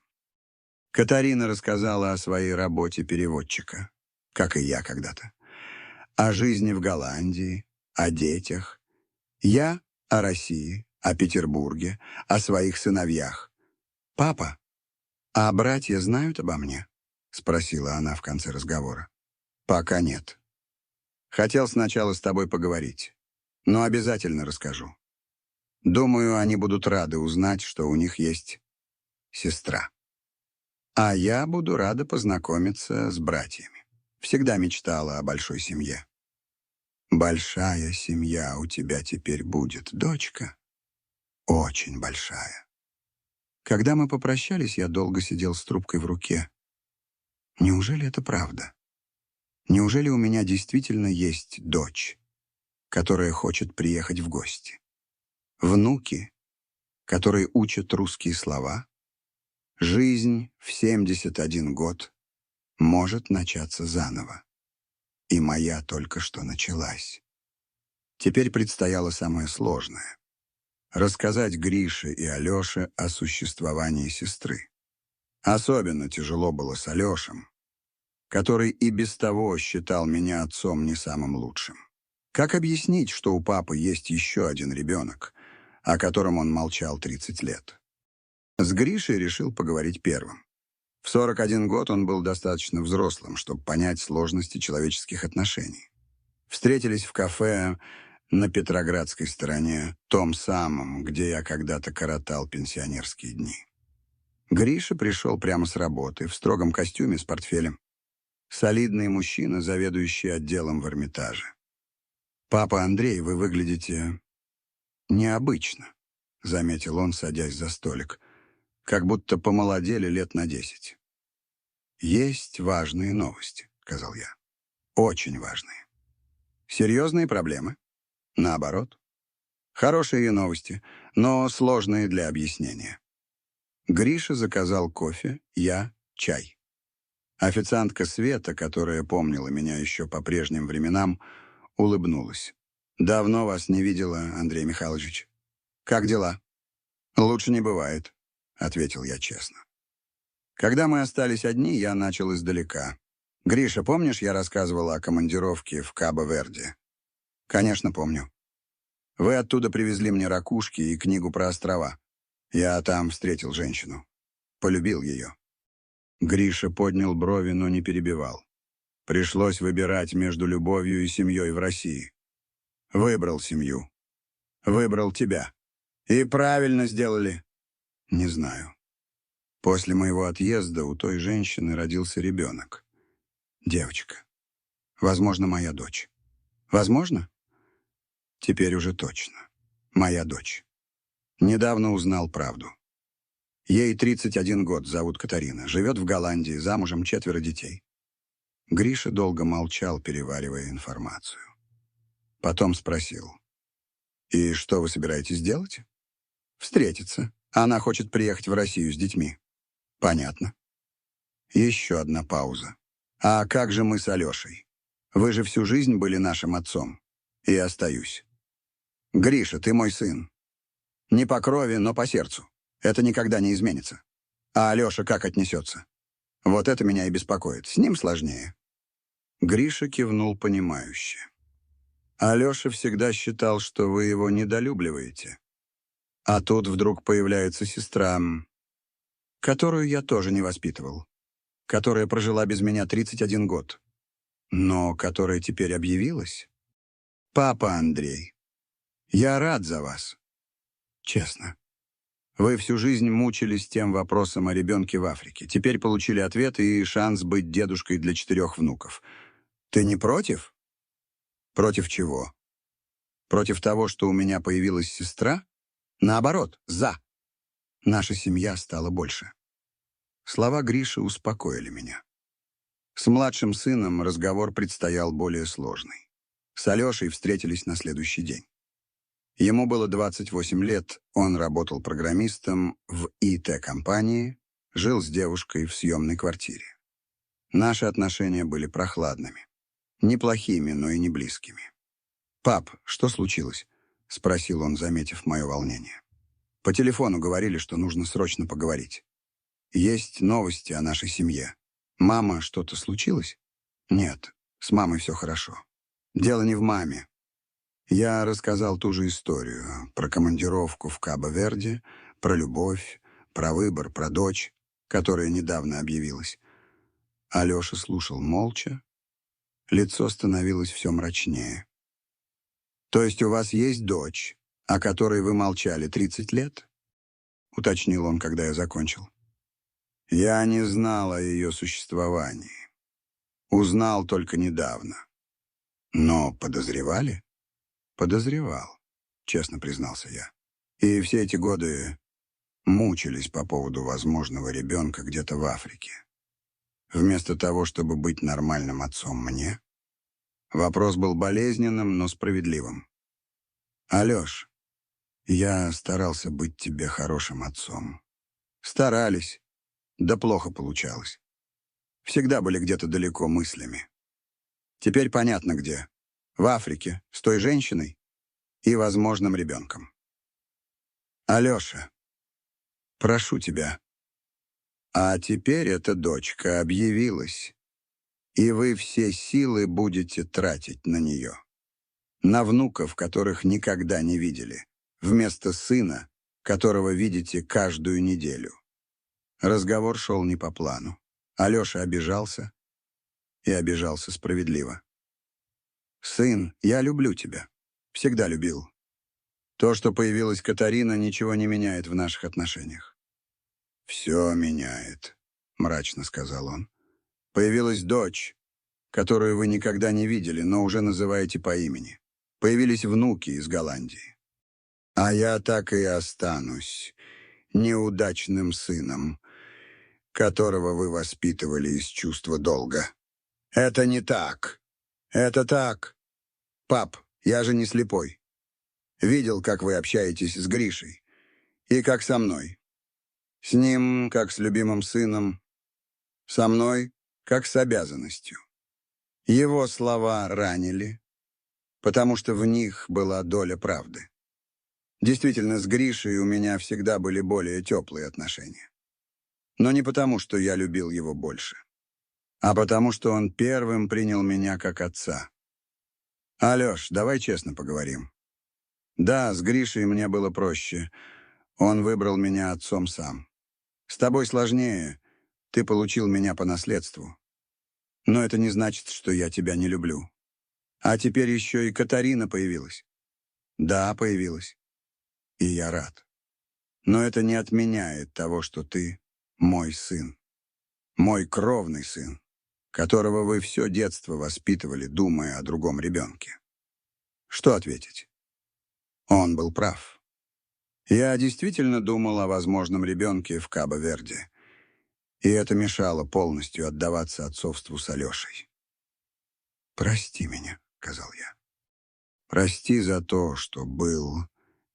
Катарина рассказала о своей работе переводчика, как и я когда-то. О жизни в Голландии, о детях. Я о России, о Петербурге, о своих сыновьях. «Папа, а братья знают обо мне?» — спросила она в конце разговора. «Пока нет. Хотел сначала с тобой поговорить, но обязательно расскажу. Думаю, они будут рады узнать, что у них есть сестра. А я буду рада познакомиться с братьями. Всегда мечтала о большой семье». «Большая семья у тебя теперь будет, дочка. Очень большая». Когда мы попрощались, я долго сидел с трубкой в руке. Неужели это правда? Неужели у меня действительно есть дочь, которая хочет приехать в гости? Внуки, которые учат русские слова? Жизнь в 71 год может начаться заново. и моя только что началась. Теперь предстояло самое сложное — рассказать Грише и Алёше о существовании сестры. Особенно тяжело было с Алёшем, который и без того считал меня отцом не самым лучшим. Как объяснить, что у папы есть еще один ребенок, о котором он молчал 30 лет? С Гришей решил поговорить первым. В 41 год он был достаточно взрослым, чтобы понять сложности человеческих отношений. Встретились в кафе на Петроградской стороне, том самом, где я когда-то коротал пенсионерские дни. Гриша пришел прямо с работы, в строгом костюме с портфелем. Солидный мужчина, заведующий отделом в Эрмитаже. «Папа Андрей, вы выглядите необычно», — заметил он, садясь за столик. «Как будто помолодели лет на 10». «Есть важные новости», — сказал я. «Очень важные». «Серьезные проблемы?» «Наоборот. Хорошие новости, но сложные для объяснения». Гриша заказал кофе, я — чай. Официантка Света, которая помнила меня еще по прежним временам, улыбнулась. «Давно вас не видела, Андрей Михайлович. Как дела?» «Лучше не бывает», — ответил я честно. Когда мы остались одни, я начал издалека. «Гриша, помнишь, я рассказывала о командировке в Кабо-Верде?» «Конечно, помню. Вы оттуда привезли мне ракушки и книгу про острова. Я там встретил женщину. Полюбил ее». Гриша поднял брови, но не перебивал. Пришлось выбирать между любовью и семьей в России. Выбрал семью. Выбрал тебя. И правильно сделали. Не знаю. После моего отъезда у той женщины родился ребенок. Девочка. Возможно, моя дочь. Возможно? Теперь уже точно. Моя дочь. Недавно узнал правду. Ей 31 год, зовут Катарина. Живет в Голландии, замужем, 4 детей. Гриша долго молчал, переваривая информацию. Потом спросил. «И что вы собираетесь делать?» «Встретиться. Она хочет приехать в Россию с детьми». «Понятно». Еще одна пауза. «А как же мы с Алешей? Вы же всю жизнь были нашим отцом. И остаюсь». «Гриша, ты мой сын. Не по крови, но по сердцу. Это никогда не изменится. А Алеша как отнесется? Вот это меня и беспокоит. С ним сложнее». Гриша кивнул понимающе. «Алеша всегда считал, что вы его недолюбливаете. А тут вдруг появляется сестра, которую я тоже не воспитывал, которая прожила без меня 31 год, но которая теперь объявилась. Папа Андрей, я рад за вас. Честно. Вы всю жизнь мучились тем вопросом о ребенке в Африке. Теперь получили ответ и шанс быть дедушкой для 4 внуков. Ты не против?» «Против чего? Против того, что у меня появилась сестра? Наоборот, за. Наша семья стала больше». Слова Гриши успокоили меня. С младшим сыном разговор предстоял более сложный. С Алешей встретились на следующий день. Ему было 28 лет, он работал программистом в ИТ-компании, жил с девушкой в съемной квартире. Наши отношения были прохладными. Неплохими, но и не близкими. «Пап, что случилось?» — спросил он, заметив мое волнение. «По телефону говорили, что нужно срочно поговорить. Есть новости о нашей семье. Мама, что-то случилось?» «Нет, с мамой все хорошо. Дело не в маме». Я рассказал ту же историю про командировку в Кабо-Верде, про любовь, про выбор, про дочь, которая недавно объявилась. Алеша слушал молча. Лицо становилось все мрачнее. «То есть у вас есть дочь, о которой вы молчали 30 лет?» — уточнил он, когда я закончил. «Я не знал о ее существовании. Узнал только недавно. Но подозревали?» «Подозревал», — честно признался я. «И все эти годы мучились по поводу возможного ребенка где-то в Африке. Вместо того, чтобы быть нормальным отцом мне, вопрос был болезненным, но справедливым. Алеш, я старался быть тебе хорошим отцом. Старались, да плохо получалось. Всегда были где-то далеко мыслями. Теперь понятно где. В Африке, с той женщиной и возможным ребенком. Алеша, прошу тебя. А теперь эта дочка объявилась, и вы все силы будете тратить на нее. На внуков, которых никогда не видели, вместо сына, которого видите каждую неделю. Разговор шел не по плану. Алеша обижался, и обижался справедливо. «Сын, я люблю тебя. Всегда любил. То, что появилась Катарина, ничего не меняет в наших отношениях». «Все меняет», — мрачно сказал он. «Появилась дочь, которую вы никогда не видели, но уже называете по имени. Появились внуки из Голландии. А я так и останусь неудачным сыном, которого вы воспитывали из чувства долга. Это не так. Это так. Пап, я же не слепой. Видел, как вы общаетесь с Гришей. И как со мной. С ним, как с любимым сыном. Со мной, как с обязанностью. Его слова ранили, потому что в них была доля правды. Действительно, с Гришей у меня всегда были более теплые отношения. Но не потому, что я любил его больше, а потому, что он первым принял меня как отца. Алеш, давай честно поговорим. Да, с Гришей мне было проще. Он выбрал меня отцом сам. С тобой сложнее. Ты получил меня по наследству. Но это не значит, что я тебя не люблю. А теперь еще и Катарина появилась. Да, появилась. И я рад. Но это не отменяет того, что ты мой сын. Мой кровный сын, которого вы все детство воспитывали, думая о другом ребенке. Что ответить? Он был прав. Я действительно думал о возможном ребенке в Кабо-Верде, и это мешало полностью отдаваться отцовству с Алешей. «Прости меня», — сказал я. «Прости за то, что был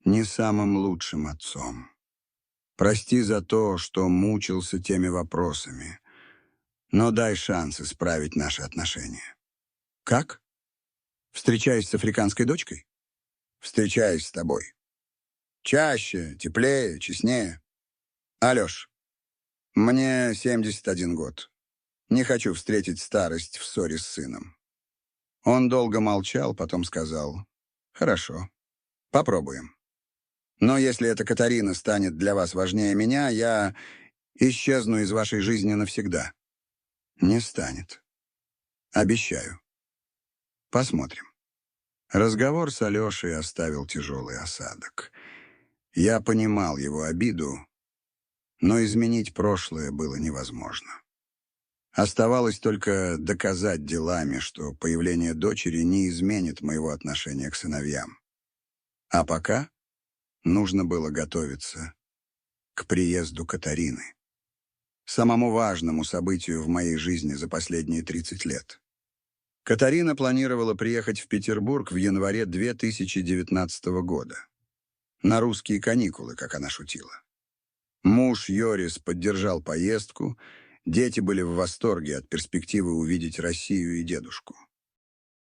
не самым лучшим отцом. Прости за то, что мучился теми вопросами. Но дай шанс исправить наши отношения». «Как? Встречаясь с африканской дочкой?» «Встречаясь с тобой. Чаще, теплее, честнее. Алеш, мне 71 год. Не хочу встретить старость в ссоре с сыном». Он долго молчал, потом сказал: «Хорошо, попробуем. Но если эта Катарина станет для вас важнее меня, я исчезну из вашей жизни навсегда». «Не станет. Обещаю. Посмотрим». Разговор с Алешей оставил тяжелый осадок. Я понимал его обиду, но изменить прошлое было невозможно. Оставалось только доказать делами, что появление дочери не изменит моего отношения к сыновьям. А пока нужно было готовиться к приезду Катарины, самому важному событию в моей жизни за последние 30 лет. Катарина планировала приехать в Петербург в январе 2019 года. На русские каникулы, как она шутила. Муж Йорис поддержал поездку, дети были в восторге от перспективы увидеть Россию и дедушку.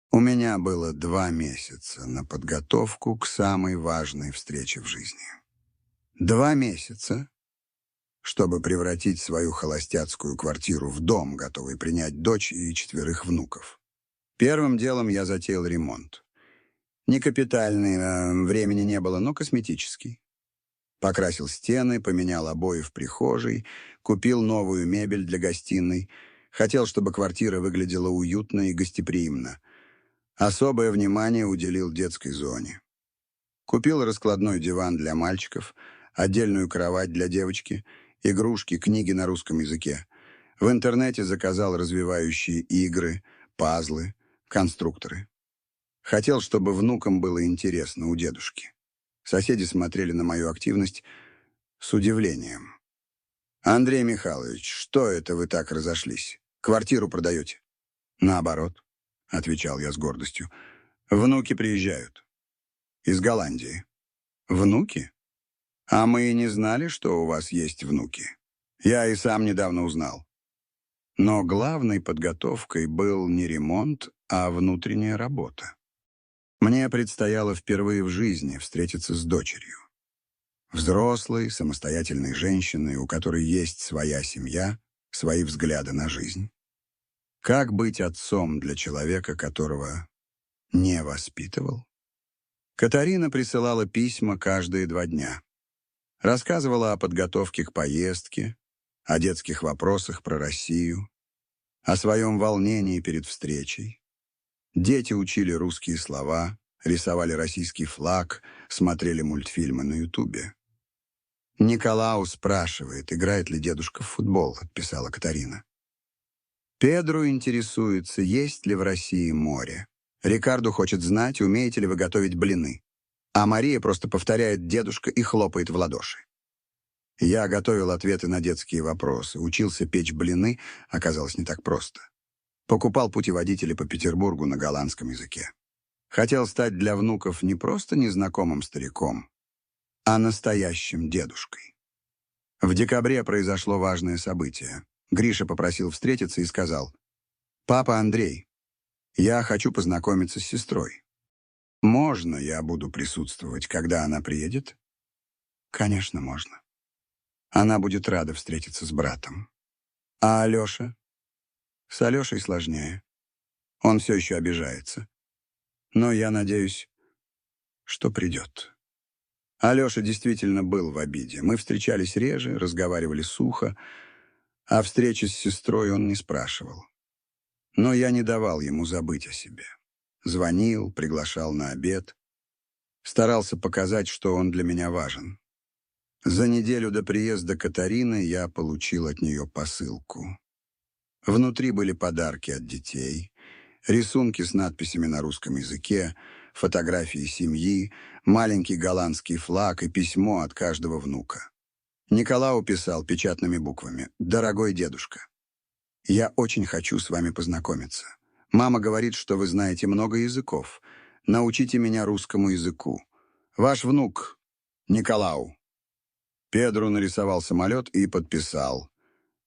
У меня было 2 месяца на подготовку к самой важной встрече в жизни. 2 месяца, чтобы превратить свою холостяцкую квартиру в дом, готовый принять дочь и 4 внуков. Первым делом я затеял ремонт. Не капитальный, времени не было, но косметический. Покрасил стены, поменял обои в прихожей, купил новую мебель для гостиной. Хотел, чтобы квартира выглядела уютно и гостеприимно. Особое внимание уделил детской зоне. Купил раскладной диван для мальчиков, отдельную кровать для девочки, игрушки, книги на русском языке. В интернете заказал развивающие игры, пазлы, конструкторы. Хотел, чтобы внукам было интересно у дедушки. Соседи смотрели на мою активность с удивлением. «Андрей Михайлович, что это вы так разошлись? Квартиру продаете?» «Наоборот», — отвечал я с гордостью. «Внуки приезжают. Из Голландии». «Внуки? А мы и не знали, что у вас есть внуки. Я и сам недавно узнал». Но главной подготовкой был не ремонт, а внутренняя работа. Мне предстояло впервые в жизни встретиться с дочерью. Взрослой, самостоятельной женщиной, у которой есть своя семья, свои взгляды на жизнь. Как быть отцом для человека, которого не воспитывал? Катарина присылала письма каждые 2 дня. Рассказывала о подготовке к поездке, о детских вопросах про Россию, о своем волнении перед встречей. Дети учили русские слова, рисовали российский флаг, смотрели мультфильмы на Ютубе. «Николау спрашивает, играет ли дедушка в футбол», — отписала Катарина. «Педро интересуется, есть ли в России море. Рикарду хочет знать, умеете ли вы готовить блины. А Мария просто повторяет «дедушка» и хлопает в ладоши». Я готовил ответы на детские вопросы, учился печь блины, оказалось не так просто. Покупал путеводители по Петербургу на голландском языке. Хотел стать для внуков не просто незнакомым стариком, а настоящим дедушкой. В декабре произошло важное событие. Гриша попросил встретиться и сказал: «Папа Андрей, я хочу познакомиться с сестрой. Можно я буду присутствовать, когда она приедет?» «Конечно, можно. Она будет рада встретиться с братом. А Алеша?» «С Алешей сложнее. Он все еще обижается. Но я надеюсь, что придет». Алеша действительно был в обиде. Мы встречались реже, разговаривали сухо, а встречи с сестрой он не спрашивал. Но я не давал ему забыть о себе. Звонил, приглашал на обед. Старался показать, что он для меня важен. За неделю до приезда Катарины я получил от нее посылку. Внутри были подарки от детей, рисунки с надписями на русском языке, фотографии семьи, маленький голландский флаг и письмо от каждого внука. Николау писал печатными буквами: «Дорогой дедушка, я очень хочу с вами познакомиться. Мама говорит, что вы знаете много языков. Научите меня русскому языку. Ваш внук Николау». Педро нарисовал самолет и подписал: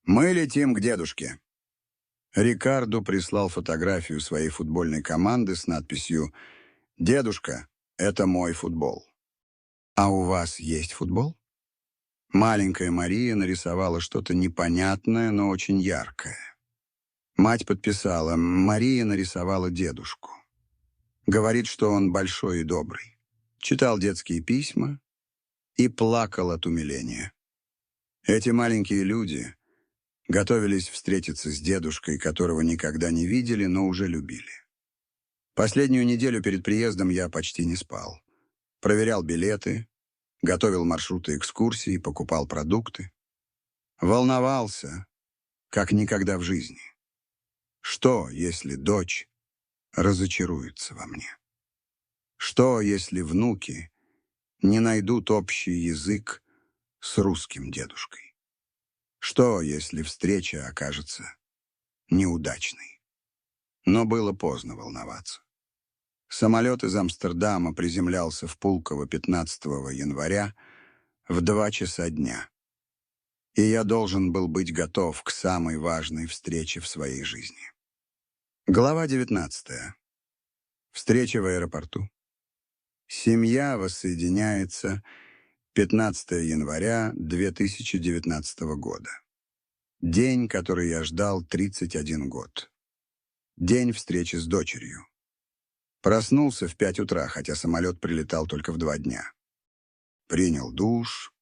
«Мы летим к дедушке». Рикарду прислал фотографию своей футбольной команды с надписью: «Дедушка, это мой футбол». «А у вас есть футбол?» Маленькая Мария нарисовала что-то непонятное, но очень яркое. Мать подписала: «Мария нарисовала дедушку. Говорит, что он большой и добрый. Читал детские письма и плакал от умиления». Эти маленькие люди готовились встретиться с дедушкой, которого никогда не видели, но уже любили. Последнюю неделю перед приездом я почти не спал. Проверял билеты, готовил маршруты экскурсий, покупал продукты. Волновался, как никогда в жизни. Что, если дочь разочаруется во мне? Что, если внуки не найдут общий язык с русским дедушкой? Что, если встреча окажется неудачной? Но было поздно волноваться. Самолет из Амстердама приземлялся в Пулково 15 января в 2 часа дня. И я должен был быть готов к самой важной встрече в своей жизни. Глава 19. Встреча в аэропорту. Семья воссоединяется 15 января 2019 года. День, который я ждал 31 год. День встречи с дочерью. Проснулся в 5 утра, хотя самолет прилетал только в 2 дня. Принял душ,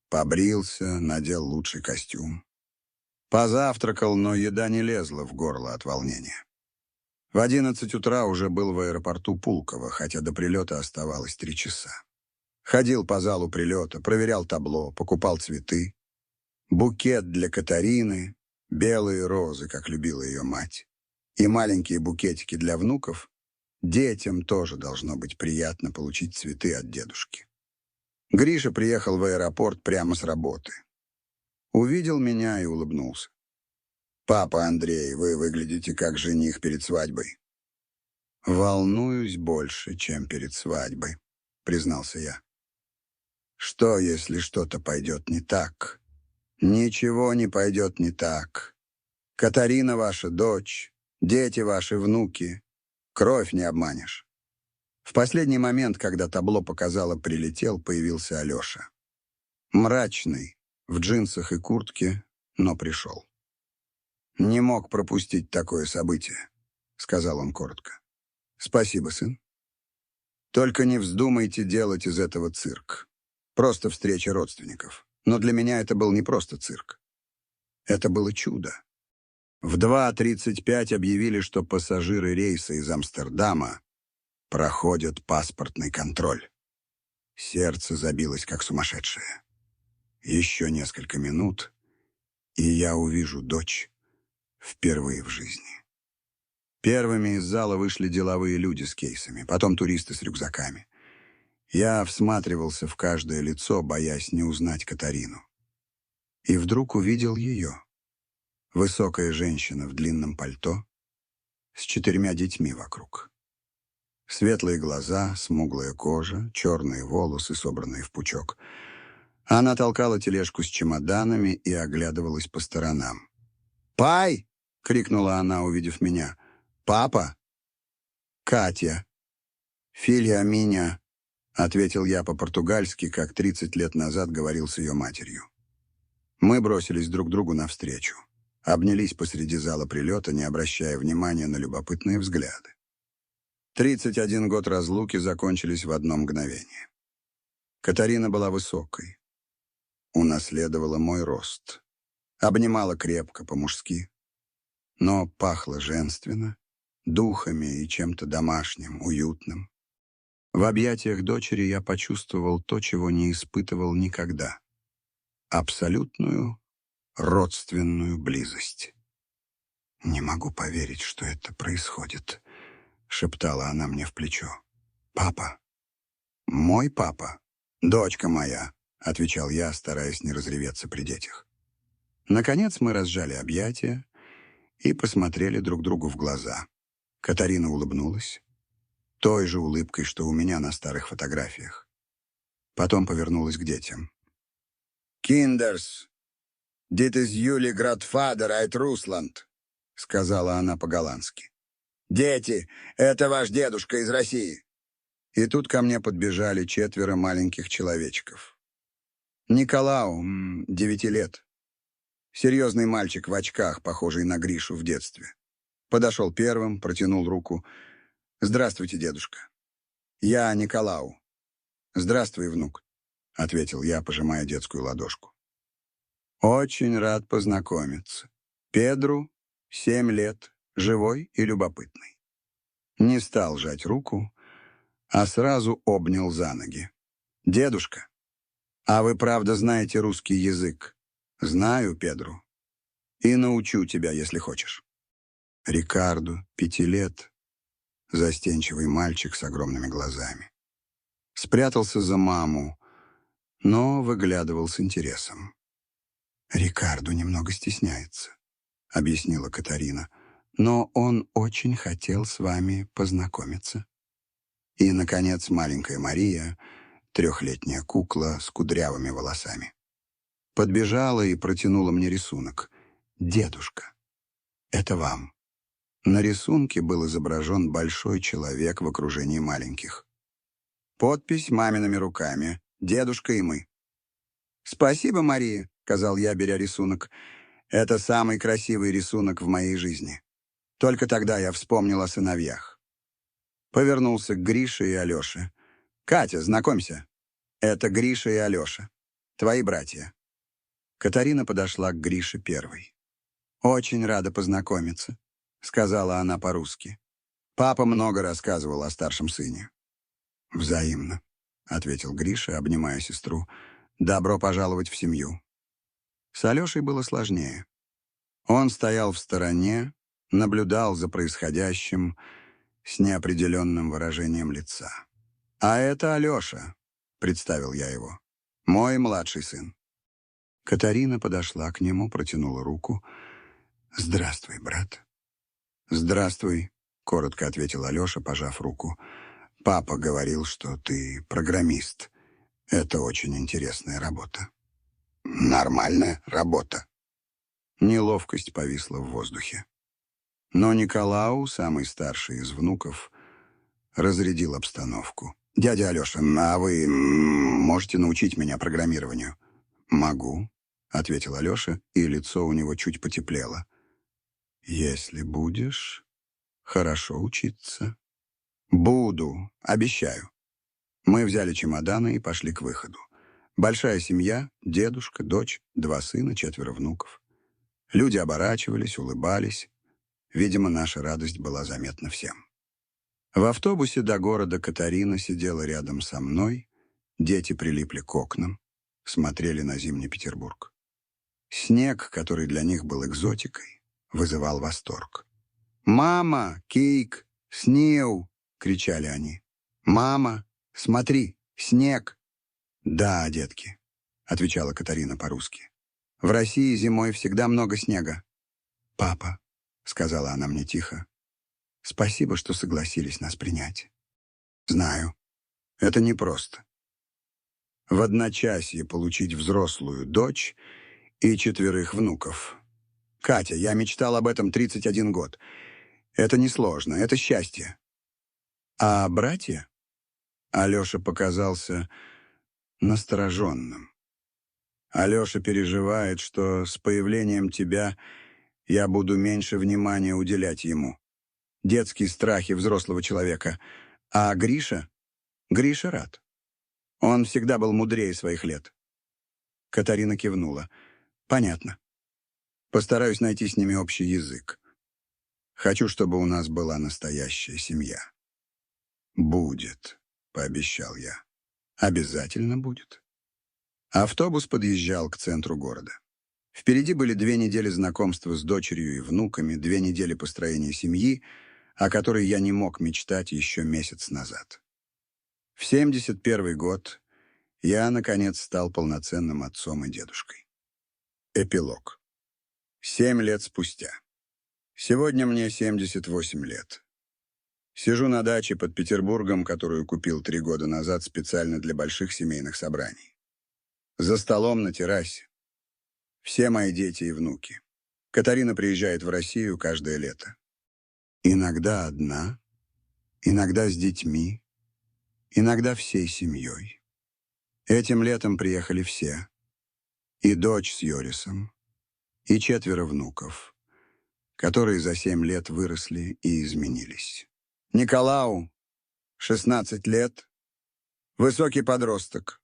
побрился, надел лучший костюм. Позавтракал, но еда не лезла в горло от волнения. В 11 утра уже был в аэропорту Пулково, хотя до прилета оставалось 3 часа. Ходил по залу прилета, проверял табло, покупал цветы. Букет для Катарины, белые розы, как любила ее мать, и маленькие букетики для внуков. Детям тоже должно быть приятно получить цветы от дедушки. Гриша приехал в аэропорт прямо с работы. Увидел меня и улыбнулся. «Папа Андрей, вы выглядите как жених перед свадьбой». «Волнуюсь больше, чем перед свадьбой», — признался я. «Что, если что-то пойдет не так?» «Ничего не пойдет не так. Катарина ваша дочь, дети ваши внуки. Кровь не обманешь. В последний момент, когда табло показало «прилетел», появился Алеша. Мрачный, в джинсах и куртке, но пришел. «Не мог пропустить такое событие», — сказал он коротко. «Спасибо, сын. Только не вздумайте делать из этого цирк. Просто встреча родственников. Но для меня это был не просто цирк. Это было чудо. В 2:35 объявили, что пассажиры рейса из Амстердама проходят паспортный контроль. Сердце забилось, как сумасшедшее. Еще несколько минут, и я увижу дочь впервые в жизни. Первыми из зала вышли деловые люди с кейсами, потом туристы с рюкзаками. Я всматривался в каждое лицо, боясь не узнать Катарину. И вдруг увидел ее. Высокая женщина в длинном пальто с 4 детьми вокруг. Светлые глаза, смуглая кожа, черные волосы, собранные в пучок. Она толкала тележку с чемоданами и оглядывалась по сторонам. «Пай!» — крикнула она, увидев меня. «Папа!» «Катя!» «Филья меня!» — ответил я по-португальски, как 30 лет назад говорил с ее матерью. Мы бросились друг другу навстречу. Обнялись посреди зала прилета, не обращая внимания на любопытные взгляды. 31 год разлуки закончились в одно мгновение. Катарина была высокой. Унаследовала мой рост. Обнимала крепко, по-мужски. Но пахло женственно, духами и чем-то домашним, уютным. В объятиях дочери я почувствовал то, чего не испытывал никогда. Абсолютную родственную близость. «Не могу поверить, что это происходит», — шептала она мне в плечо. «Папа?» «Мой папа? Дочка моя», — отвечал я, стараясь не разреветься при детях. Наконец мы разжали объятия и посмотрели друг другу в глаза. Катарина улыбнулась, той же улыбкой, что у меня на старых фотографиях. Потом повернулась к детям. «Киндерс, dit is jullie grandvader uit Rusland», — сказала она по-голландски. «Дети, это ваш дедушка из России». И тут ко мне подбежали 4 маленьких человечков. Николау, 9 лет. Серьезный мальчик в очках, похожий на Гришу в детстве. Подошел первым, протянул руку. «Здравствуйте, дедушка». «Я Николау». «Здравствуй, внук», — ответил я, пожимая детскую ладошку. «Очень рад познакомиться. Педру, 7 лет, живой и любопытный». Не стал жать руку, а сразу обнял за ноги. «Дедушка, а вы правда знаете русский язык?» «Знаю, Педру. И научу тебя, если хочешь». Рикардо, 5 лет, застенчивый мальчик с огромными глазами. Спрятался за маму, но выглядывал с интересом. «Рикардо немного стесняется», — объяснила Катарина, «но он очень хотел с вами познакомиться». И, наконец, маленькая Мария, 3-летняя кукла с кудрявыми волосами. Подбежала и протянула мне рисунок. «Дедушка, это вам». На рисунке был изображен большой человек в окружении маленьких. Подпись мамиными руками. «Дедушка и мы». «Спасибо, Мария», — сказал я, беря рисунок. «Это самый красивый рисунок в моей жизни». Только тогда я вспомнил о сыновьях. Повернулся к Грише и Алёше. «Катя, знакомься. Это Гриша и Алёша. Твои братья». Катарина подошла к Грише первой. «Очень рада познакомиться», — сказала она по-русски. Папа много рассказывал о старшем сыне. «Взаимно», — ответил Гриша, обнимая сестру. «Добро пожаловать в семью». С Алешей было сложнее. Он стоял в стороне, наблюдал за происходящим с неопределенным выражением лица. «А это Алеша», — представил я его, — «мой младший сын». Катарина подошла к нему, протянула руку. «Здравствуй, брат». «Здравствуй», — коротко ответил Алеша, пожав руку. «Папа говорил, что ты программист. Это очень интересная работа». «Нормальная работа». Неловкость повисла в воздухе. Но Николау, самый старший из внуков, разрядил обстановку. «Дядя Алеша, а вы можете научить меня программированию?» «Могу», — ответил Алеша, и лицо у него чуть потеплело. «Если будешь хорошо учиться». «Буду, обещаю». Мы взяли чемоданы и пошли к выходу. Большая семья, дедушка, дочь, 2 сына, 4 внуков. Люди оборачивались, улыбались. Видимо, наша радость была заметна всем. В автобусе до города Катарина сидела рядом со мной. Дети прилипли к окнам, смотрели на зимний Петербург. Снег, который для них был экзотикой, вызывал восторг. «Мама! Кейк! Снеу!» — кричали они. «Мама! Смотри! Снег!» «Да, детки», — отвечала Катарина по-русски. «В России зимой всегда много снега». «Папа», — сказала она мне тихо, — «спасибо, что согласились нас принять». «Знаю, это непросто. В одночасье получить взрослую дочь и 4 внуков. Катя, я мечтал об этом 31 год. Это несложно, это счастье. А братья?» Алеша показался настороженным. «Алеша переживает, что с появлением тебя я буду меньше внимания уделять ему. Детские страхи взрослого человека. А Гриша? Гриша рад. Он всегда был мудрее своих лет». Катарина кивнула. «Понятно. Постараюсь найти с ними общий язык. Хочу, чтобы у нас была настоящая семья». «Будет», — пообещал я. «Обязательно будет». Автобус подъезжал к центру города. Впереди были 2 недели знакомства с дочерью и внуками, 2 недели построения семьи, о которой я не мог мечтать еще месяц назад. В 71 год я, наконец, стал полноценным отцом и дедушкой. Эпилог. 7 лет спустя. Сегодня мне 78 лет. Сижу на даче под Петербургом, которую купил 3 года назад специально для больших семейных собраний. За столом на террасе. Все мои дети и внуки. Катарина приезжает в Россию каждое лето. Иногда одна, иногда с детьми, иногда всей семьей. Этим летом приехали все. И дочь с Йорисом, и 4 внуков, которые за 7 лет выросли и изменились. Николау, 16 лет, высокий подросток,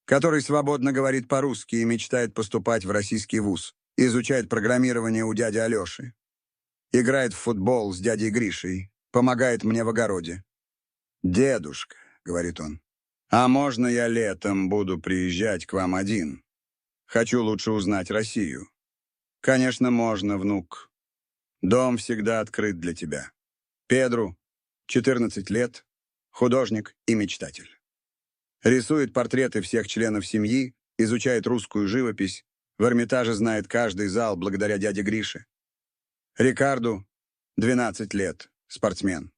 который свободно говорит по-русски и мечтает поступать в российский вуз, изучает программирование у дяди Алеши, играет в футбол с дядей Гришей, помогает мне в огороде. «Дедушка», — говорит он, — «а можно я летом буду приезжать к вам один? Хочу лучше узнать Россию». «Конечно, можно, внук. Дом всегда открыт для тебя. Педру, 14 лет, художник и мечтатель. Рисует портреты всех членов семьи, изучает русскую живопись, в Эрмитаже знает каждый зал благодаря дяде Грише. Рикарду, 12 лет, спортсмен.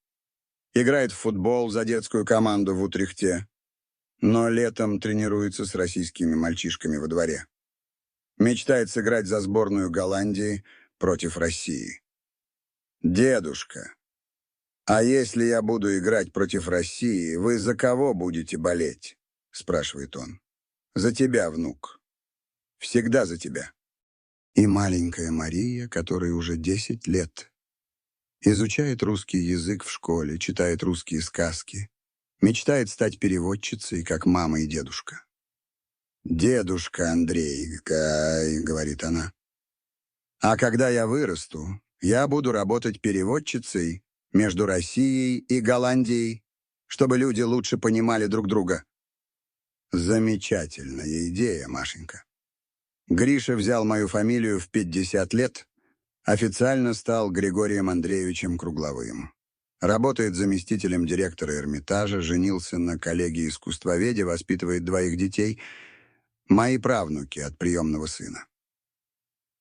Играет в футбол за детскую команду в Утрехте, но летом тренируется с российскими мальчишками во дворе. Мечтает сыграть за сборную Голландии против России. «Дедушка, а если я буду играть против России, вы за кого будете болеть?» — спрашивает он. «За тебя, внук. Всегда за тебя». И маленькая Мария, которой уже 10 лет, изучает русский язык в школе, читает русские сказки, мечтает стать переводчицей, как мама и дедушка. «Дедушка Андрей», — говорит она, — «а когда я вырасту, я буду работать переводчицей между Россией и Голландией, чтобы люди лучше понимали друг друга». Замечательная идея, Машенька. Гриша взял мою фамилию в 50 лет, официально стал Григорием Андреевичем Кругловым. Работает заместителем директора Эрмитажа, женился на коллеге-искусствоведе, воспитывает 2 детей, мои правнуки от приемного сына.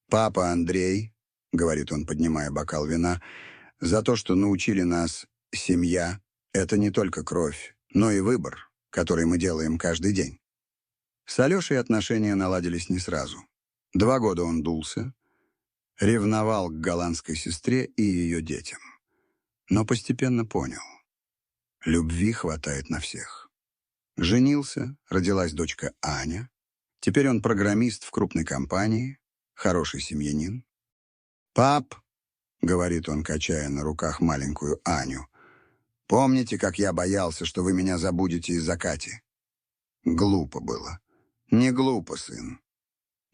«Папа Андрей», — говорит он, поднимая бокал вина, — «за то, что научили нас, семья — это не только кровь, но и выбор, который мы делаем каждый день». С Алешей отношения наладились не сразу. 2 года он дулся, Ревновал к голландской сестре и ее детям. Но постепенно понял. Любви хватает на всех. Женился, родилась дочка Аня. Теперь он программист в крупной компании, хороший семьянин. «Пап», — говорит он, качая на руках маленькую Аню, «помните, как я боялся, что вы меня забудете из-за Кати?» Глупо было. Не глупо, сын.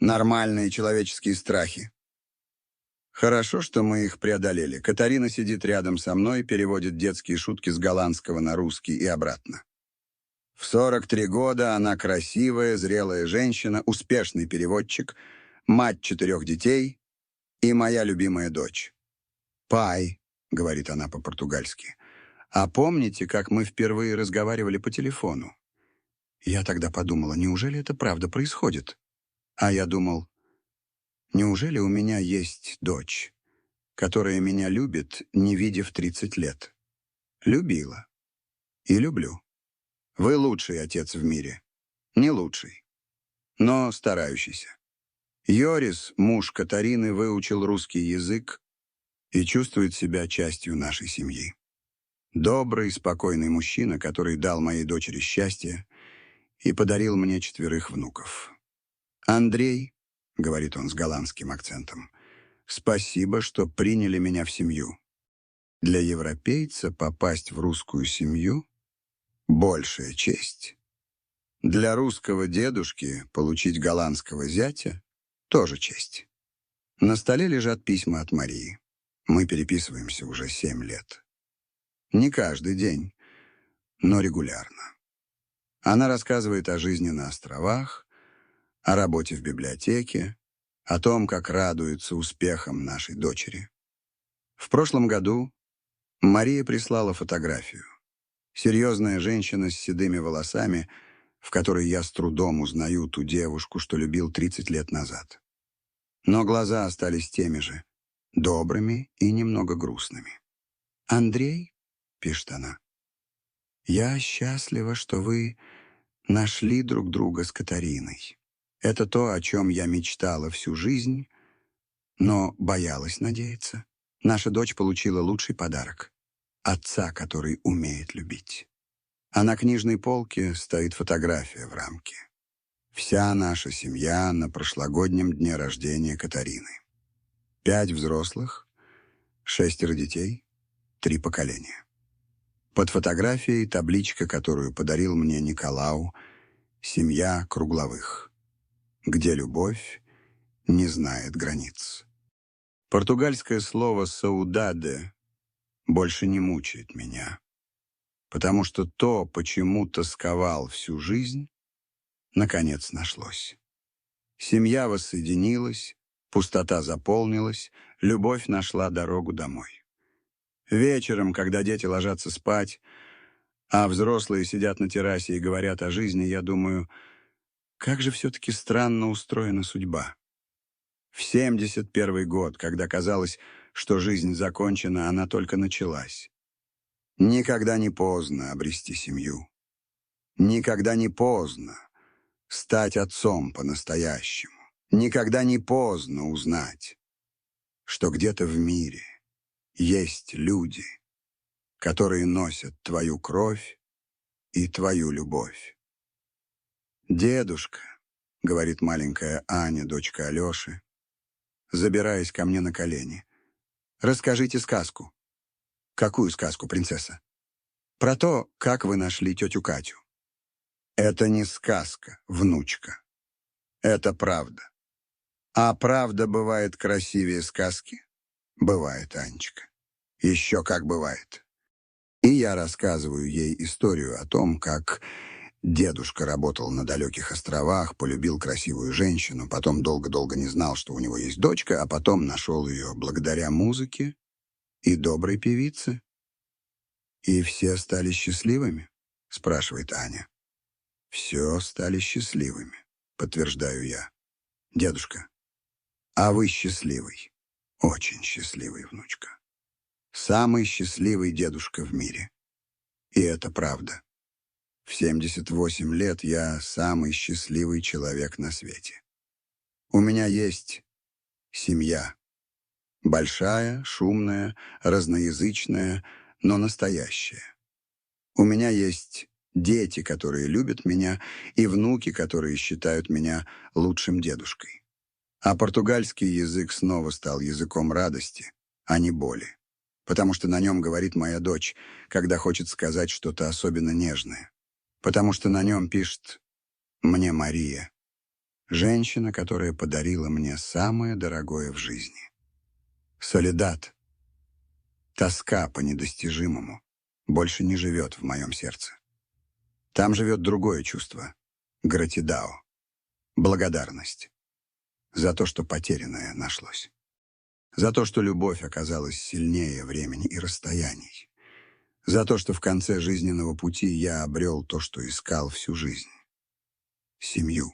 Нормальные человеческие страхи. Хорошо, что мы их преодолели. Катарина сидит рядом со мной, переводит детские шутки с голландского на русский и обратно. В 43 года она красивая, зрелая женщина, успешный переводчик, мать 4 детей и моя любимая дочь. «Пай», — говорит она по-португальски, «а помните, как мы впервые разговаривали по телефону?» Я тогда подумала, неужели это правда происходит? А я думал, неужели у меня есть дочь, которая меня любит, не видев 30 лет? Любила. И люблю. Вы лучший отец в мире. Не лучший, но старающийся. Йорис, муж Катарины, выучил русский язык и чувствует себя частью нашей семьи. Добрый, спокойный мужчина, который дал моей дочери счастье и подарил мне 4 внуков. «Андрей», — говорит он с голландским акцентом, «спасибо, что приняли меня в семью. Для европейца попасть в русскую семью — большая честь. Для русского дедушки получить голландского зятя — тоже честь». На столе лежат письма от Марии. Мы переписываемся уже 7 лет. Не каждый день, но регулярно. Она рассказывает о жизни на островах, о работе в библиотеке, о том, как радуется успехам нашей дочери. В прошлом году Мария прислала фотографию. Серьезная женщина с седыми волосами, в которой я с трудом узнаю ту девушку, что любил 30 лет назад. Но глаза остались теми же, добрыми и немного грустными. «Андрей», — пишет она, — «я счастлива, что вы нашли друг друга с Катариной. Это то, о чем я мечтала всю жизнь, но боялась надеяться. Наша дочь получила лучший подарок — отца, который умеет любить. А на книжной полке стоит фотография в рамке. Вся наша семья на прошлогоднем дне рождения Катарины. 5 взрослых, 6 детей, 3 поколения. Под фотографией табличка, которую подарил мне Николау, «Семья Кругловых», где любовь не знает границ. Португальское слово «саудаде» больше не мучает меня, потому что то, почему тосковал всю жизнь, наконец нашлось. Семья воссоединилась, пустота заполнилась, любовь нашла дорогу домой. Вечером, когда дети ложатся спать, а взрослые сидят на террасе и говорят о жизни, я думаю, как же все-таки странно устроена судьба. В 71 год, когда казалось, что жизнь закончена, она только началась. Никогда не поздно обрести семью. Никогда не поздно стать отцом по-настоящему. Никогда не поздно узнать, что где-то в мире есть люди, которые носят твою кровь и твою любовь. «Дедушка», — говорит маленькая Аня, дочка Алеши, забираясь ко мне на колени, — «расскажите сказку». «Какую сказку, принцесса?» «Про то, как вы нашли тетю Катю». «Это не сказка, внучка. Это правда. А правда бывает красивее сказки?» «Бывает, Анечка. Еще как бывает». И я рассказываю ей историю о том, как дедушка работал на далеких островах, полюбил красивую женщину, потом долго-долго не знал, что у него есть дочка, а потом нашел ее благодаря музыке и доброй певице. «И все стали счастливыми?» — спрашивает Аня. «Все стали счастливыми», — подтверждаю я. «Дедушка, а вы счастливый?» «Очень счастливый, внучка. Самый счастливый дедушка в мире. И это правда. В 78 лет я самый счастливый человек на свете. У меня есть семья, Большая, шумная, разноязычная, но настоящая. У меня есть дети, которые любят меня, и внуки, которые считают меня лучшим дедушкой. А португальский язык снова стал языком радости, а не боли. Потому что на нем говорит моя дочь, когда хочет сказать что-то особенно нежное. Потому что на нем пишет мне Мария, женщина, которая подарила мне самое дорогое в жизни. Соледад, тоска по недостижимому, больше не живет в моем сердце. Там живет другое чувство — гратидао, благодарность за то, что потерянное нашлось. За то, что любовь оказалась сильнее времени и расстояний. За то, что в конце жизненного пути я обрел то, что искал всю жизнь — семью.